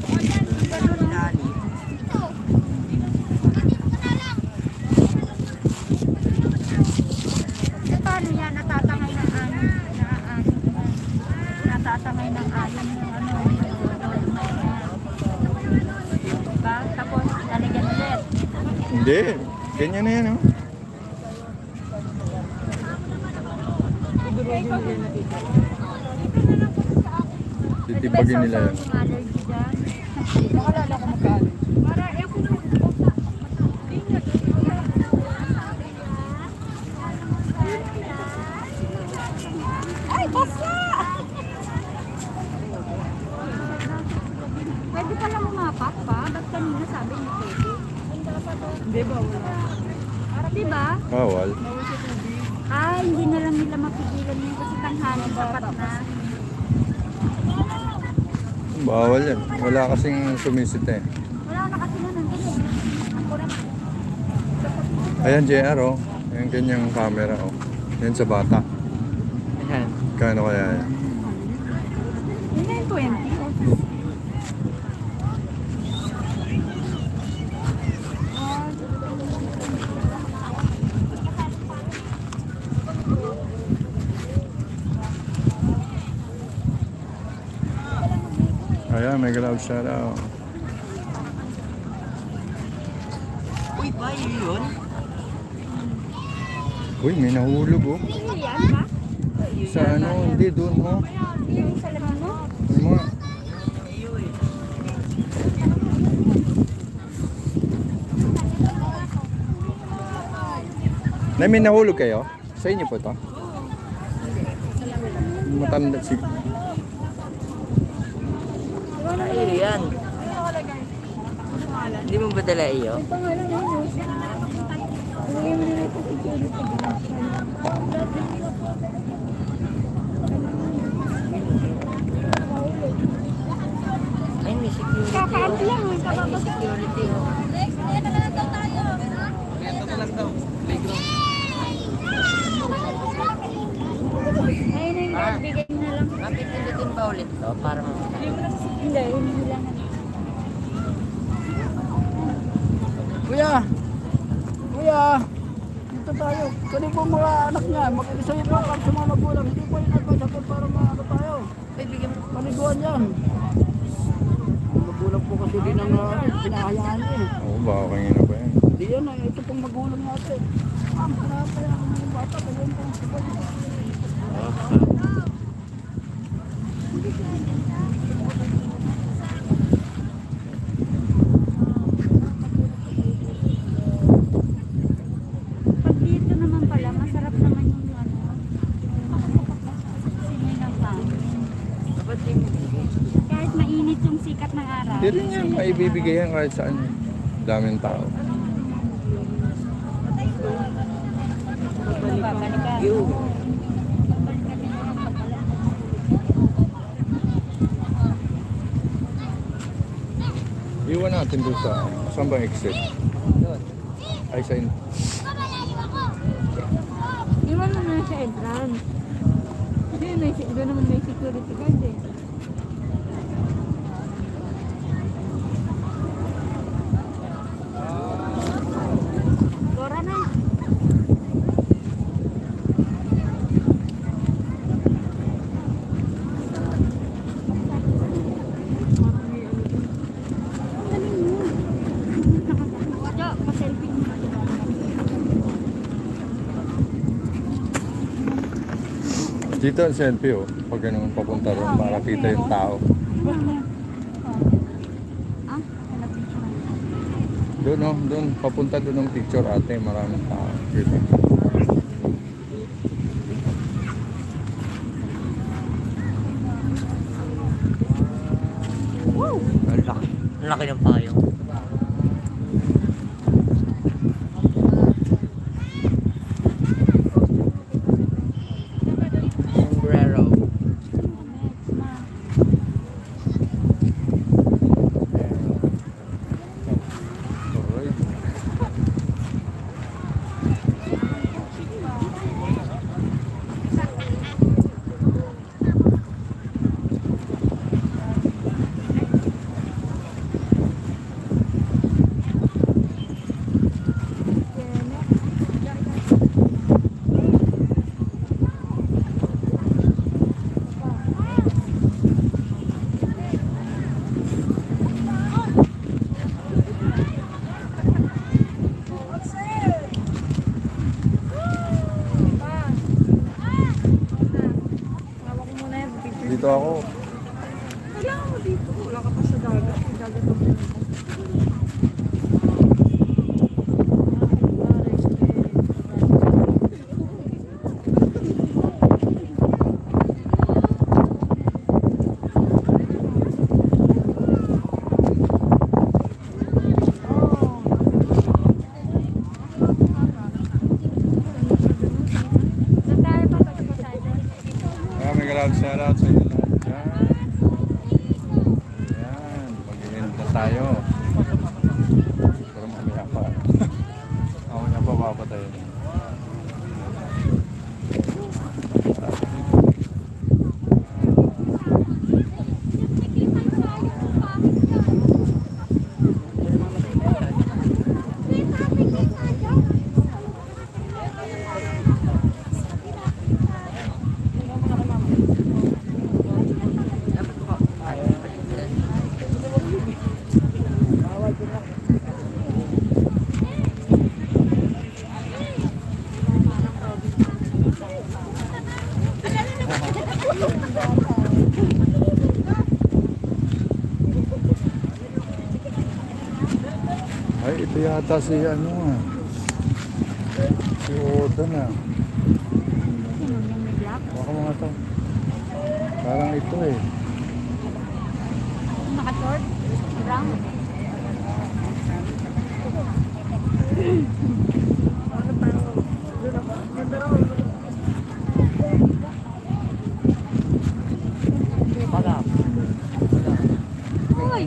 Eh, paano yan? Natatangay ng ayon. Natatangay ng ayon yung ano. Diba? Tapos, lalagyan ulit. Hindi, ganyan na yan oh. Titibagin nila yan. Yung allergy dyan. Makalala ko magkano. Para, eh, kung ay, basta! Pwede pala lumapak pa? Ba't kanina sabi niyo pwede? Hindi ba? Wala. Diba? Bawal. Ay, hindi na lang nila mapigilan yun kasi tanghali sapat na. Bawal yan. Wala kasing sumisit eh. Wala na kasi na nandun eh. Ako na. Ayan JR oh. Ayan ganyang camera oh. Yan sa bata. Ayan. Kano kaya yan? Yun na yung 20. Ayan, may glove shout out. Uy, ba yun? Uy, may nahulog oh. Yan ba? Sa ano, hindi doon oh. Yung sa laman mo? May mga... Na may nahulog kayo? Sa inyo po to? Matanda si... Iyo yan. Hindi mo ba dala iyo? Ay, may security. Kakaanti lang. May Ay, may kababas. security. Oh. Next, kaya na lang daw tayo. Ayun na yung bigay na lang. Mapipindutin ba ulit to? Para mo. Hindi, hindi lang. Kuya! Kuya! Dito tayo. Kani po mga anak niya. Mag-isa yung mga sa mga magulang. Hindi po yung nagpasapot para maano tayo. Bibigyan mo. Paniguan yan. Magulang po kasi din ang pinahayaan niya eh. Oo, baka kanina pa yan. Hindi yan eh. Ito pong magulang natin. Pinapayaan ng mga bata. Kaya po. Pag dito naman pala, masarap naman yung ano. Simoy ng hangin. Ba't di mo bigay? Kahit mainit yung sikat ng araw. Hindi rin yan, maibibigay yan kahit saan. Daming tao. Babalik ka. Iwan natin doon sa... Saan ba exit? Ay, sa in... Iwan mo na sa entrance. Kasi doon naman may security guard eh. Dora na. Jo, pa-selfie mo. Dito ang selfie oh. Pag ganun papunta ron para kita yung tao. Ah, hanapin ko na. Doon oh, doon. Papunta doon ng picture ate. Maraming tao. Kita. Ang laki. Ang laki ng payong. Sombrero. Alright. dito ako. Kailangan mo dito. Wala ka pa sa dagat. Yung dagat ang Doon tayo pa pagkakasal. Maraming shoutout sa inyo lahat dyan. Ayan, mag-iinta tayo. Pero mamaya pa. Mamaya pa papatayin. Ay, ito yata si ano ah. Si Odan ah. Baka mga to. Parang ito eh. Naka-short? Brown? Uy!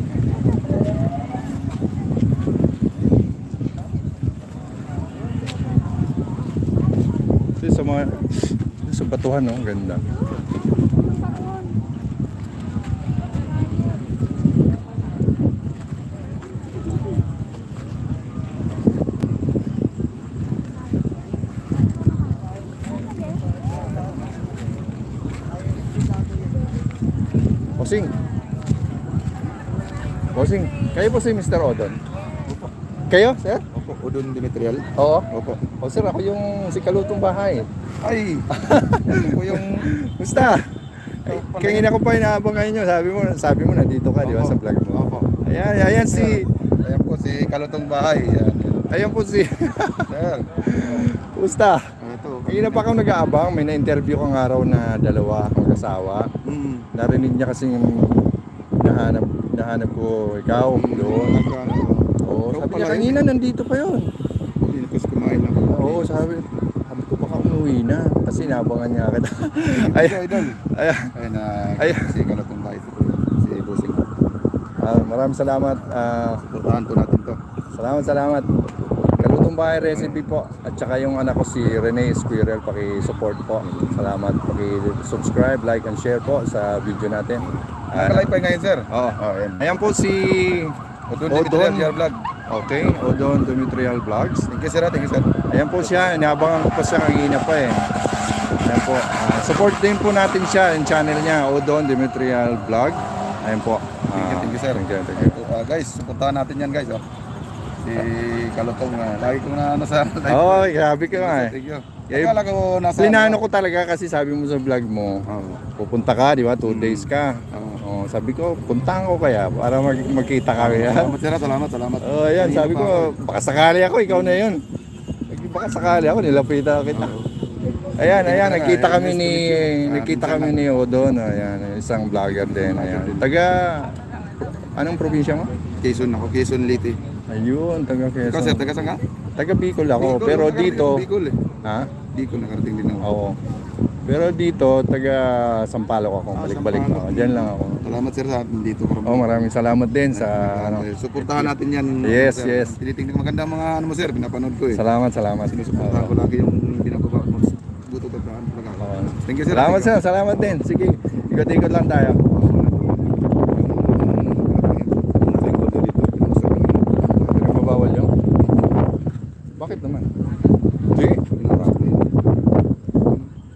Ito sa mga sa batuhan no, ang ganda. Bossing. Bossing, kayo po si Mr. Odon? Kayo, sir? Opo, Odon Dimitrial. Oo. Opo. O sir, ako yung si Kalutong Bahay. Ay! Ako yung... Musta? Kanina ko pa inaabangan nyo. Sabi mo nandito ka, di ba, sa vlog mo? Opo. Ayan si... Ayan po si Kalutong Bahay. Ayan. Ayan po si... Sir. Musta? Ito. Kanina pa ako nag-aabang. May na-interview kang araw na dalawa mag-asawa. Narinig niya kasing nahanap ko ikaw doon. Oo, sabi niya kanina nandito pa yun. Hindi ko kumain ako. Oo, sabi ko baka umuwi na kasi nabangan niya kita. Ay, Idol. ay, Ayan. Si Kalutong Bahay. Si Busing. maraming salamat. Putahan po natin to. Salamat. Kalutong Bahay Recipe po. At saka yung anak ko si Rene Squirrel, paki-support po. Salamat. Paki-subscribe, like and share po sa video natin. Nakalive pa ngayon, sir. Oo. Ayan. Ayan po si Odon Dimitrial Vlog. Okay, Odon Dimitrial Vlogs. Thank you, sir. Thank you, sir. Ayan po siya, inaabangan ko pa siya kanina pa eh. Ayan po. Support din po natin siya yung channel niya, Odon Dimitrial Vlog. Ayan po. Thank you, sir. Thank you. Guys, supportahan natin yan, guys. Oh. Si Kalutong, lagi kong na ano sa live. Oh, grabe ka nga eh. Thank you. Eh, Akala ko nasa... Plinano ko talaga kasi sabi mo sa vlog mo, Oo. pupunta ka, di ba? 2 days ka. Oh, sabi ko, puntahan ko kaya para magkita kami. Salamat, sir. Salamat. Oh, ayan, sabi ko, baka sakali ako, ikaw na yun. Baka sakali ako, nilapitan kita. Ayan, nakita kami ni Odon, ayan, isang vlogger din, ayan. Anong probinsya mo? Quezon ako, Quezon Liti. Ayun, taga Ikaw, sir, Quezon. taga saan ka? Taga Bicol ako, Bicol, pero nakarating dito, ako Bicol eh. ha? Bicol, nakarating din ako. Oo. Pero dito, taga Sampaloc ako, balik-balik Sampaloc. ako. Diyan lang ako. Salamat, sir, sa dito. Oh, maraming salamat din sa ano. Supportahan natin yan. Yes, sir. yes. Tinitingnan ko maganda mga ano mo, sir, pinapanood ko eh. Salamat. Sinusuportahan ko lagi yung binababa mo. Buto pagkaan talaga. Oo. Thank you, sir. Salamat sir, salamat din. Sige, ikot-ikot lang tayo. Pinagbabawal yun? Bakit naman? Hindi.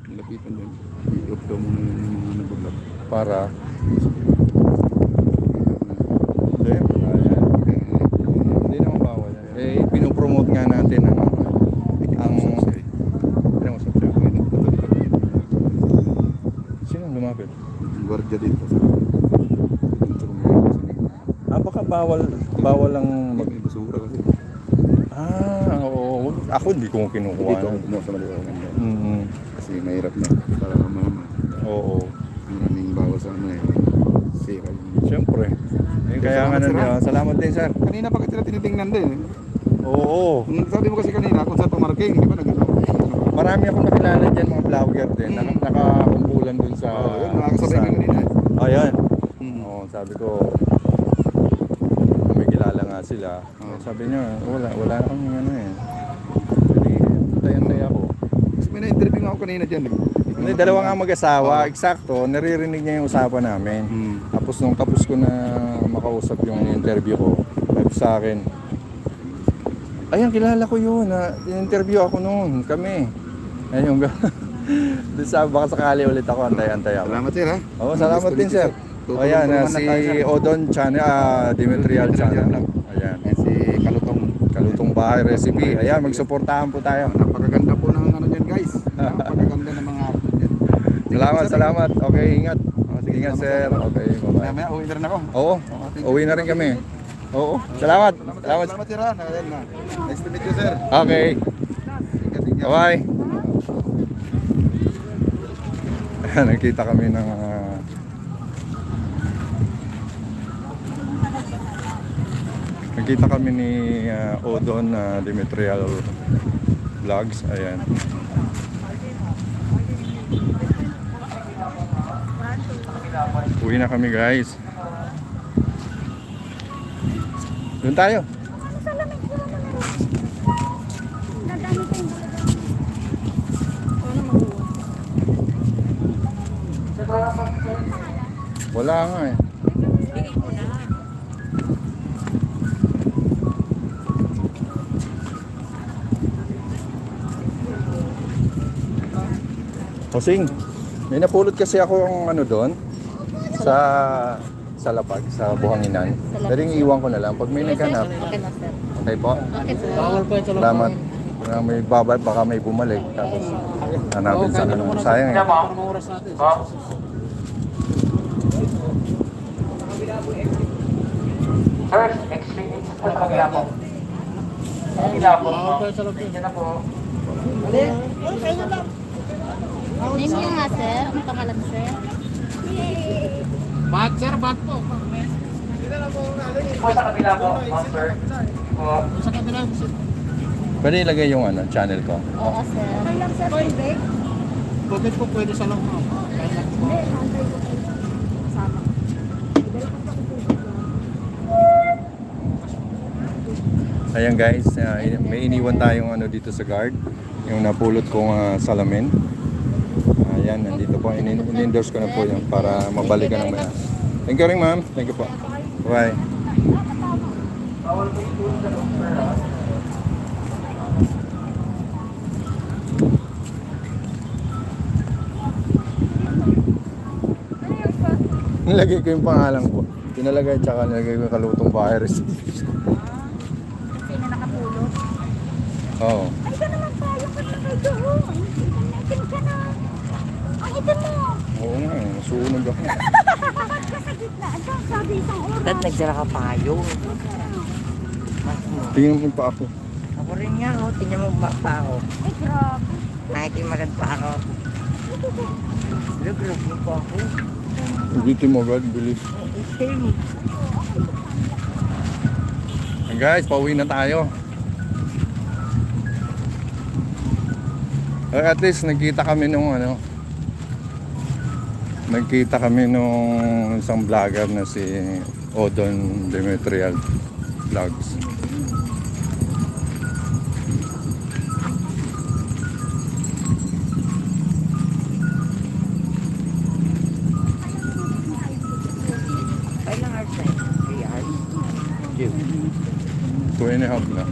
Nilapitan din. I-off daw muna yung mga nag-vlog. Para? Hindi. Ayan. Hindi naman bawal yan. Eh, pinopromote nga natin ang pinamusap siya. Sino lumapit? gwardiya dito. Baka bawal lang mag... May basura kasi. Oo. Ako hindi ko kinukuha. Dito ako kumuha sa maliwanag. Kasi mahirap na. Para mama. Oo. Maraming bawas sa ano eh. Sira yung... Siyempre. Kaya nga na salamat din, sir. Kanina pa kasi tinitingnan din eh. Oo. Sabi mo kasi kanina kung saan pumarking, di ba nag-ano? Marami akong nakilala dyan, mga vlogger din. Nakakumpulan dun sa... Oo, yun, nakakasabay ko kanina. Ayan. Oo, sabi ko, may kilala nga sila. Sabi niya, wala na kami ano eh. Hindi, antay ako. Kasi may na-interview nga ako kanina dyan. Hindi, dalawa nga mag-asawa. Eksakto, naririnig niya yung usapan namin. Tapos nung tapos ko na makausap yung interview ko, sabi sa akin, ayan, kilala ko yun. In-interview ako noon, kami. Ayun yung doon sa baka sakali ulit ako, antay ako. Salamat sir ha. Oo, salamat din sir. O ayan, si Odon Channel, Dimitrial Channel. Ayan, Ayan si Kalutong Bahay Recipe. Ayan, magsuportahan po tayo. Napakaganda po ng ano dyan guys. Napakaganda ng mga upload dyan. Salamat. Okay, ingat. Sige, Ingat salamat, sir. Okay, bye-bye. Mamaya uwi na rin ako. Oo, uwi na rin kami. Oo, salamat. Salamat. Salamat sir ha. Ayan na. Nice to meet you sir. Okay, Ingat. bye-bye. Ayan, nakita kami ng nakita kami ni Odon Dimitrial Vlogs. Ayan. Uwi na kami guys. Doon tayo. Wala nga eh. Hosing, may napulot kasi ako ang ano doon sa lapag, sa buhanginan. Pwedeng iwan ko na lang pag may naghanap. Okay na, sir. Okay po. Okay, sir. Salamat. May babay, baka may bumalik. Tapos hanapin sa ano. Sayang eh. First, experience po sa kabila po. Kabila po. Diyan na po. Name niya nga, sir. Ang pangalan, sir? Bat sir, bat po. Po sa kabila po, sir. Po. Sa kabila. Pwede ilagay yung ano, channel ko. Oo, sir. Okay lang, sir. Tubig? Tubig po pwede sa loob. Hindi, hantay ko kayo. Kasama. Ayan guys, may iniwan tayong ano dito sa guard. Yung napulot kong salamin. Ayan, nandito po. In-endorse ko na po yun para mabalikan ng maya. Thank you rin ma'am. Thank you po. Bye. Nilagay ko yung pangalan ko. Pinalagay tsaka nilagay ko yung Kalutong Bahay Recipe. Sino nakapulot? Oo. Ay, ka naman tayo. Ba't na kayo doon? Itim ka na. Ang itim mo. Oo nga, sunog ako. Bakit ka sa gitna? Ito, sabi isang oras. Ba't nagdala ka payo? Tingnan mo pa ako. Ako rin nga, oh. Tingnan mo ba pa ako. Ay, grabe. Nakikimagan pa ako. Lug mo pa ako. Ulitin mo agad, bilis. Same. And guys, pauwi na tayo. At least nagkita kami nung ano. Nagkita kami nung isang vlogger na si Odon Dimitrial Vlogs. Kailang hours na yun? 3 hours? 2.5 na.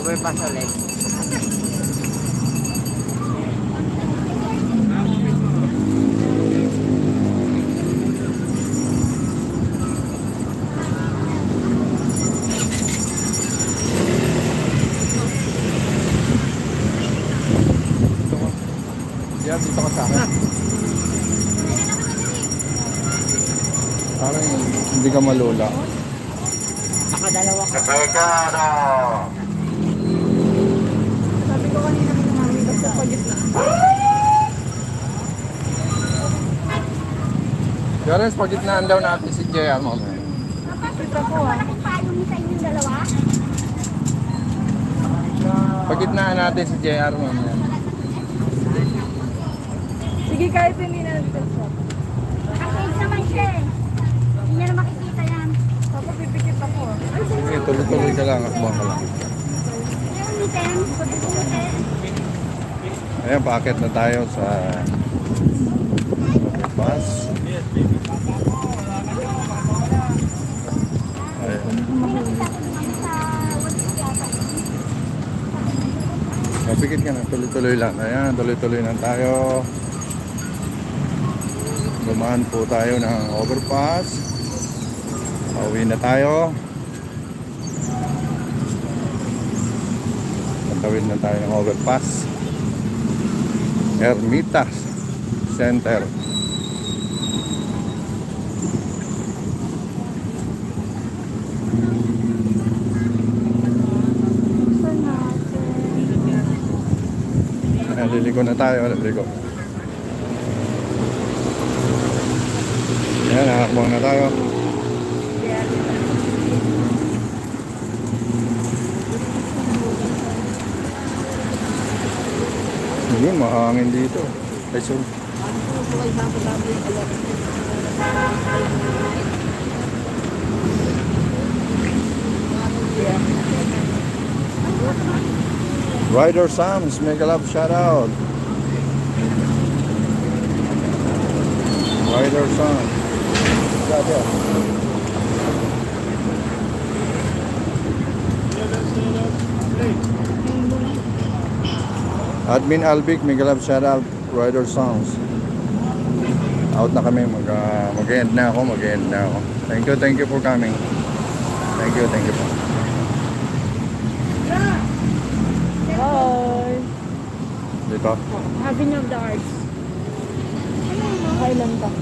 overpass ulit. Yan, dito ka sa akin. Parang hindi ka malula. Nakadalawa ka. Sabi ko kanina mo namin, basta pagitna. Clarence, pagitnaan daw natin si JR mamaya. Kita ko ah. Pagitnaan natin si JR mamaya. Sige, kahit hindi na nag-shop. Nakakage naman siya eh. Hindi niya na makikita yan. Tapos pipikit ako ah. Ay, Sige, tuloy-tuloy ka lang, akbang ka lang. Meron meeting. Meeting. Ayan, paakit na tayo sa bus. Ayan. Mapikit ka na, tuloy-tuloy lang. Ayan, tuloy-tuloy lang tayo. Dumaan po tayo ng overpass. Pauwi na tayo. Tatawid na tayo ng overpass. Ermitas Center. Liliko na tayo, liliko. Yan, nakakbang na tayo. Yun, mahangin dito. Ay, so. Rider Sams, make a love shout out. Rider Sams. Admin Albic, make a love shout out. Rider Songs. Out na kami, mag-end na ako, Thank you for coming. Thank you po. Bye! Dito. Happy New Year, Darts. Okay lang to.